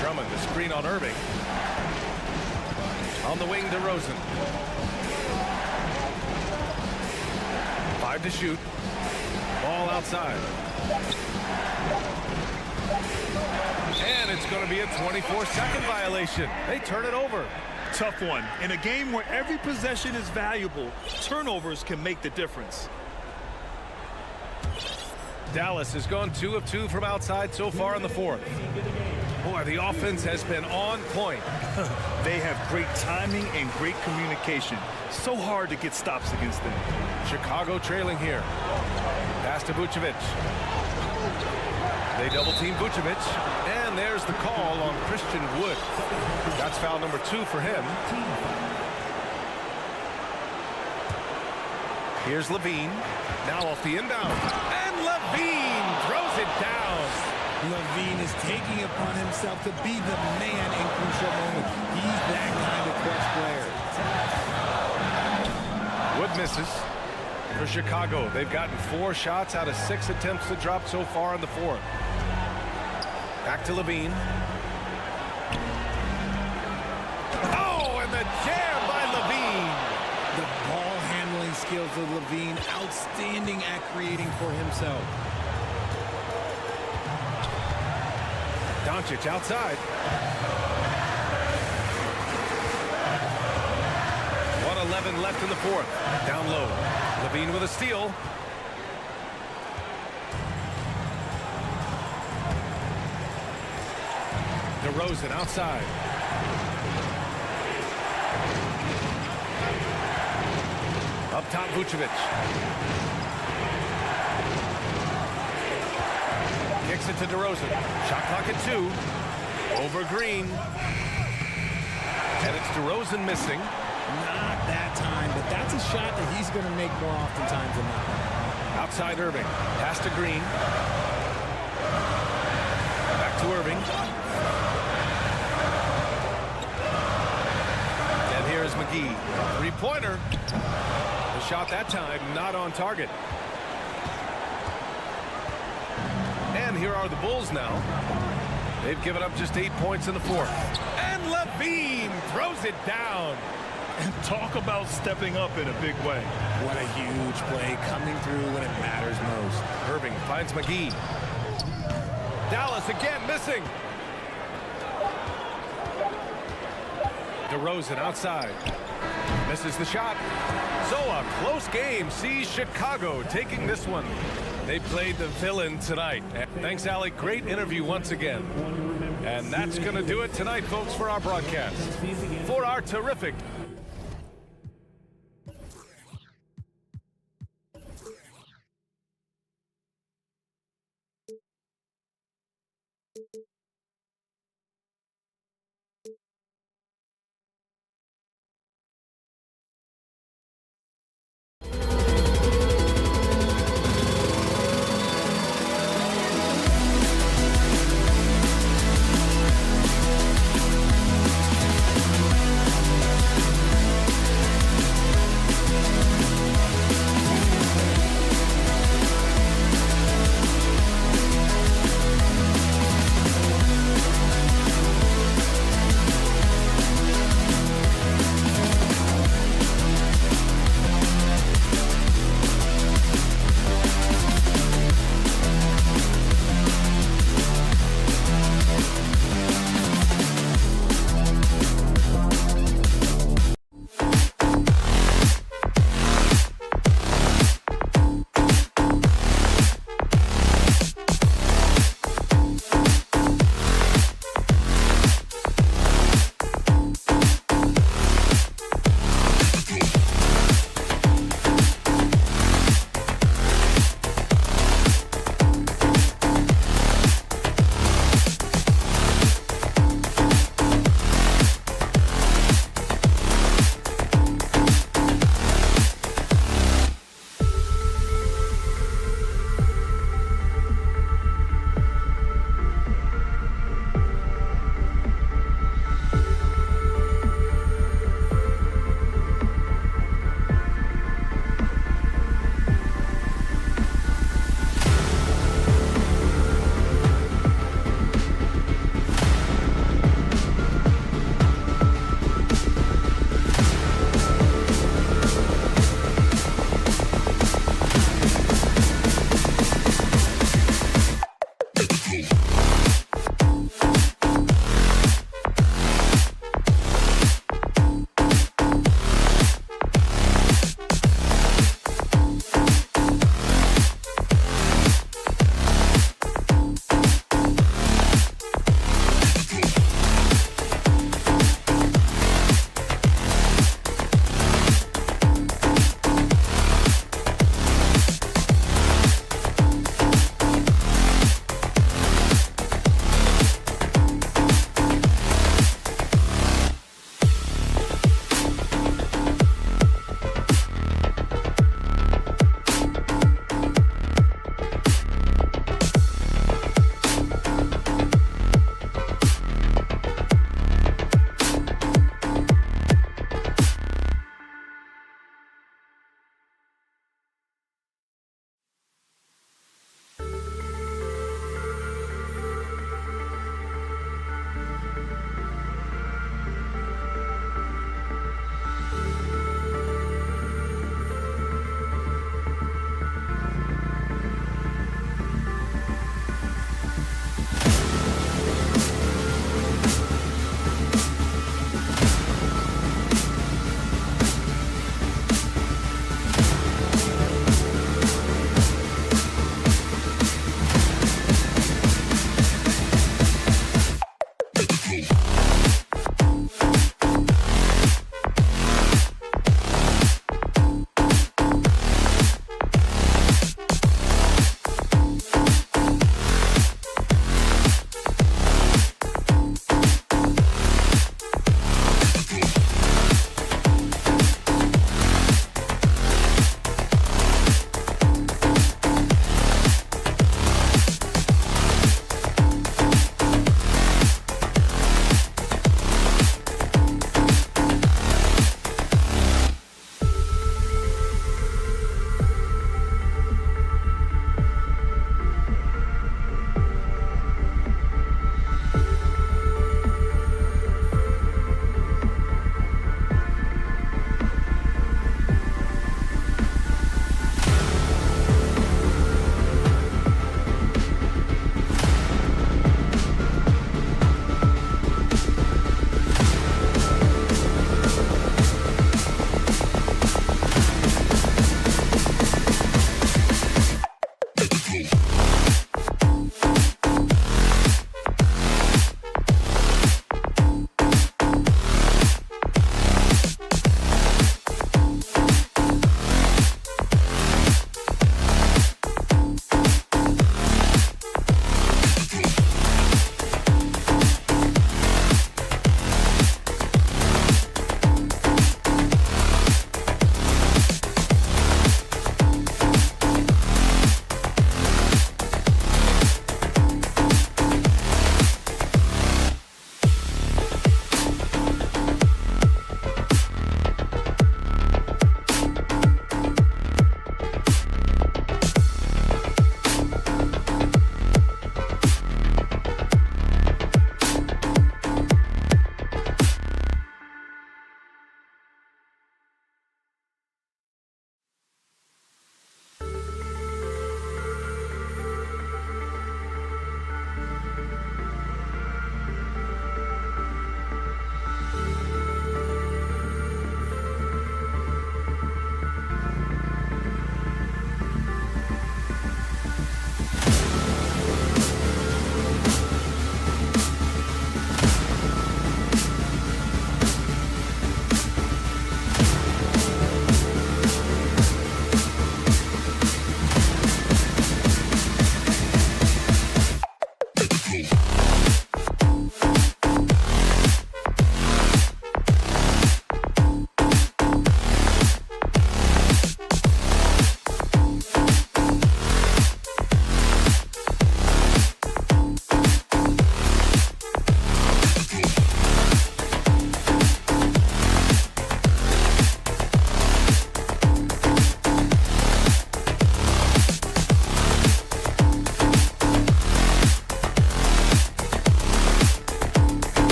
S6: Drummond, the screen on Irving. On the wing, DeRozan. 5 to shoot. Ball outside. And it's going to be a 24-second violation. They turn it over.
S10: Tough one. In a game where every possession is valuable, turnovers can make the difference.
S6: Dallas has gone 2 of 2 from outside so far in the fourth. Boy, the offense has been on point.
S10: They have great timing and great communication. So hard to get stops against them.
S6: Chicago trailing here. Pass to Vucevic. They double-team Vucevic. And there's the call on Christian Wood. That's foul number 2 for him. Here's Levine. Now off the inbound. And Levine throws it down.
S16: Levine is taking upon himself to be the man in crucial moments. He's that kind of clutch player.
S6: Wood misses for Chicago. They've gotten 4 shots out of 6 attempts to drop so far in the fourth. Back to Levine. Oh, and the jam by Levine.
S16: The ball handling skills of Levine, outstanding at creating for himself.
S6: Doncic outside. 1:11 left in the fourth. Down low. Levine with a steal. DeRozan outside. Up top, Vucevic. Kicks it to DeRozan. Shot clock at 2. Over Green. And it's DeRozan missing.
S16: Not that time, but that's a shot that he's going to make more oftentimes than not.
S6: Outside Irving. Pass to Green. Back to Irving. And here is McGee. 3-pointer. The shot that time not on target. And here are the Bulls now. They've given up just 8 points in the fourth. And Levine throws it down.
S10: And talk about stepping up in a big way.
S16: What a huge play coming through when it matters most.
S6: Irving finds McGee. Dallas again missing. DeRozan outside. Misses the shot. So a close game sees Chicago taking this one. They played the villain tonight. Thanks, Alec. Great interview once again. And that's going to do it tonight, folks, for our broadcast. For our terrific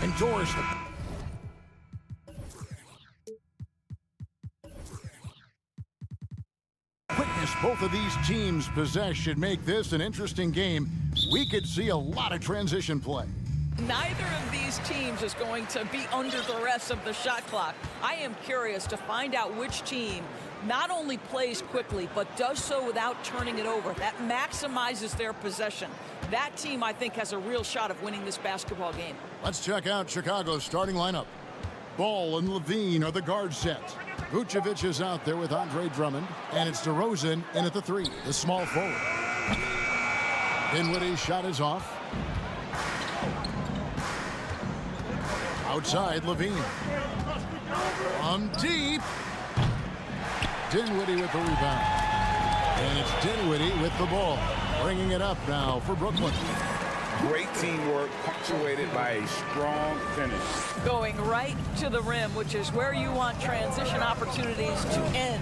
S1: endures the... quickness both of these teams possess should make this an interesting game. We could see a lot of transition play.
S3: Neither of these teams is going to be under duress of the shot clock. I am curious to find out which team not only plays quickly, but does so without turning it over. That maximizes their possession. That team, I think, has a real shot of winning this basketball game.
S1: Let's check out Chicago's starting lineup. Ball and Levine are the guard set. Vucevic is out there with Andre Drummond, and it's DeRozan in at the 3, the small forward. Dinwiddie's shot is off. Outside, Levine. From deep. Dinwiddie with the rebound. And it's Dinwiddie with the ball. Bringing it up now for Brooklyn.
S2: Great teamwork, punctuated by a strong finish.
S3: Going right to the rim, which is where you want transition opportunities to end.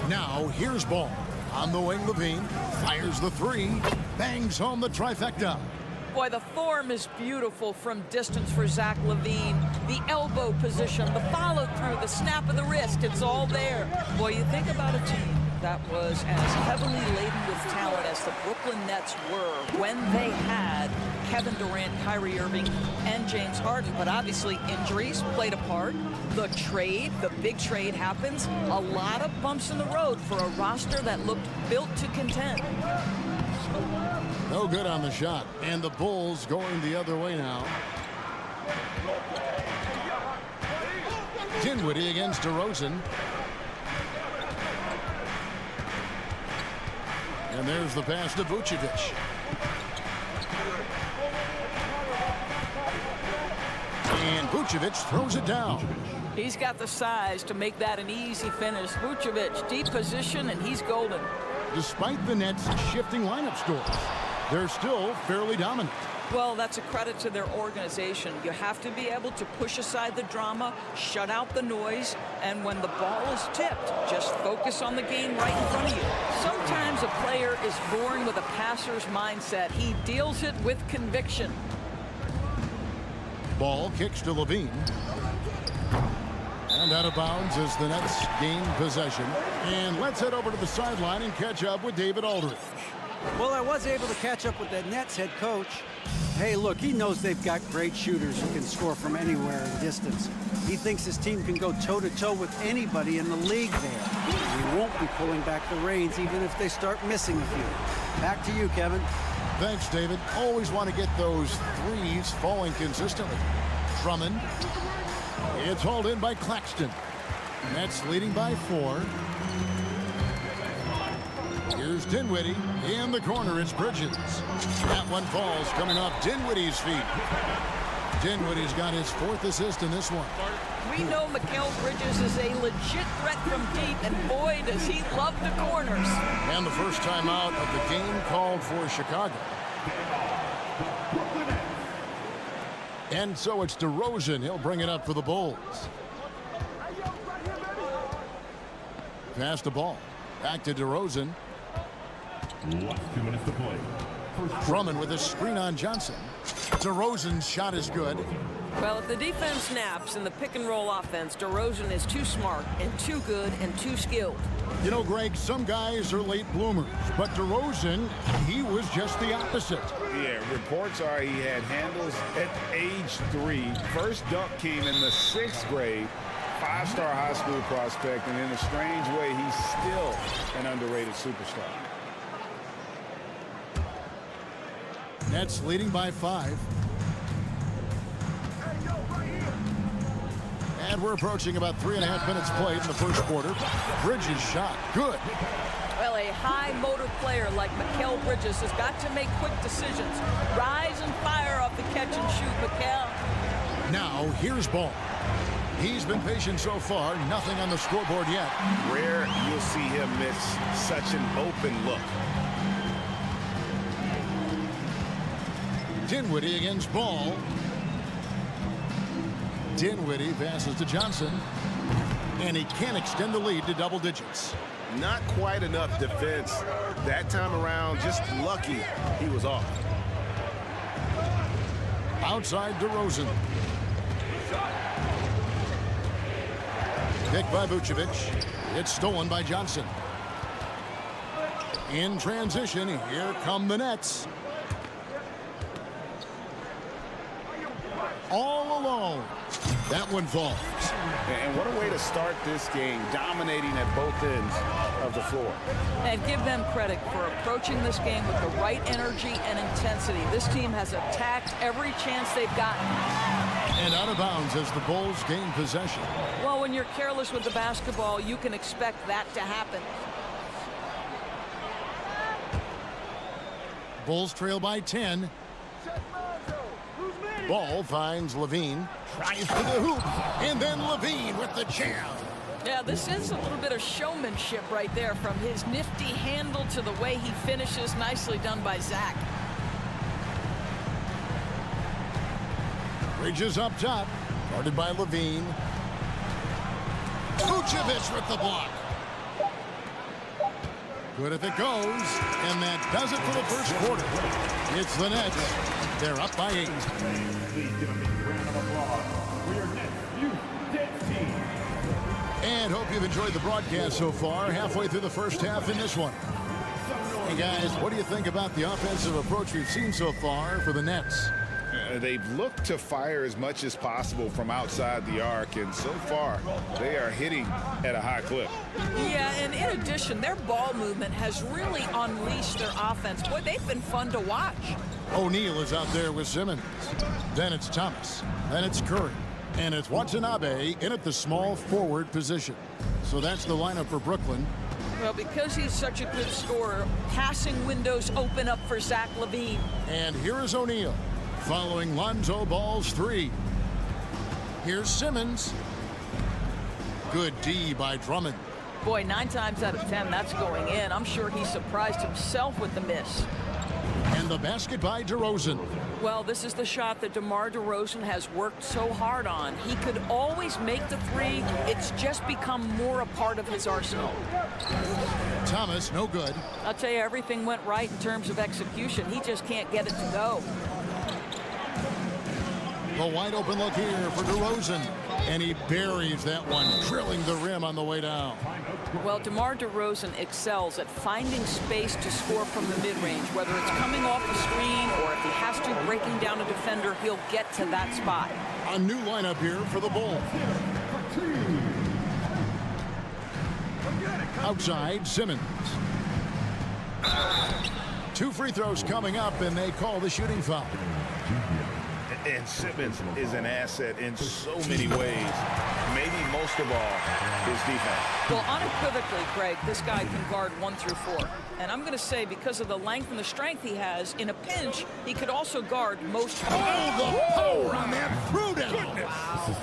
S1: Now, here's Ball. On the wing, Levine fires the 3. Bangs home the trifecta.
S3: Boy, the form is beautiful from distance for Zach LaVine. The elbow position, the follow-through, the snap of the wrist, it's all there. Boy, you think about a team that was as heavily laden with talent as the Brooklyn Nets were when they had Kevin Durant, Kyrie Irving, and James Harden. But obviously, injuries played a part. The trade, the big trade happens. A lot of bumps in the road for a roster that looked built to contend.
S1: No good on the shot. And the Bulls going the other way now. Dinwiddie against DeRozan. And there's the pass to Vucevic. And Vucevic throws it down.
S3: He's got the size to make that an easy finish. Vucevic, deep position, and he's golden.
S1: Despite the Nets shifting lineup scores, they're still fairly dominant.
S3: Well, that's a credit to their organization. You have to be able to push aside the drama, shut out the noise, and when the ball is tipped, just focus on the game right in front of you. Sometimes a player is born with a passer's mindset. He deals it with conviction.
S1: Ball kicks to Levine. And out of bounds as the Nets gain possession. And let's head over to the sideline and catch up with David Aldridge.
S5: Well, I was able to catch up with that Nets head coach. Hey, look, he knows they've got great shooters who can score from anywhere in distance. He thinks his team can go toe-to-toe with anybody in the league there. He won't be pulling back the reins even if they start missing a few. Back to you, Kevin.
S1: Thanks, David. Always want to get those threes falling consistently. Drummond. It's hauled in by Claxton. Nets leading by 4. Here's Dinwiddie. In the corner, it's Bridges. That one falls coming off Dinwiddie's feet. Dinwiddie's got his 4th assist in this one.
S3: We know Mikal Bridges is a legit threat from deep, and boy, does he love the corners.
S1: And the first time out of the game called for Chicago. And so it's DeRozan. He'll bring it up for the Bulls. Pass the ball. Back to DeRozan.
S12: Last 2 minutes to play.
S1: Drummond with a screen on Johnson. DeRozan's shot is good.
S9: Well, if the defense snaps in the pick-and-roll offense, DeRozan is too smart and too good and too skilled.
S1: You know, Greg, some guys are late bloomers, but DeRozan, he was just the opposite.
S2: Yeah, reports are he had handles at age 3. First dunk came in the 6th grade. 5-star high school prospect, and in a strange way, he's still an underrated superstar.
S1: Nets leading by 5. And we're approaching about 3.5 minutes played in the first quarter. Bridges shot. Good.
S3: Well, a high motor player like Mikal Bridges has got to make quick decisions. Rise and fire off the catch and shoot, Mikal.
S1: Now, here's Ball. He's been patient so far. Nothing on the scoreboard yet.
S2: Rare you'll see him miss such an open look.
S1: Dinwiddie against Ball. Dinwiddie passes to Johnson. And he can extend the lead to double digits.
S4: Not quite enough defense. That time around, just lucky he was off.
S1: Outside DeRozan. Picked by Vucevic. It's stolen by Johnson. In transition, here come the Nets. All alone. That one falls.
S2: And what a way to start this game, dominating at both ends of the floor.
S3: And give them credit for approaching this game with the right energy and intensity. This team has attacked every chance they've gotten.
S1: And out of bounds as the Bulls gain possession.
S3: Well, when you're careless with the basketball, you can expect that to happen.
S1: Bulls trail by 10. Ball finds Levine. Tries to the hoop. And then Levine with the jam.
S3: Yeah, this is a little bit of showmanship right there, from his nifty handle to the way he finishes. Nicely done by Zach.
S1: Bridges up top. Guarded by Levine. Vucevic with the block. Good if it goes. And that does it for the first quarter. It's the Nets. They're up by 8. And hope you've enjoyed the broadcast so far. Halfway through the first half in this one. Hey guys, what do you think about the offensive approach we've seen so far for the Nets?
S2: They've looked to fire as much as possible from outside the arc, and so far they are hitting at a high clip.
S3: Yeah, and in addition, their ball movement has really unleashed their offense. Boy, they've been fun to watch.
S1: O'Neal is out there with Simmons. Then it's Thomas. Then it's Curry. And it's Watanabe in at the small forward position. So that's the lineup for Brooklyn.
S3: Well, because he's such a good scorer, passing windows open up for Zach LaVine.
S1: And here is O'Neal following Lonzo Ball's 3. Here's Simmons. Good D by Drummond.
S3: Boy, 9 times out of 10, that's going in. I'm sure he surprised himself with the miss.
S1: And the basket by DeRozan.
S3: Well, this is the shot that DeMar DeRozan has worked so hard on. He could always make the 3. It's just become more a part of his arsenal.
S1: Thomas, no good.
S3: I'll tell you, everything went right in terms of execution. He just can't get it to go.
S1: A wide open look here for DeRozan. And he buries that one, drilling the rim on the way down.
S3: Well, DeMar DeRozan excels at finding space to score from the mid-range. Whether it's coming off the screen or if he has to breaking down a defender, he'll get to that spot.
S1: A new lineup here for the Bulls. Outside, Simmons. 2 free throws coming up, and they call the shooting foul.
S2: And Simmons is an asset in so many ways. Maybe most of all, his defense.
S3: Well, unequivocally, Greg, this guy can guard 1 through 4. And I'm going to say, because of the length and the strength he has, in a pinch, he could also guard most.
S1: Oh, the power on that throwdown!
S2: Wow.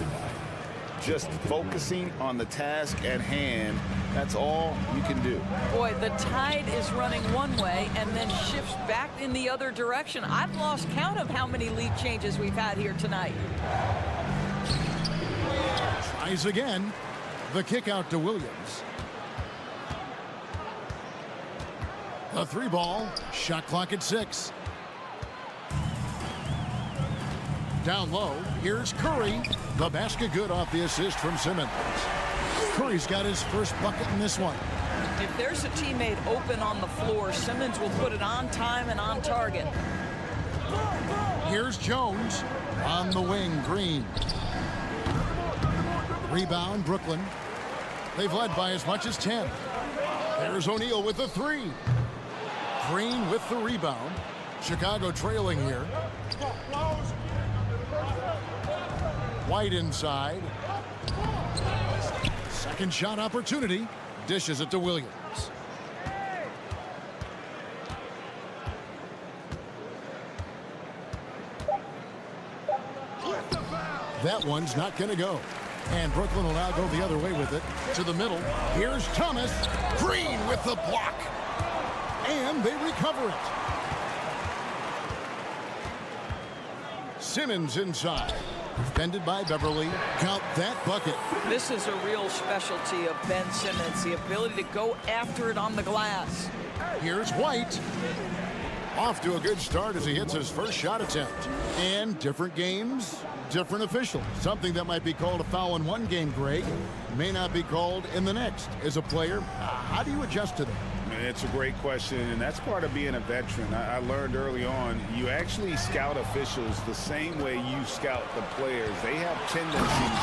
S2: Just focusing on the task at hand, that's all you can do.
S3: Boy, the tide is running one way and then shifts back in the other direction. I've lost count of how many lead changes we've had here tonight.
S1: Tries again. The kick out to Williams. The 3 ball. Shot clock at 6. Down low. Here's Curry. The basket good off the assist from Simmons. Curry's got his first bucket in this one.
S3: If there's a teammate open on the floor, Simmons will put it on time and on target.
S1: Here's Jones on the wing. Green. Rebound, Brooklyn. They've led by as much as 10. There's O'Neal with the 3. Green with the rebound. Chicago trailing here. White inside. Second shot opportunity. Dishes it to Williams. That one's not going to go. And Brooklyn will now go the other way with it. To the middle. Here's Thomas. Green with the block. And they recover it. Simmons inside. Defended by Beverly. Count that bucket.
S3: This is a real specialty of Ben Simmons, the ability to go after it on the glass.
S1: Here's White. Off to a good start as he hits his first shot attempt. And different games, different officials. Something that might be called a foul in one game, Greg, may not be called in the next. As a player, how do you adjust to that?
S2: It's a great question, and that's part of being a veteran. I learned early on, you actually scout officials the same way you scout the players. They have tendencies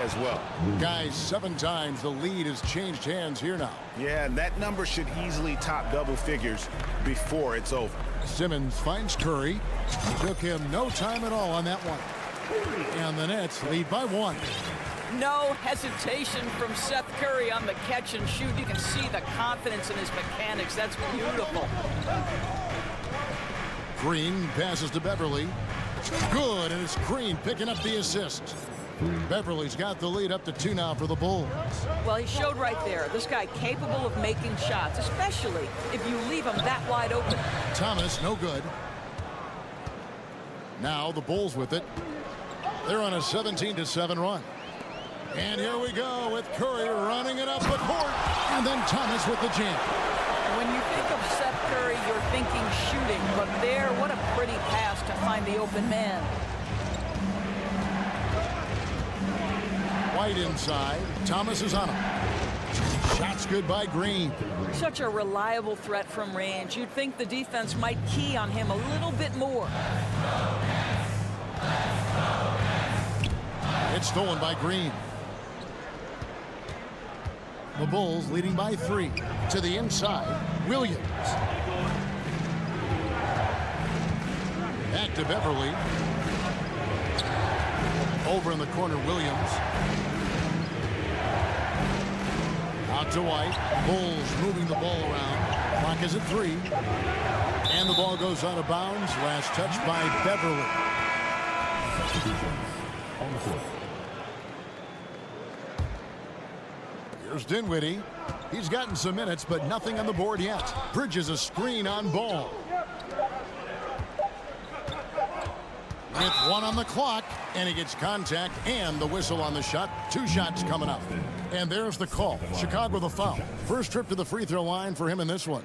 S2: as well.
S1: Guys, 7 times the lead has changed hands here now.
S2: Yeah, and that number should easily top double figures before it's over.
S1: Simmons finds Curry. It took him no time at all on that one. And the Nets lead by 1.
S3: No hesitation from Seth Curry on the catch and shoot. You can see the confidence in his mechanics. That's beautiful.
S1: Green passes to Beverly. Good, and it's Green picking up the assist. Beverly's got the lead up to 2 now for the Bulls.
S3: Well, he showed right there. This guy capable of making shots, especially if you leave him that wide open.
S1: Thomas, no good. Now the Bulls with it. They're on a 17-7 run. And here we go with Curry running it up the court. And then Thomas with the jam.
S3: When you think of Seth Curry, you're thinking shooting. But there, what a pretty pass to find the open man.
S1: White inside. Thomas is on him. Shots good by Green.
S3: Such a reliable threat from range. You'd think the defense might key on him a little bit more.
S1: It's stolen by Green. The Bulls leading by 3. To the inside, Williams. Back to Beverly. Over in the corner, Williams. Out to White. Bulls moving the ball around. Clock is at 3. And the ball goes out of bounds. Last touch by Beverly.
S12: On the court.
S1: Here's Dinwiddie. He's gotten some minutes, but nothing on the board yet. Bridges a screen on Ball. With 1 on the clock, and he gets contact and the whistle on the shot. 2 shots coming up. And there's the call. Chicago the foul. First trip to the free throw line for him in this one.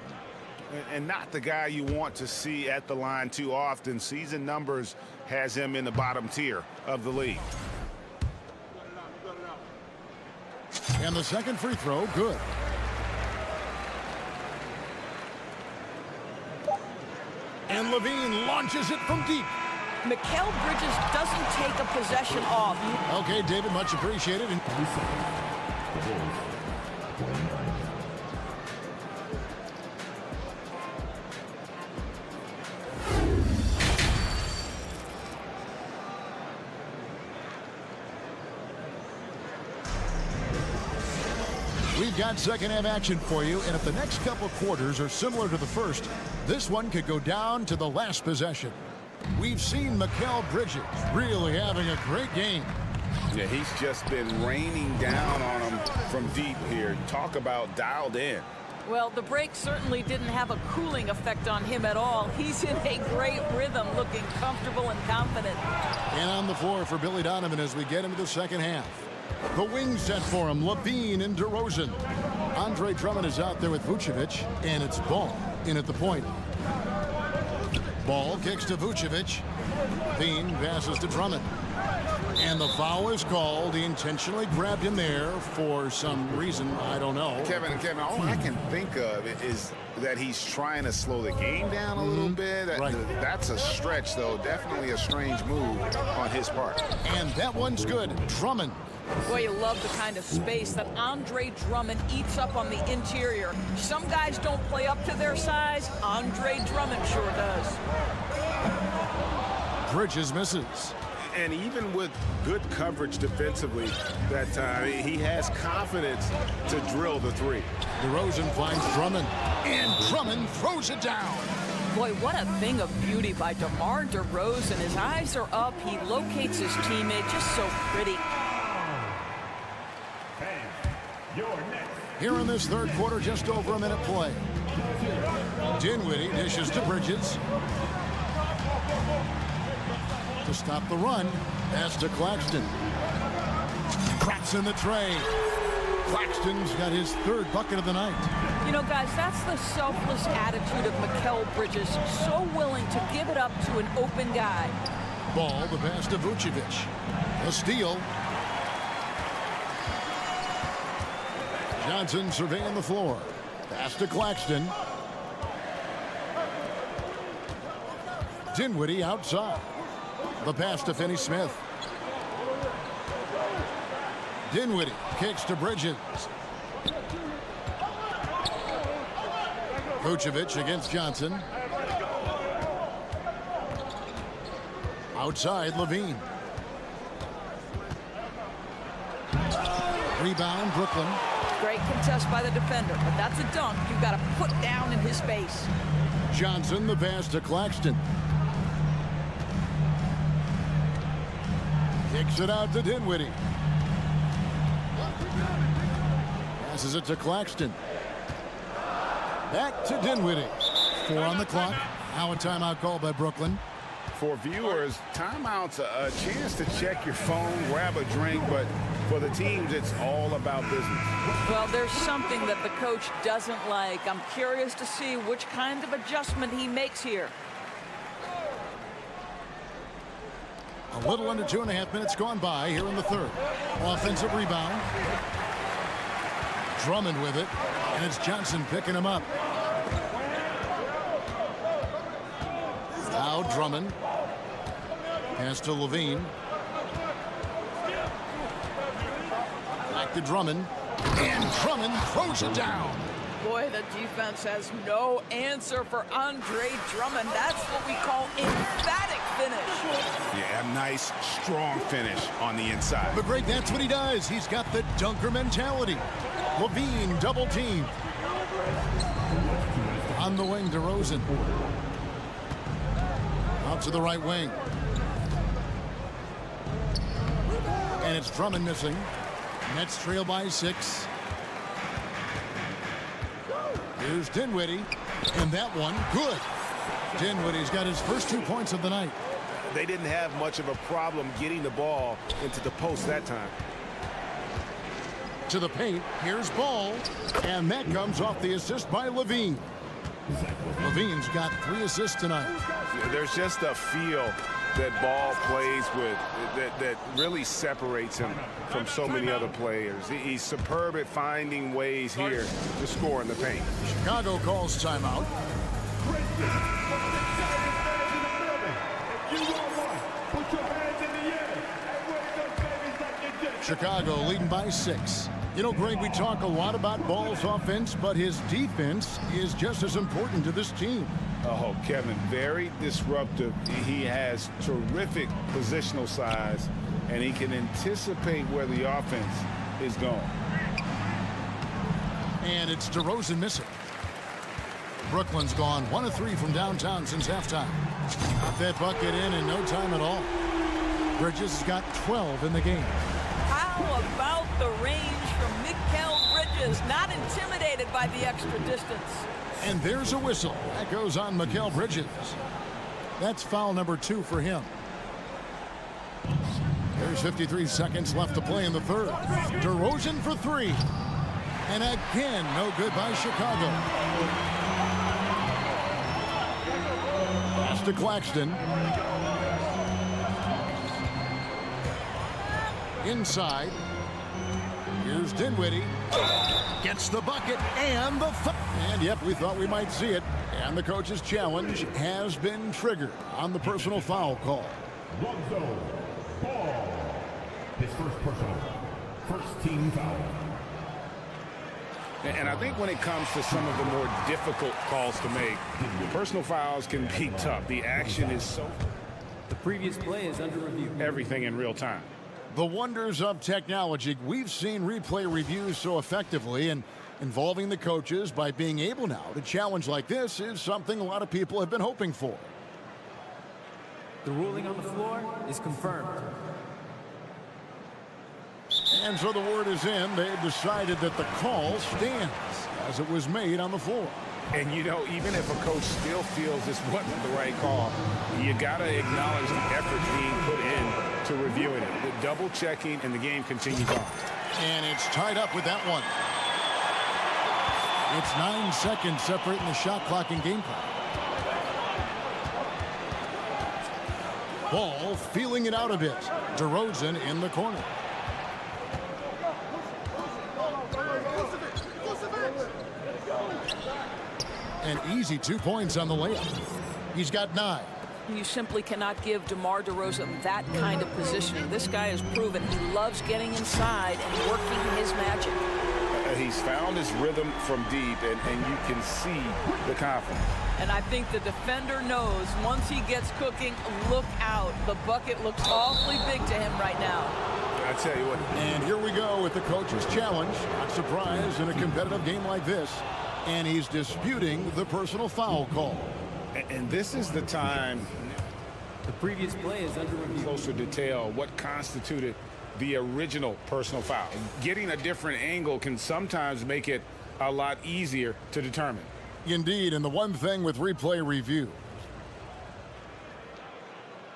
S2: And not the guy you want to see at the line too often. Season numbers has him in the bottom tier of the league.
S1: And the second free throw, good. And Levine launches it from deep.
S3: Mikal Bridges doesn't take a possession off.
S1: Okay, David, much appreciated. We've got second half action for you, and if the next couple quarters are similar to the first, this one could go down to the last possession. We've seen Mikal Bridges really having a great game.
S2: Yeah, he's just been raining down on him from deep here. Talk about dialed in.
S3: Well, the break certainly didn't have a cooling effect on him at all. He's in a great rhythm, looking comfortable and confident.
S1: And on the floor for Billy Donovan as we get into the second half. The wing set for him, Levine and DeRozan. Andre Drummond is out there with Vucevic, and it's Ball in at the point. Ball kicks to Vucevic. Levine passes to Drummond. And the foul is called. He intentionally grabbed him there for some reason. I don't know.
S2: Kevin, all I can think of is that he's trying to slow the game down a little bit.
S1: Right.
S2: That's a stretch, though. Definitely a strange move on his part.
S1: And that one's good. Drummond.
S3: Boy, you love the kind of space that Andre Drummond eats up on the interior. Some guys don't play up to their size. Andre Drummond sure does.
S1: Bridges misses.
S2: And even with good coverage defensively that time, he has confidence to drill the 3.
S1: DeRozan finds Drummond, and Drummond throws it down.
S3: Boy, what a thing of beauty by DeMar DeRozan. His eyes are up. He locates his teammate. Just so pretty.
S1: Here in this third quarter, just over a minute play. Dinwiddie dishes to Bridges. To stop the run, pass to Claxton. Cracks in the tray. Claxton's got his third bucket of the night.
S3: You know, guys, that's the selfless attitude of Mikal Bridges, so willing to give it up to an open guy.
S1: Ball, the pass to Vucevic. A steal. Johnson surveying the floor. Pass to Claxton. Dinwiddie outside. The pass to Finney-Smith. Dinwiddie kicks to Bridges. Vucevic against Johnson. Outside, Levine. Rebound, Brooklyn.
S3: Great contest by the defender, but that's a dunk you've got to put down in his face.
S1: Johnson, the pass to Claxton. Kicks it out to Dinwiddie. Passes it to Claxton. Back to Dinwiddie. 4 on the clock. Now a timeout called by Brooklyn.
S2: For viewers, timeout's a chance to check your phone, grab a drink, but for the teams, it's all about business.
S3: Well, there's something that the coach doesn't like. I'm curious to see which kind of adjustment he makes here.
S1: A little under 2.5 minutes gone by here in the third. Offensive rebound. Drummond with it, and it's Johnson picking him up. Now Drummond. Pass to Levine. Back to Drummond. And Drummond throws it down.
S3: Boy, the defense has no answer for Andre Drummond. That's what we call emphatic finish.
S2: Yeah, a nice, strong finish on the inside.
S1: But Greg, that's what he does. He's got the dunker mentality. Levine double team. On the wing, DeRozan. Out to the right wing. And it's Drummond missing. Nets trail by 6. Here's Dinwiddie. And that one, good. Dinwiddie's got his first 2 points of the night.
S4: They didn't have much of a problem getting the ball into the post that time.
S1: To the paint, here's Ball. And that comes off the assist by Levine. Levine's got 3 assists tonight.
S2: There's just a feel that Ball plays with that really separates him from so many other players. He's superb at finding ways here to score in the paint.
S1: Chicago calls timeout. Chicago leading by 6. You know, Greg, we talk a lot about Ball's offense, but his defense is just as important to this team.
S2: Oh, Kevin, very disruptive. He has terrific positional size, and he can anticipate where the offense is going.
S1: And it's DeRozan missing. Brooklyn's gone 1 of 3 from downtown since halftime. Got that bucket in no time at all. Bridges has got 12 in the game.
S3: How about the range from Mikal Bridges? Not intimidated by the extra distance.
S1: And there's a whistle. That goes on Mikal Bridges. That's foul number 2 for him. There's 53 seconds left to play in the third. DeRozan for 3. And again, no good by Chicago. Pass to Claxton. Inside. Here's Dinwiddie. Gets the bucket and the and yep, we thought we might see it. And the coach's challenge has been triggered on the personal foul call.
S12: Lonzo Ball. His first personal. First team foul.
S2: And I think when it comes to some of the more difficult calls to make, personal fouls can be tough. The action is so...
S8: The previous play is under review.
S2: Everything in real time.
S1: The wonders of technology. We've seen replay reviews so effectively, and involving the coaches by being able now to challenge like this is something a lot of people have been hoping for.
S8: The ruling on the floor is confirmed.
S1: And so the word is in. They've decided that the call stands as it was made on the floor.
S2: And, you know, even if a coach still feels this wasn't the right call, you got to acknowledge the effort being put in to reviewing it. The double checking, and the game continues on.
S1: And it's tied up with that one. It's 9 seconds separating the shot clock and game clock. Ball feeling it out a bit. DeRozan in the corner. An easy 2 points on the layup. He's got 9.
S3: You simply cannot give DeMar DeRozan that kind of positioning. This guy has proven he loves getting inside and working his magic.
S2: He's found his rhythm from deep, and you can see the confidence.
S3: And I think the defender knows once he gets cooking, look out. The bucket looks awfully big to him right now.
S2: I tell you what.
S1: And here we go with the coach's challenge. Not surprised in a competitive game like this. And he's disputing the personal foul call.
S2: And this is the time.
S8: The previous play is under review.
S2: Closer detail what constituted the original personal foul. Getting a different angle can sometimes make it a lot easier to determine.
S1: Indeed, and the one thing with replay review.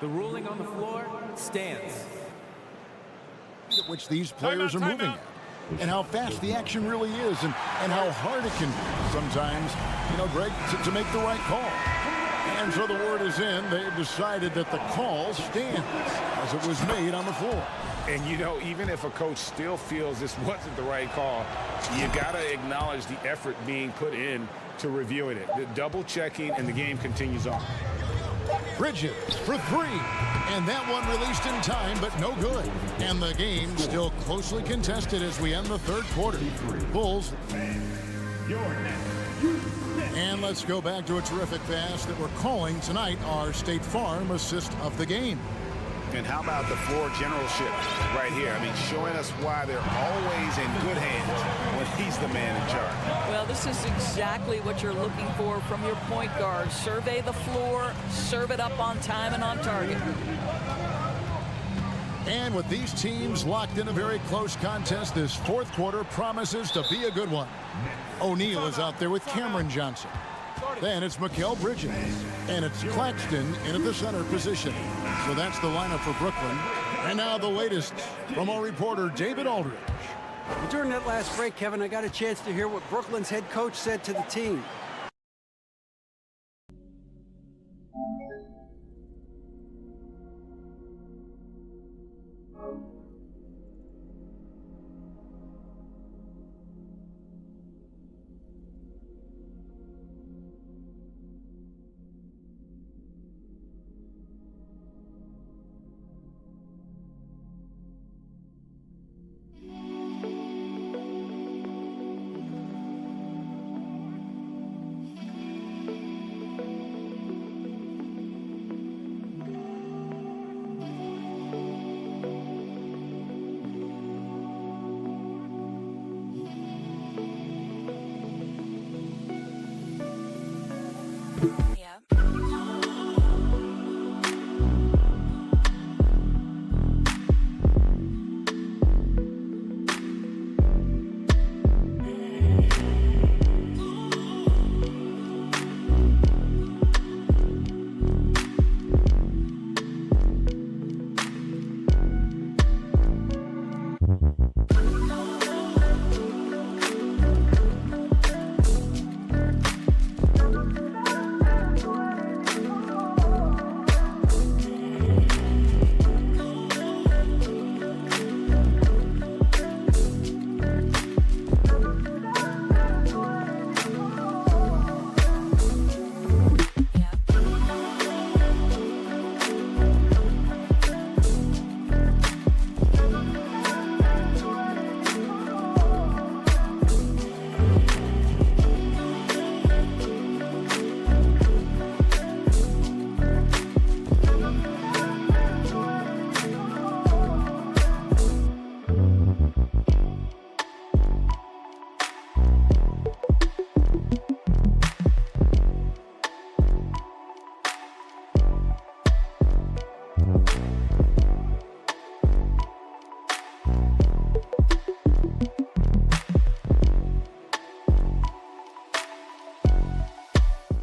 S8: The ruling on the floor stands.
S1: Which these players are moving at. And how fast the action really is, and how hard it can be sometimes, you know, Greg, to make the right call. And so the word is in. They've decided that the call stands as it was made on the floor.
S2: And, you know, even if a coach still feels this wasn't the right call, you got to acknowledge the effort being put in to reviewing it. The double checking, and the game continues on.
S1: Bridges for 3. And that one released in time, but no good. And the game still closely contested as we end the third quarter. Bulls. And let's go back to a terrific pass that we're calling tonight our State Farm assist of the game.
S2: And how about the floor generalship right here? I mean, showing us why they're always in good hands when he's the man in charge.
S3: Well, this is exactly what you're looking for from your point guard. Survey the floor, serve it up on time and on target.
S1: And with these teams locked in a very close contest, this fourth quarter promises to be a good one. O'Neal is out there with Cameron Johnson. Then it's Mikal Bridges. And it's Claxton in at the center position. So that's the lineup for Brooklyn. And now the latest from our reporter, David Aldridge.
S5: During that last break, Kevin, I got a chance to hear what Brooklyn's head coach said to the team.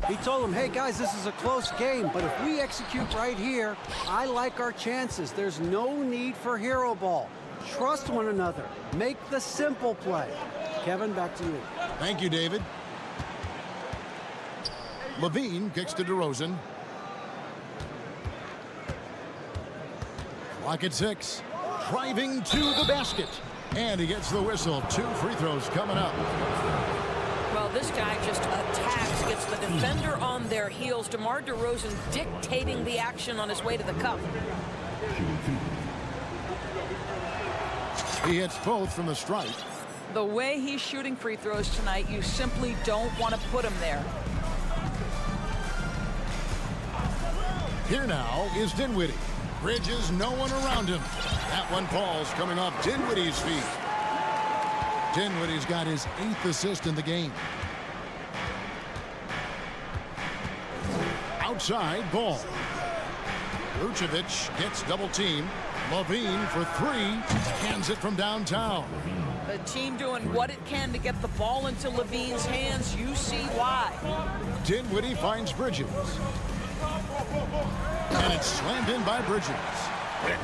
S5: He told them, hey, guys, this is a close game, but if we execute right here, I like our chances. There's no need for hero ball. Trust one another. Make the simple play. Kevin, back to you.
S1: Thank you, David. Levine kicks to DeRozan. Clock at 6. Driving to the basket. And he gets the whistle. 2 free throws coming up.
S9: Well, this guy just attacks, gets the defender on their heels. DeMar DeRozan dictating the action on his way to the cup.
S1: He hits both from the stripe.
S3: The way he's shooting free throws tonight, you simply don't want to put him there.
S1: Here now is Dinwiddie. Bridges, no one around him. That one falls coming off Dinwiddie's feet. Dinwiddie's got his 8th assist in the game. Outside ball. Vucevic gets double teamed. Levine for 3. Hands it from downtown.
S3: The team doing what it can to get the ball into Levine's hands. You see why.
S1: Dinwiddie finds Bridges. And it's slammed in by Bridges.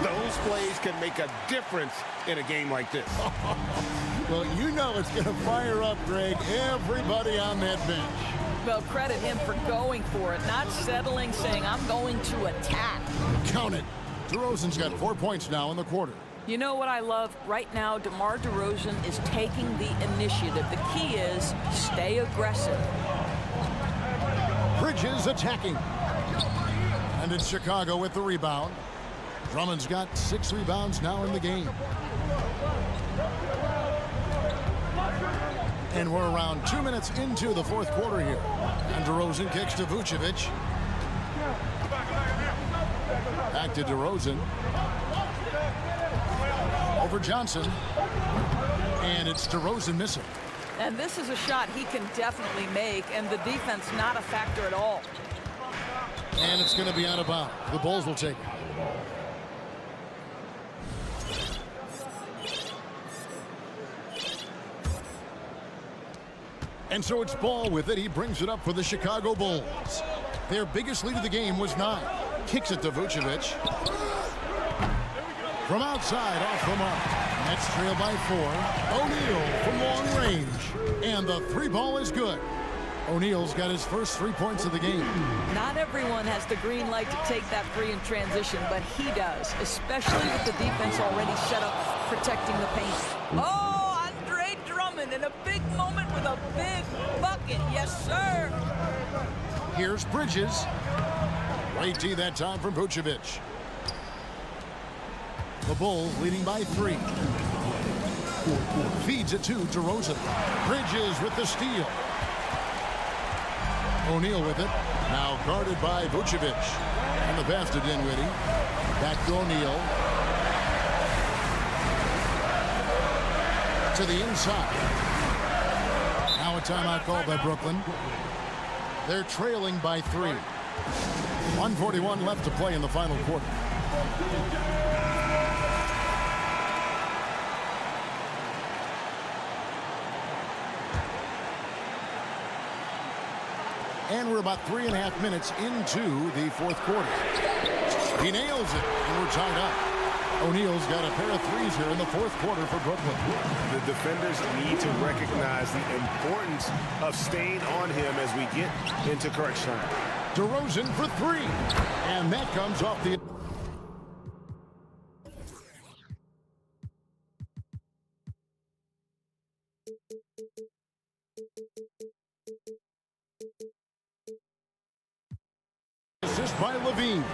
S4: Those plays can make a difference in a game like this.
S1: Well, you know it's going to fire up, Greg, everybody on that bench.
S3: Well, credit him for going for it, not settling, saying, I'm going to attack.
S1: Count it. DeRozan's got 4 points now in the quarter.
S3: You know what I love? Right now, DeMar DeRozan is taking the initiative. The key is stay aggressive.
S1: Bridges attacking. And it's Chicago with the rebound. Drummond's got 6 rebounds now in the game. And we're around 2 minutes into the 4th quarter here. And DeRozan kicks to Vucevic. Back to DeRozan. Over Johnson. And it's DeRozan missing.
S3: And this is a shot he can definitely make, and the defense not a factor at all.
S1: And it's going to be out of bounds. The Bulls will take it. And so it's Ball with it. He brings it up for the Chicago Bulls. Their biggest lead of the game was 9. Kicks it to Vucevic. From outside, off the mark. Nets trail by 4. O'Neal from long range. And the 3-ball is good. O'Neal's got his first 3 points of the game.
S3: Not everyone has the green light to take that 3 in transition, but he does, especially with the defense already set up protecting the paint. Oh, Andre Drummond in a big moment with a big bucket. Yes, sir.
S1: Here's Bridges. Great D that time from Vucevic. The Bulls leading by 3. Feeds it to DeRozan. Bridges with the steal. O'Neal with it. Now guarded by Vucevic. And the pass to Dinwiddie. Back to O'Neal. To the inside. Now a timeout called by Brooklyn. They're trailing by 3. 1:41 left to play in the final quarter. And we're about 3.5 minutes into the 4th quarter. He nails it, and we're tied up. O'Neal's got a pair of 3s here in the 4th quarter for Brooklyn.
S4: The defenders need to recognize the importance of staying on him as we get into crunch time.
S1: DeRozan for 3. And that comes off the... assist by Levine.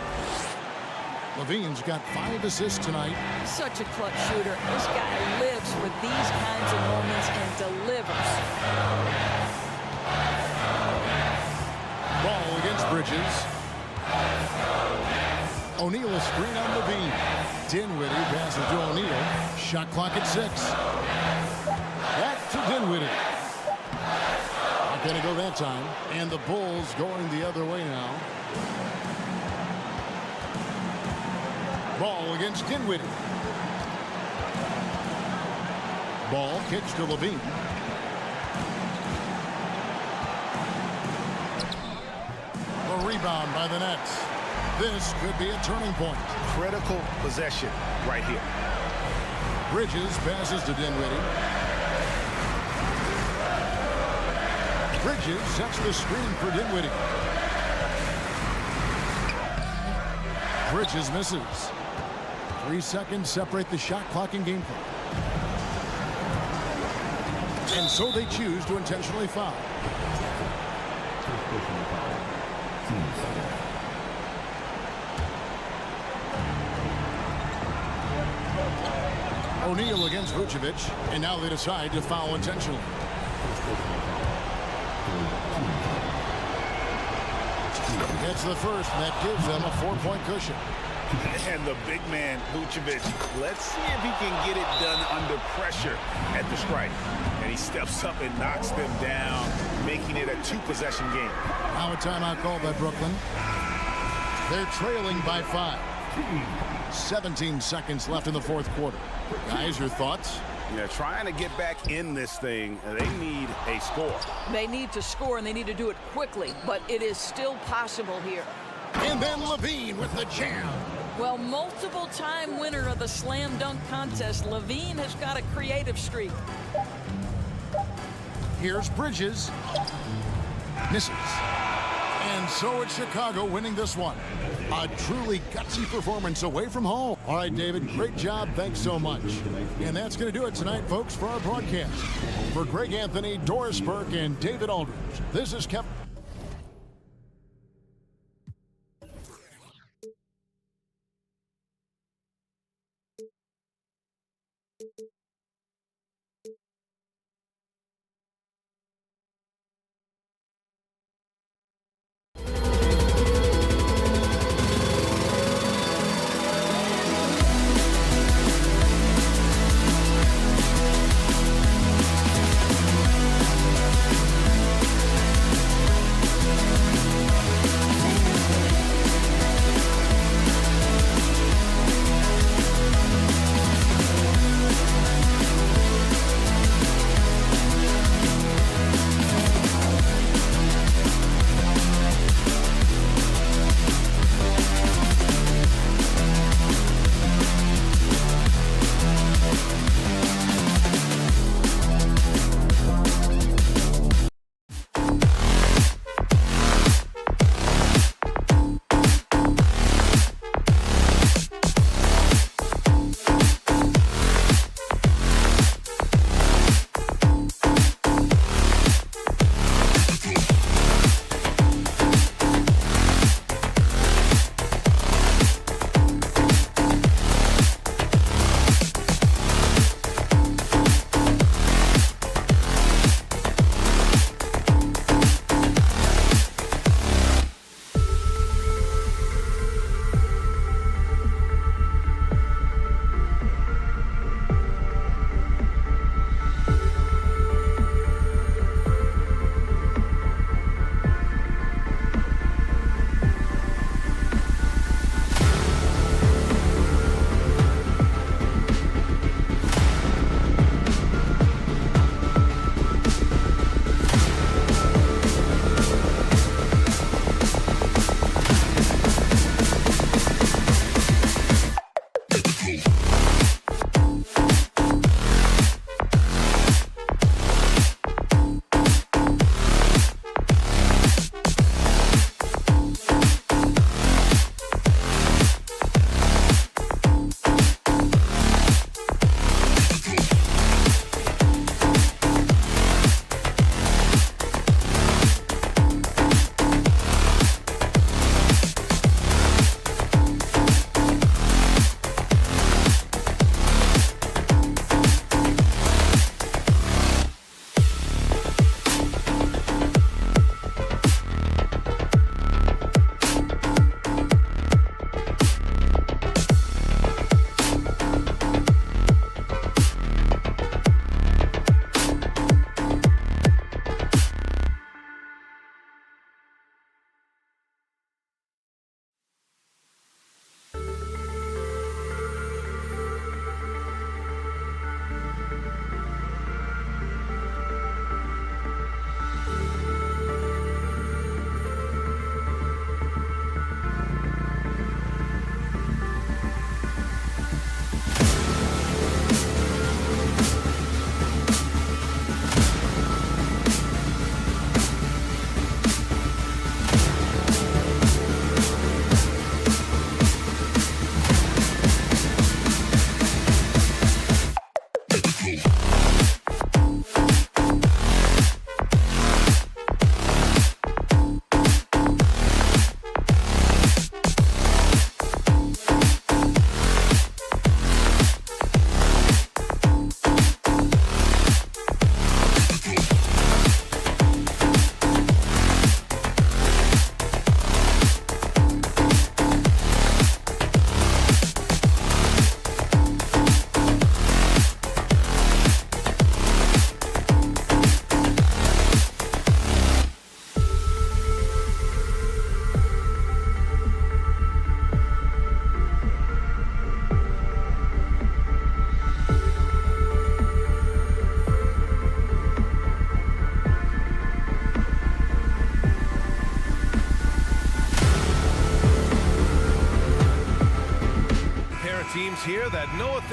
S1: Levine's got 5 assists tonight.
S3: Such a clutch shooter. This guy lives for these kinds of moments and delivers.
S1: Ball against Bridges. O'Neal a screen on Levine. Dinwiddie passes to O'Neal. Shot clock at 6. Back to Dinwiddie. Not going to go that time. And the Bulls going the other way now. Ball against Dinwiddie. Ball kicks to Levine. A rebound by the Nets. This could be a turning point.
S2: Critical possession right here.
S1: Bridges passes to Dinwiddie. Bridges sets the screen for Dinwiddie. Bridges misses. 3 seconds separate the shot clock and game clock. And so they choose to intentionally foul. O'Neal against Vucevic, and now they decide to foul intentionally. It's the first, and that gives them a 4-point cushion.
S2: And the big man, Vucevic, let's see if he can get it done under pressure at the strike. And he steps up and knocks them down, making it a 2-possession game.
S1: Now a timeout called by Brooklyn. They're trailing by 5. 17 seconds left in the fourth quarter. Guys, your thoughts?
S2: Yeah, trying to get back in this thing, they need a score.
S3: They need to score, and they need to do it quickly, but it is still possible here.
S1: And then Levine with the jam.
S3: Well, multiple-time winner of the slam dunk contest, Levine has got a creative streak.
S1: Here's Bridges. Misses. And so it's Chicago winning this one. A truly gutsy performance away from home. All right, David, great job. Thanks so much. And that's going to do it tonight, folks, for our broadcast. For Greg Anthony, Doris Burke, and David Aldridge, this is Kevin.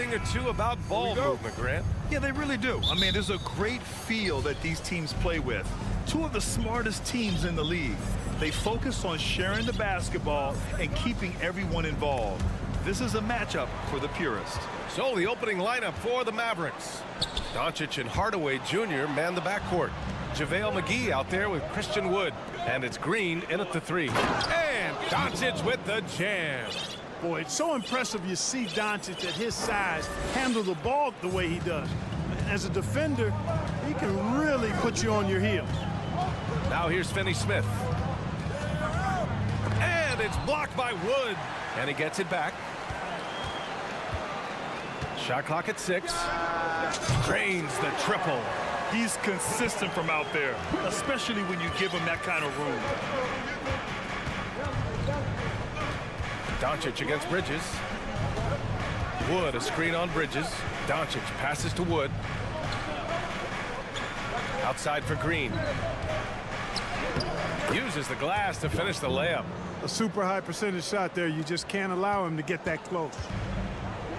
S6: thing or two about ball movement, Grant.
S10: Yeah, they really do. I mean, there's a great feel that these teams play with. Two of the smartest teams in the league. They focus on sharing the basketball and keeping everyone involved. This is a matchup for the purists.
S6: So the opening lineup for the Mavericks. Doncic and Hardaway Jr. man the backcourt. JaVale McGee out there with Christian Wood. And it's Green in at the 3. And Doncic with the jam.
S14: Boy, it's so impressive you see Doncic at his size handle the ball the way he does. As a defender, he can really put you on your heels.
S6: Now here's Finney-Smith. And it's blocked by Wood. And he gets it back. Shot clock at 6. Drains the triple.
S10: He's consistent from out there, especially when you give him that kind of room.
S6: Doncic against Bridges. Wood, a screen on Bridges. Doncic passes to Wood. Outside for Green. Uses the glass to finish the layup.
S14: A super high percentage shot there. You just can't allow him to get that close.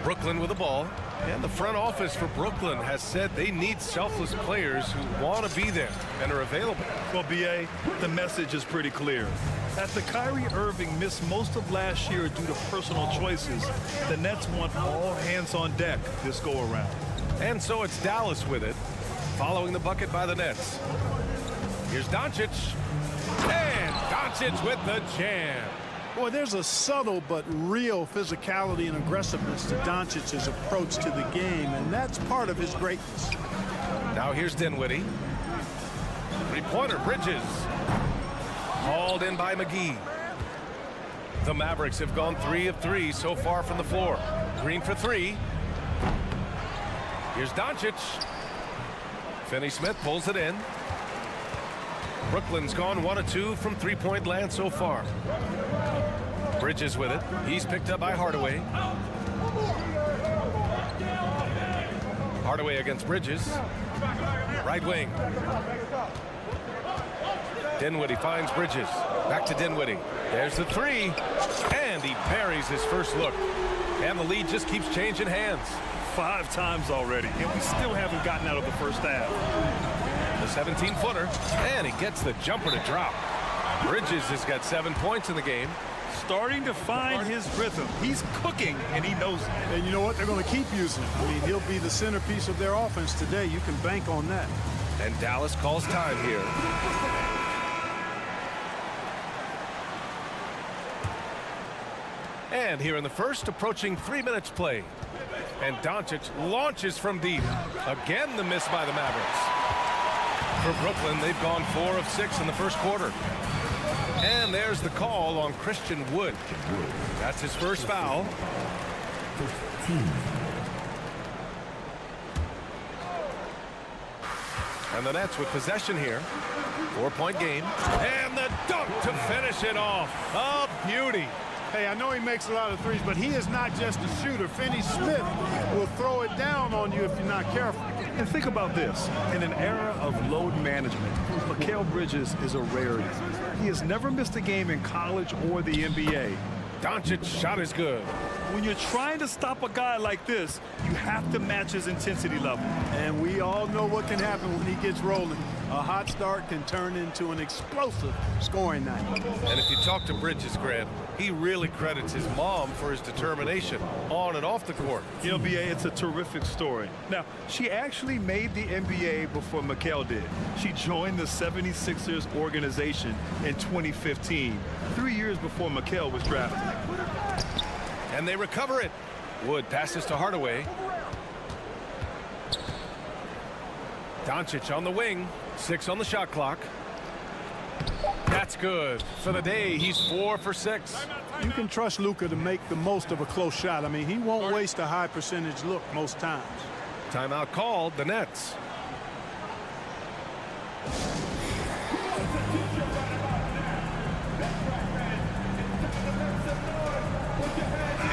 S6: Brooklyn with the ball. And the front office for Brooklyn has said they need selfless players who want to be there and are available.
S10: Well, B.A., the message is pretty clear. After Kyrie Irving missed most of last year due to personal choices, the Nets want all hands on deck this go-around.
S6: And so it's Dallas with it, following the bucket by the Nets. Here's Doncic. And Doncic with the jam.
S14: Boy, there's a subtle but real physicality and aggressiveness to Doncic's approach to the game, and that's part of his greatness.
S6: Now here's Dinwiddie. Three-pointer, Bridges. Hauled in by McGee. The Mavericks have gone 3 of 3 so far from the floor. Green for 3. Here's Doncic. Finney-Smith pulls it in. Brooklyn's gone 1 of 2 from three-point land so far. Bridges with it. He's picked up by Hardaway. Hardaway against Bridges. Right wing. Dinwiddie finds Bridges. Back to Dinwiddie. There's the 3. And he parries his first look. And the lead just keeps changing hands.
S10: 5 times already, and we still haven't gotten out of the first half.
S6: The 17-footer, and he gets the jumper to drop. Bridges has got 7 points in the game.
S10: Starting to find his rhythm. He's cooking, and he knows it.
S14: And you know what? They're going to keep using him. I mean, he'll be the centerpiece of their offense today. You can bank on that.
S6: And Dallas calls time here. And here in the first, approaching 3 minutes play. And Doncic launches from deep. Again, the miss by the Mavericks. For Brooklyn, they've gone 4 of 6 in the first quarter. And there's the call on Christian Wood. That's his first foul. And the Nets with possession here. 4-point game. And the dunk to finish it off. A beauty.
S14: Hey, I know he makes a lot of threes, but he is not just a shooter. Finney-Smith will throw it down on you if you're not careful.
S10: And think about this. In an era of load management, Mikal Bridges is a rarity. He has never missed a game in college or the NBA.
S6: Doncic's shot is good.
S10: When you're trying to stop a guy like this, you have to match his intensity level.
S14: And we all know what can happen when he gets rolling. A hot start can turn into an explosive scoring night.
S6: And if you talk to Bridges, Grant, he really credits his mom for his determination on and off the court.
S10: You know, B.A., it's a terrific story. Now, she actually made the NBA before Mikal did. She joined the 76ers organization in 2015, 3 years before Mikal was drafted.
S6: And they recover it. Wood passes to Hardaway. Doncic on the wing. 6 on the shot clock. That's good. For the day, he's 4 for 6.
S14: You can trust Luka to make the most of a close shot. I mean, he won't waste a high percentage look most times.
S6: Timeout called, the Nets.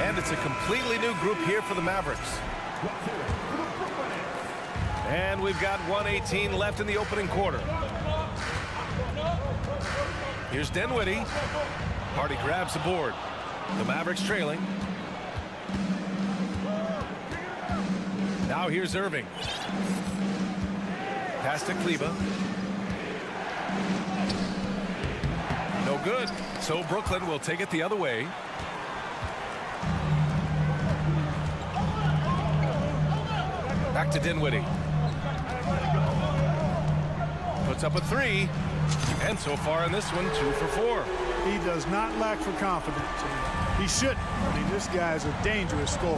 S6: And it's a completely new group here for the Mavericks. And we've got 1:18 left in the opening quarter. Here's Dinwiddie. Hardy grabs the board. The Mavericks trailing. Now here's Irving. Pass to Kleber. No good. So Brooklyn will take it the other way. Back to Dinwiddie. Puts up a three. And so far in this one, 2 for 4.
S14: He does not lack for confidence. He shouldn't. I mean, this guy's a dangerous scorer.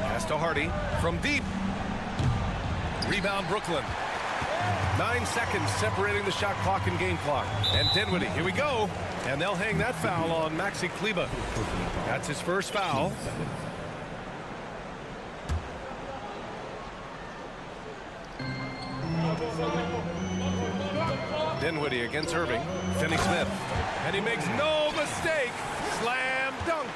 S6: Pass to Hardy from deep. Rebound Brooklyn. 9 seconds separating the shot clock and game clock. And Dinwiddie, here we go. And they'll hang that foul on Maxi Kleber. That's his first foul. Dinwiddie against Irving. Finney-Smith. And he makes no mistake. Slam dunk.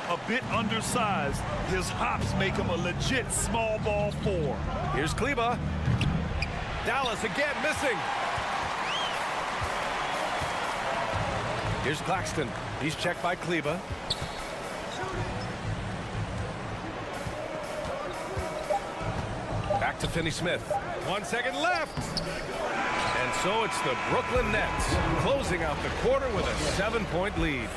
S10: A bit undersized. His hops make him a legit small ball 4.
S6: Here's Kleber. Dallas again missing. Here's Claxton. He's checked by Kleber. Back to Finney-Smith. 1 second left. And so it's the Brooklyn Nets closing out the quarter with a 7-point lead.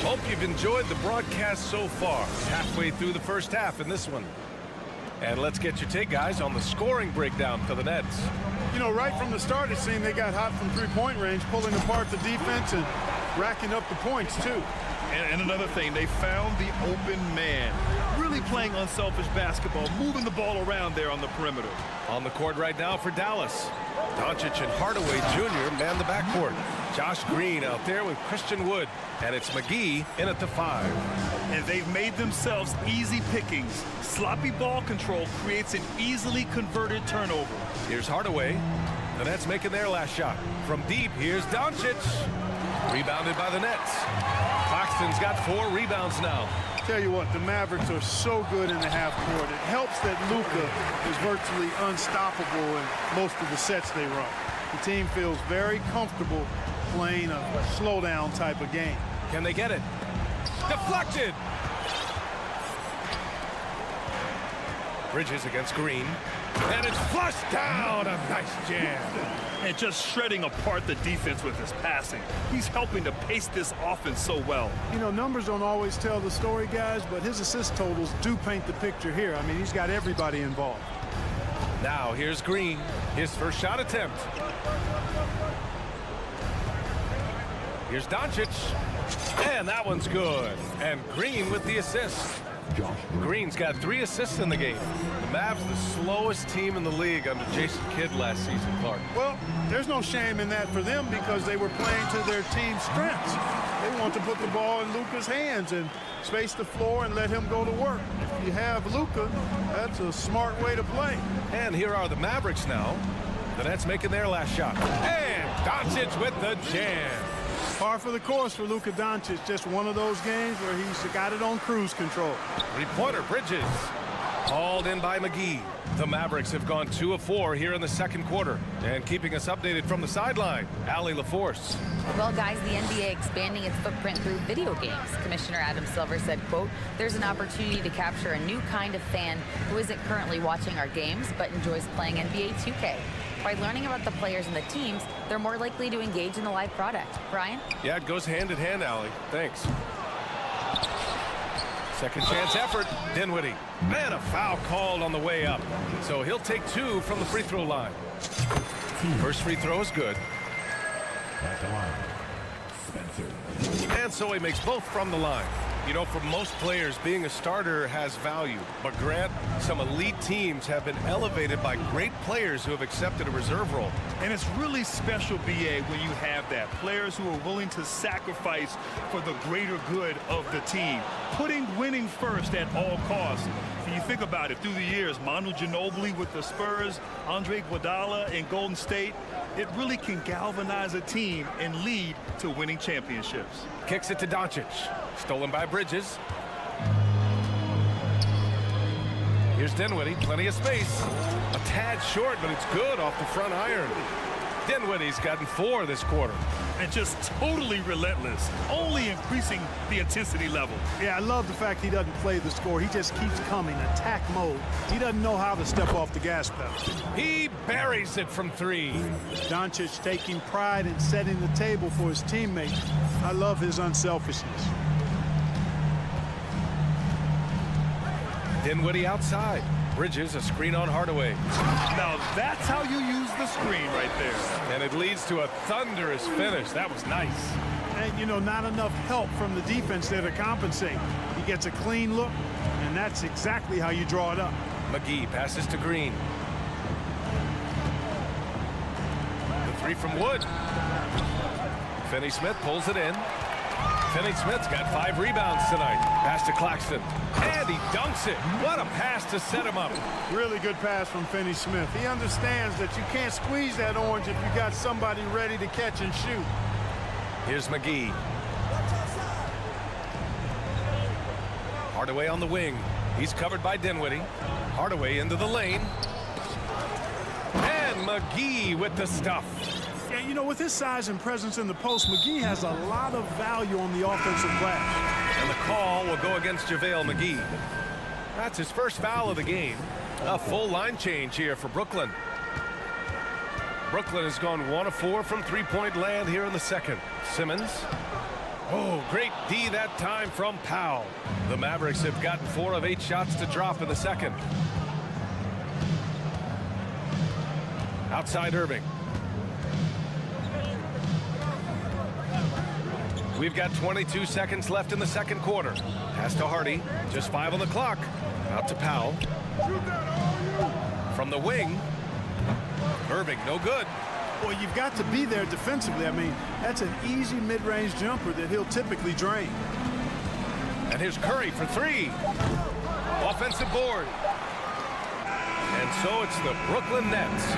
S6: Hope you've enjoyed the broadcast so far. Halfway through the first half in this one. And let's get your take, guys, on the scoring breakdown for the Nets.
S14: You know, right from the start, it seemed they got hot from three-point range, pulling apart the defense and racking up the points, too.
S10: And another thing, they found the open man. Really playing unselfish basketball, moving the ball around there on the perimeter.
S6: On the court right now for Dallas. Doncic and Hardaway Jr. man the backcourt. Josh Green out there with Christian Wood. And it's McGee in at the 5.
S10: And they've made themselves easy pickings. Sloppy ball control creates an easily converted turnover.
S6: Here's Hardaway. The Nets making their last shot. From deep, here's Doncic. Rebounded by the Nets. Claxton's got 4 rebounds now.
S14: Tell you what, the Mavericks are so good in the half court. It helps that Luka is virtually unstoppable in most of the sets they run. The team feels very comfortable playing a slowdown type of game.
S6: Can they get it? Deflected. Bridges against Green. And it's flushed down. A nice jam.
S10: And just shredding apart the defense with his passing. He's helping to pace this offense so well.
S14: You know, numbers don't always tell the story, guys, but his assist totals do paint the picture here. I mean, he's got everybody involved.
S6: Now here's Green. His first shot attempt. Here's Doncic. And that one's good. And Green with the assist. Green's got 3 assists in the game. The Mavs the slowest team in the league under Jason Kidd last season, Clark.
S14: Well, there's no shame in that for them because they were playing to their team's strengths. They want to put the ball in Luka's hands and space the floor and let him go to work. If you have Luka, that's a smart way to play.
S6: And here are the Mavericks now. The Nets making their last shot. And Doncic with the jam.
S14: Par for the course for Luka Doncic. Just one of those games where he's got it on cruise control.
S6: 3-pointer, Bridges. Hauled in by McGee. The Mavericks have gone 2 of 4 here in the second quarter. And keeping us updated from the sideline, Allie LaForce.
S13: Well, guys, the NBA expanding its footprint through video games. Commissioner Adam Silver said, quote, "There's an opportunity to capture a new kind of fan who isn't currently watching our games but enjoys playing NBA 2K. By learning about the players and the teams, they're more likely to engage in the live product." Brian?
S6: Yeah, it goes hand in hand, Allie. Thanks. Second chance effort. Dinwiddie. Man, a foul called on the way up. So he'll take 2 from the free throw line. First free throw is good.
S12: At the line, Spencer.
S6: And so he makes both from the line. You know, for most players, being a starter has value. But Grant, some elite teams have been elevated by great players who have accepted a reserve role.
S10: And it's really special, BA, when you have that. Players who are willing to sacrifice for the greater good of the team. Putting winning first at all costs. And you think about it, through the years, Manu Ginobili with the Spurs, Andre Iguodala in Golden State, it really can galvanize a team and lead to winning championships.
S6: Kicks it to Doncic. Stolen by Bridges. Here's Dinwiddie. Plenty of space. A tad short, but it's good off the front iron. Dinwiddie's gotten 4 this quarter.
S10: and just totally relentless, only increasing the intensity level.
S14: Yeah, I love the fact he doesn't play the score. He just keeps coming, attack mode. He doesn't know how to step off the gas pedal.
S6: He buries it from 3.
S14: Doncic taking pride in setting the table for his teammates. I love his unselfishness.
S6: Dinwiddie outside. Bridges a screen on Hardaway.
S10: Now that's how you use the screen right there.
S6: And it leads to a thunderous finish. That was nice.
S14: And, you know, not enough help from the defense there to compensate. He gets a clean look, and that's exactly how you draw it up.
S6: McGee passes to Green. The 3 from Wood. Finney-Smith pulls it in. Finney-Smith's got 5 rebounds tonight. Pass to Claxton. And he dunks it. What a pass to set him up.
S14: Really good pass from Finney-Smith. He understands that you can't squeeze that orange if you got somebody ready to catch and shoot.
S6: Here's McGee. Hardaway on the wing. He's covered by Dinwiddie. Hardaway into the lane. And McGee with the stuff.
S14: Yeah, you know, with his size and presence in the post, McGee has a lot of value on the offensive glass.
S6: And the call will go against JaVale McGee. That's his first foul of the game. A full line change here for Brooklyn. Brooklyn has gone 1 of 4 from three-point land here in the second. Simmons. Oh, great D that time from Powell. The Mavericks have gotten 4 of 8 shots to drop in the second. Outside Irving. We've got 22 seconds left in the second quarter. Pass to Hardy. Just 5 on the clock. Out to Powell. From the wing. Irving, no good.
S14: Well, you've got to be there defensively. I mean, that's an easy mid-range jumper that he'll typically drain.
S6: And here's Curry for 3. Offensive board. And so it's the Brooklyn Nets.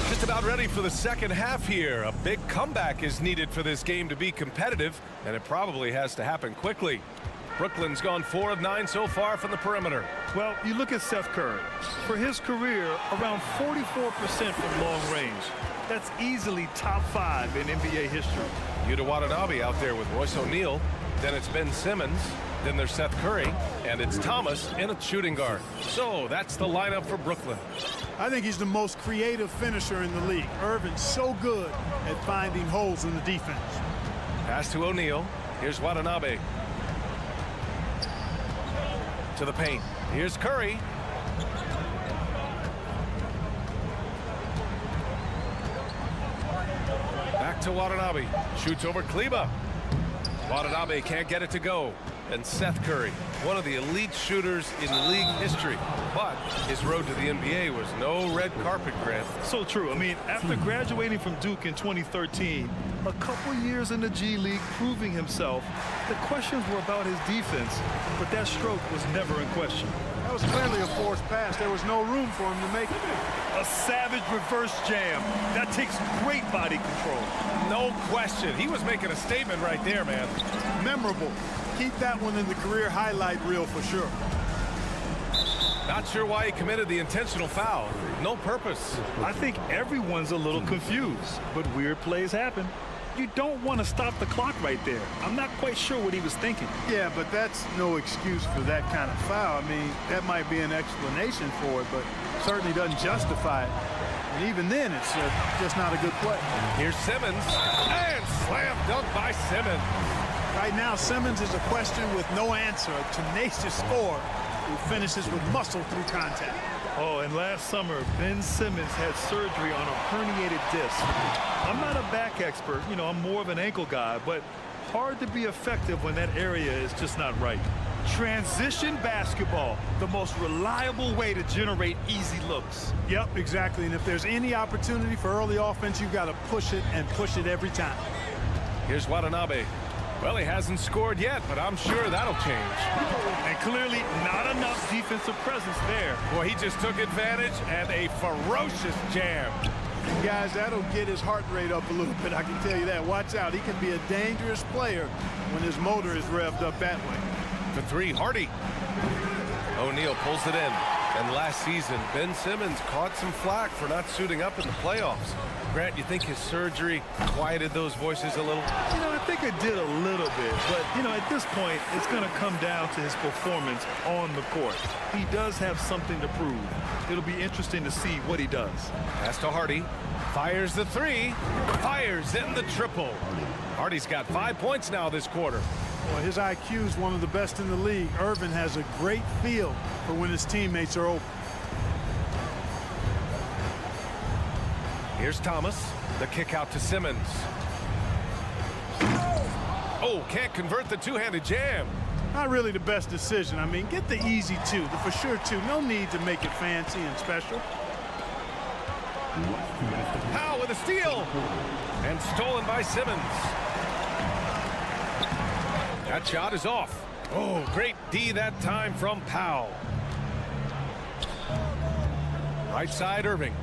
S6: Just about ready for the second half here. A big comeback is needed for this game to be competitive, and it probably has to happen quickly. Brooklyn's gone 4 of 9 so far from the perimeter.
S10: Well, you look at Seth Curry. For his career, around 44% from long range. That's easily top 5 in NBA history.
S6: Yuta Watanabe out there with Royce O'Neal. Then it's Ben Simmons. Then there's Seth Curry. And it's Thomas in a shooting guard. So that's the lineup for Brooklyn.
S14: I think he's the most creative finisher in the league. Irvin's so good at finding holes in the defense.
S6: Pass to O'Neal. Here's Watanabe. To the paint. Here's Curry. Back to Watanabe. Shoots over Kleba. Watanabe can't get it to go. And Seth Curry, one of the elite shooters in league history. But his road to the NBA was no red carpet, Grant.
S10: So true. I mean, after graduating from Duke in 2013, a couple years in the G League proving himself, the questions were about his defense, but that stroke was never in question.
S14: That was clearly a forced pass. There was no room for him to make it.
S10: A savage reverse jam. That takes great body control.
S6: No question. He was making a statement right there, man.
S14: Memorable. Keep that one in the career highlight reel for sure.
S6: Not sure why he committed the intentional foul. No purpose.
S10: I think everyone's a little confused, but weird plays happen. You don't want to stop the clock right there. I'm not quite sure what he was thinking.
S14: Yeah, but that's no excuse for that kind of foul. I mean, that might be an explanation for it, but certainly doesn't justify it. And even then, it's just not a good play.
S6: Here's Simmons. And slam dunk by Simmons.
S14: Right now, Simmons is a question with no answer. A tenacious scorer who finishes with muscle through contact.
S10: Oh, and last summer, Ben Simmons had surgery on a herniated disc. I'm not a back expert. You know, I'm more of an ankle guy, but hard to be effective when that area is just not right. Transition basketball, the most reliable way to generate easy looks.
S14: Yep, exactly. And if there's any opportunity for early offense, you've got to push it and push it every time.
S6: Here's Watanabe. Well, he hasn't scored yet, but I'm sure that'll change.
S10: And clearly not enough defensive presence there.
S6: Boy, he just took advantage and a ferocious jam.
S14: And guys, that'll get his heart rate up a little bit, I can tell you that. Watch out. He can be a dangerous player when his motor is revved up that way.
S6: For three, Hardy. O'Neal pulls it in. And last season, Ben Simmons caught some flack for not suiting up in the playoffs. Grant, you think his surgery quieted those voices a little?
S10: You know, I think it did a little bit. But, you know, at this point, it's going to come down to his performance on the court. He does have something to prove. It'll be interesting to see what he does.
S6: Pass to Hardy. Fires the three. Fires in the triple. Hardy's got 5 points now this quarter.
S14: Well, his IQ is one of the best in the league. Irvin has a great feel for when his teammates are open.
S6: Here's Thomas. The kick out to Simmons. Oh, can't convert the two-handed jam.
S14: Not really the best decision. I mean, get the easy two, the for sure two. No need to make it fancy and special.
S6: Powell with a steal. And stolen by Simmons. That shot is off. Oh, great D that time from Powell. Right side, Irving.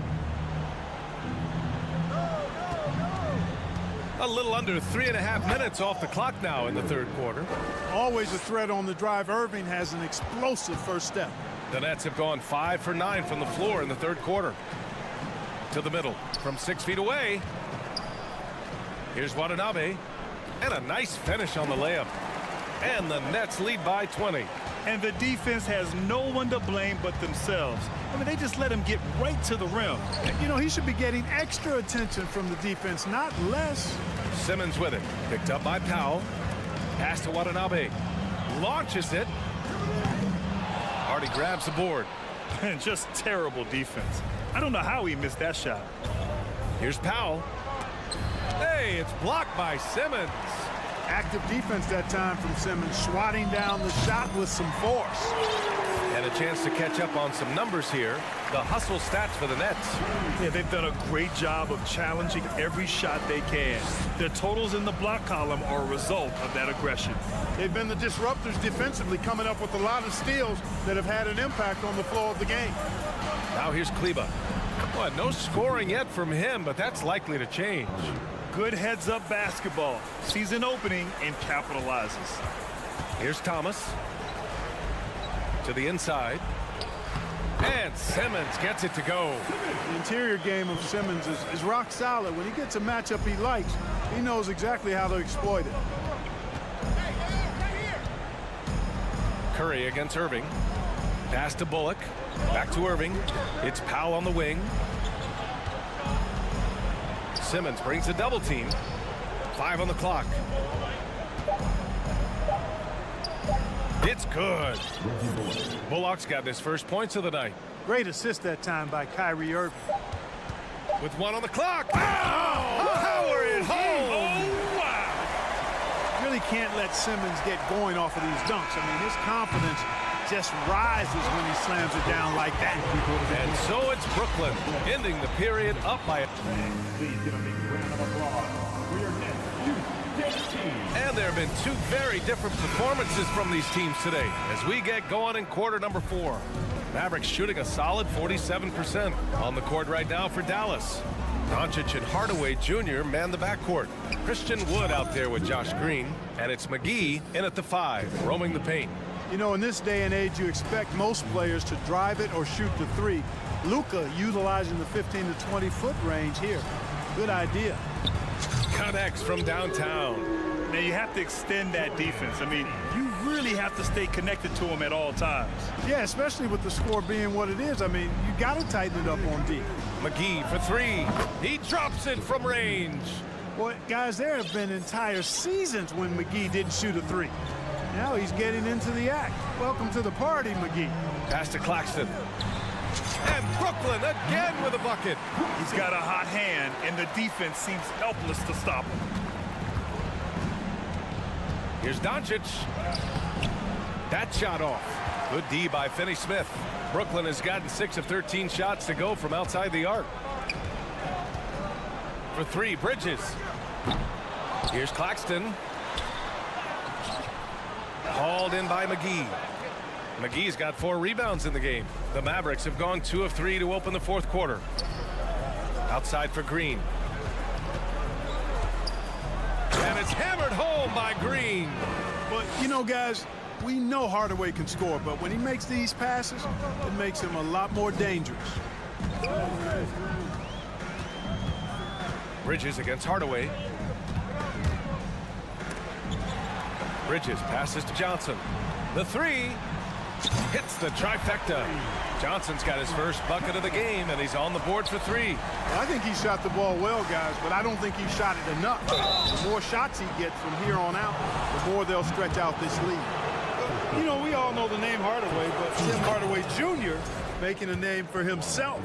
S6: A little under 3.5 minutes off the clock now in the third quarter.
S14: Always a threat on the drive. Irving has an explosive first step.
S6: The Nets have gone 5 for 9 from the floor in the third quarter. To the middle from 6 feet away. Here's Watanabe. And a nice finish on the layup. And the Nets lead by 20.
S10: And the defense has no one to blame but themselves. I mean, they just let him get right to the rim.
S14: You know, he should be getting extra attention from the defense, not less.
S6: Simmons with it. Picked up by Powell. Pass to Watanabe. Launches it. Hardy grabs the board.
S10: And just terrible defense. I don't know how he missed that shot.
S6: Here's Powell. Hey, it's blocked by Simmons.
S14: Active defense that time from Simmons, swatting down the shot with some force.
S6: And a chance to catch up on some numbers here. The hustle stats for the Nets.
S10: Yeah, they've done a great job of challenging every shot they can. Their totals in the block column are a result of that aggression.
S14: They've been the disruptors defensively, coming up with a lot of steals that have had an impact on the flow of the game.
S6: Now here's Kleba. Well, no scoring yet from him, but that's likely to change.
S10: Good heads-up basketball. Season opening and capitalizes.
S6: Here's Thomas. To the inside. And Simmons gets it to go.
S14: The interior game of Simmons is rock solid. When he gets a matchup he likes, he knows exactly how to exploit it.
S6: Curry against Irving. Pass to Bullock. Back to Irving. It's Powell on the wing. Simmons brings a double team. 5 on the clock. It's good. Bullock's got his first points of the night.
S14: Great assist that time by Kyrie Irving.
S6: With 1 on the clock. Oh! Power it home!
S14: Oh, wow! Really can't let Simmons get going off of these dunks. I mean, his confidence just rises when he slams it down like that.
S6: And so it's Brooklyn, ending the period up by. And there have been 2 very different performances from these teams today as we get going in quarter number 4. Mavericks shooting a solid 47% on the court right now for Dallas. Doncic and Hardaway Jr. man the backcourt. Christian Wood out there with Josh Green, and it's McGee in at the 5, roaming the paint.
S14: You know, in this day and age, you expect most players to drive it or shoot the 3. Luka utilizing the 15 to 20 foot range here. Good idea.
S6: Connects from downtown.
S10: Now you have to extend that defense. I mean, you really have to stay connected to him at all times.
S14: Yeah, especially with the score being what it is. I mean, you got to tighten it up on D.
S6: McGee for 3. He drops it from range.
S14: Boy, guys, there have been entire seasons when McGee didn't shoot a 3. Now he's getting into the act. Welcome to the party, McGee.
S6: Pass to Claxton. And Brooklyn again with a bucket.
S10: He's got a hot hand, and the defense seems helpless to stop him.
S6: Here's Doncic. That shot off. Good D by Finney-Smith. Brooklyn has gotten 6 of 13 shots to go from outside the arc. For 3, Bridges. Here's Claxton. Hauled in by McGee. McGee's got 4 rebounds in the game. The Mavericks have gone 2 of 3 to open the 4th quarter. Outside for Green. And it's hammered home by Green.
S14: But, you know, guys, we know Hardaway can score, but when he makes these passes, it makes him a lot more dangerous.
S6: Bridges against Hardaway. Bridges passes to Johnson. The three hits the trifecta. Johnson's got his first bucket of the game, and he's on the board for three.
S14: Well, I think he shot the ball well, guys, but I don't think he shot it enough. The more shots he gets from here on out, the more they'll stretch out this lead. You know, we all know the name Hardaway, but Tim Hardaway Jr. making a name for himself.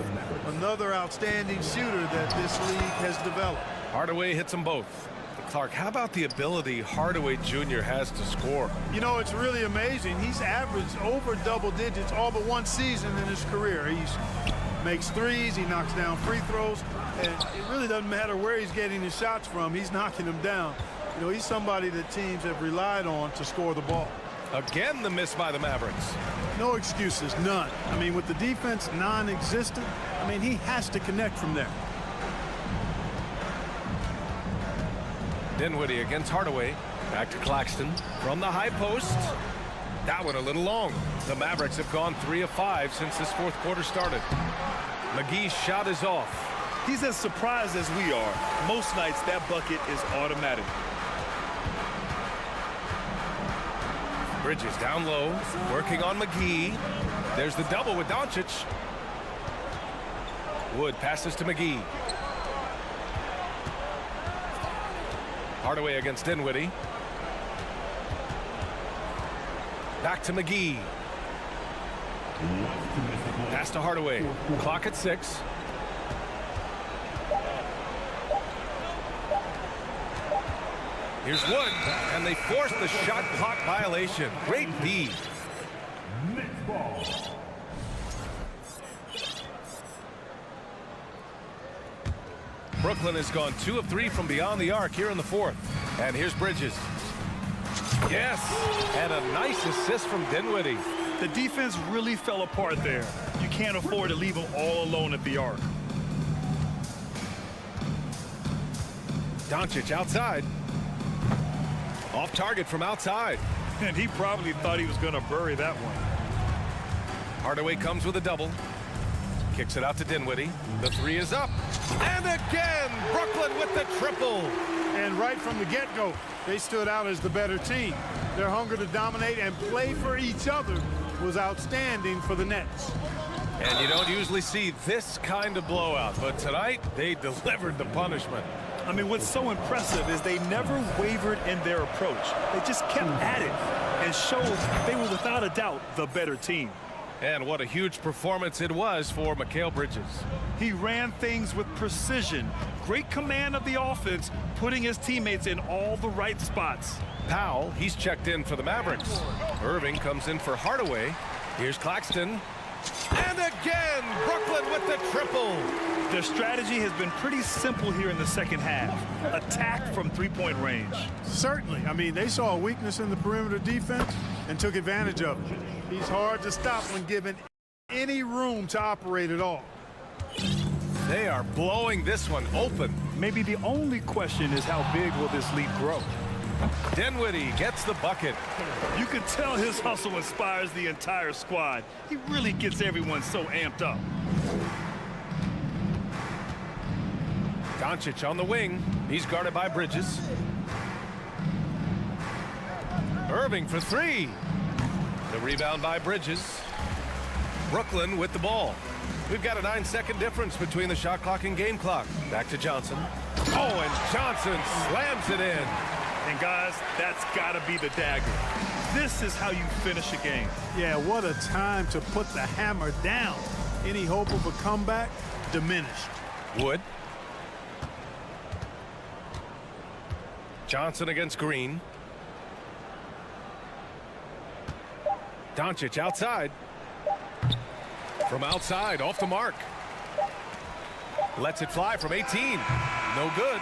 S14: Another outstanding shooter that this league has developed.
S6: Hardaway hits them both. Clark, how about the ability Hardaway Jr. has to score?
S14: You know, it's really amazing. He's averaged over double digits all but one season in his career. He makes threes, he knocks down free throws, and it really doesn't matter where he's getting his shots from. He's knocking them down. You know, he's somebody that teams have relied on to score the ball.
S6: Again, the miss by the Mavericks.
S14: No excuses, none. I mean, with the defense non-existent, I mean, he has to connect from there.
S6: Dinwiddie against Hardaway. Back to Claxton from the high post. That one a little long. The Mavericks have gone 3 of 5 since this fourth quarter started. McGee's shot is off.
S10: He's as surprised as we are. Most nights that bucket is automatic.
S6: Bridges down low, working on McGee. There's the double with Doncic. Wood passes to McGee. Hardaway against Dinwiddie. Back to McGee. Pass to Hardaway. Clock at 6. Here's Wood, and they force the shot clock violation. Great D. Brooklyn has gone 2 of 3 from beyond the arc here in the fourth. And here's Bridges. Yes, and a nice assist from Dinwiddie.
S10: The defense really fell apart there. You can't afford to leave them all alone at the arc.
S6: Doncic outside. Off target from outside.
S10: And he probably thought he was going to bury that one.
S6: Hardaway comes with a double. Kicks it out to Dinwiddie. The three is up. And again, Brooklyn with the triple.
S14: And right from the get-go, they stood out as the better team. Their hunger to dominate and play for each other was outstanding for the Nets.
S6: And you don't usually see this kind of blowout, but tonight they delivered the punishment.
S10: I mean, what's so impressive is they never wavered in their approach. They just kept at it and showed they were without a doubt the better team.
S6: And what a huge performance it was for Mikal Bridges.
S10: He ran things with precision. Great command of the offense, putting his teammates in all the right spots.
S6: Powell, he's checked in for the Mavericks. Irving comes in for Hardaway. Here's Claxton. And again, Brooklyn with the triple.
S10: Their strategy has been pretty simple here in the second half. Attack from three-point range.
S14: Certainly. I mean, they saw a weakness in the perimeter defense and took advantage of it. He's hard to stop when given any room to operate at all.
S6: They are blowing this one open.
S10: Maybe the only question is how big will this lead grow?
S6: Dinwiddie gets the bucket.
S10: You can tell his hustle inspires the entire squad. He really gets everyone so amped up.
S6: Doncic on the wing. He's guarded by Bridges. Irving for three. The rebound by Bridges. Brooklyn with the ball. We've got a 9-second difference between the shot clock and game clock. Back to Johnson. Oh, and Johnson slams it in.
S10: And guys, that's got to be the dagger. This is how you finish a game.
S14: Yeah, what a time to put the hammer down. Any hope of a comeback diminished.
S6: Wood. Johnson against Green. Doncic outside. From outside, off the mark. Lets it fly from 18. No good.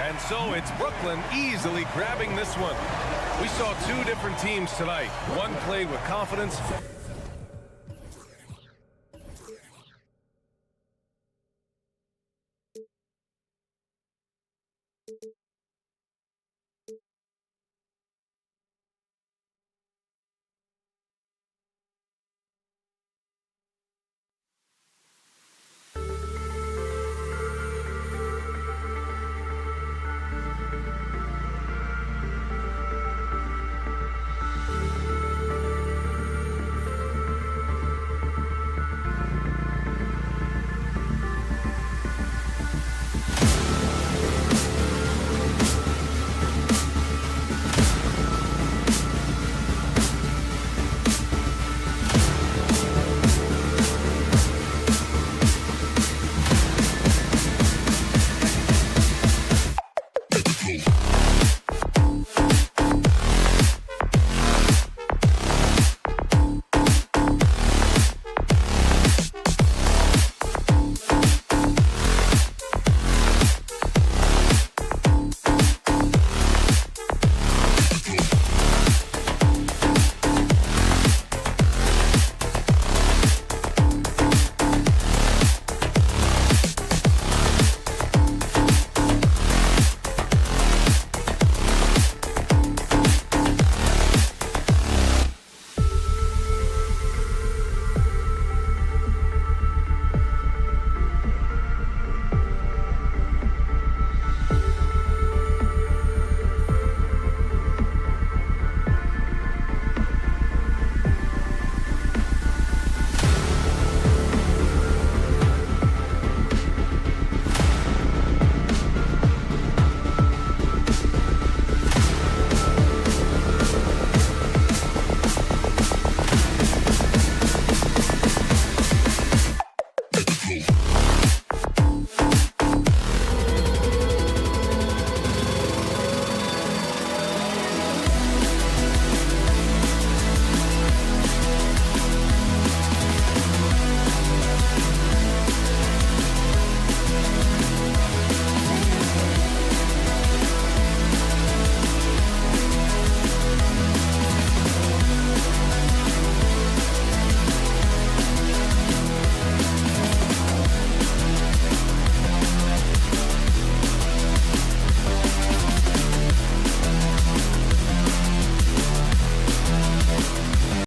S6: And so it's Brooklyn easily grabbing this one. We saw two different teams tonight. One played with confidence.
S12: go.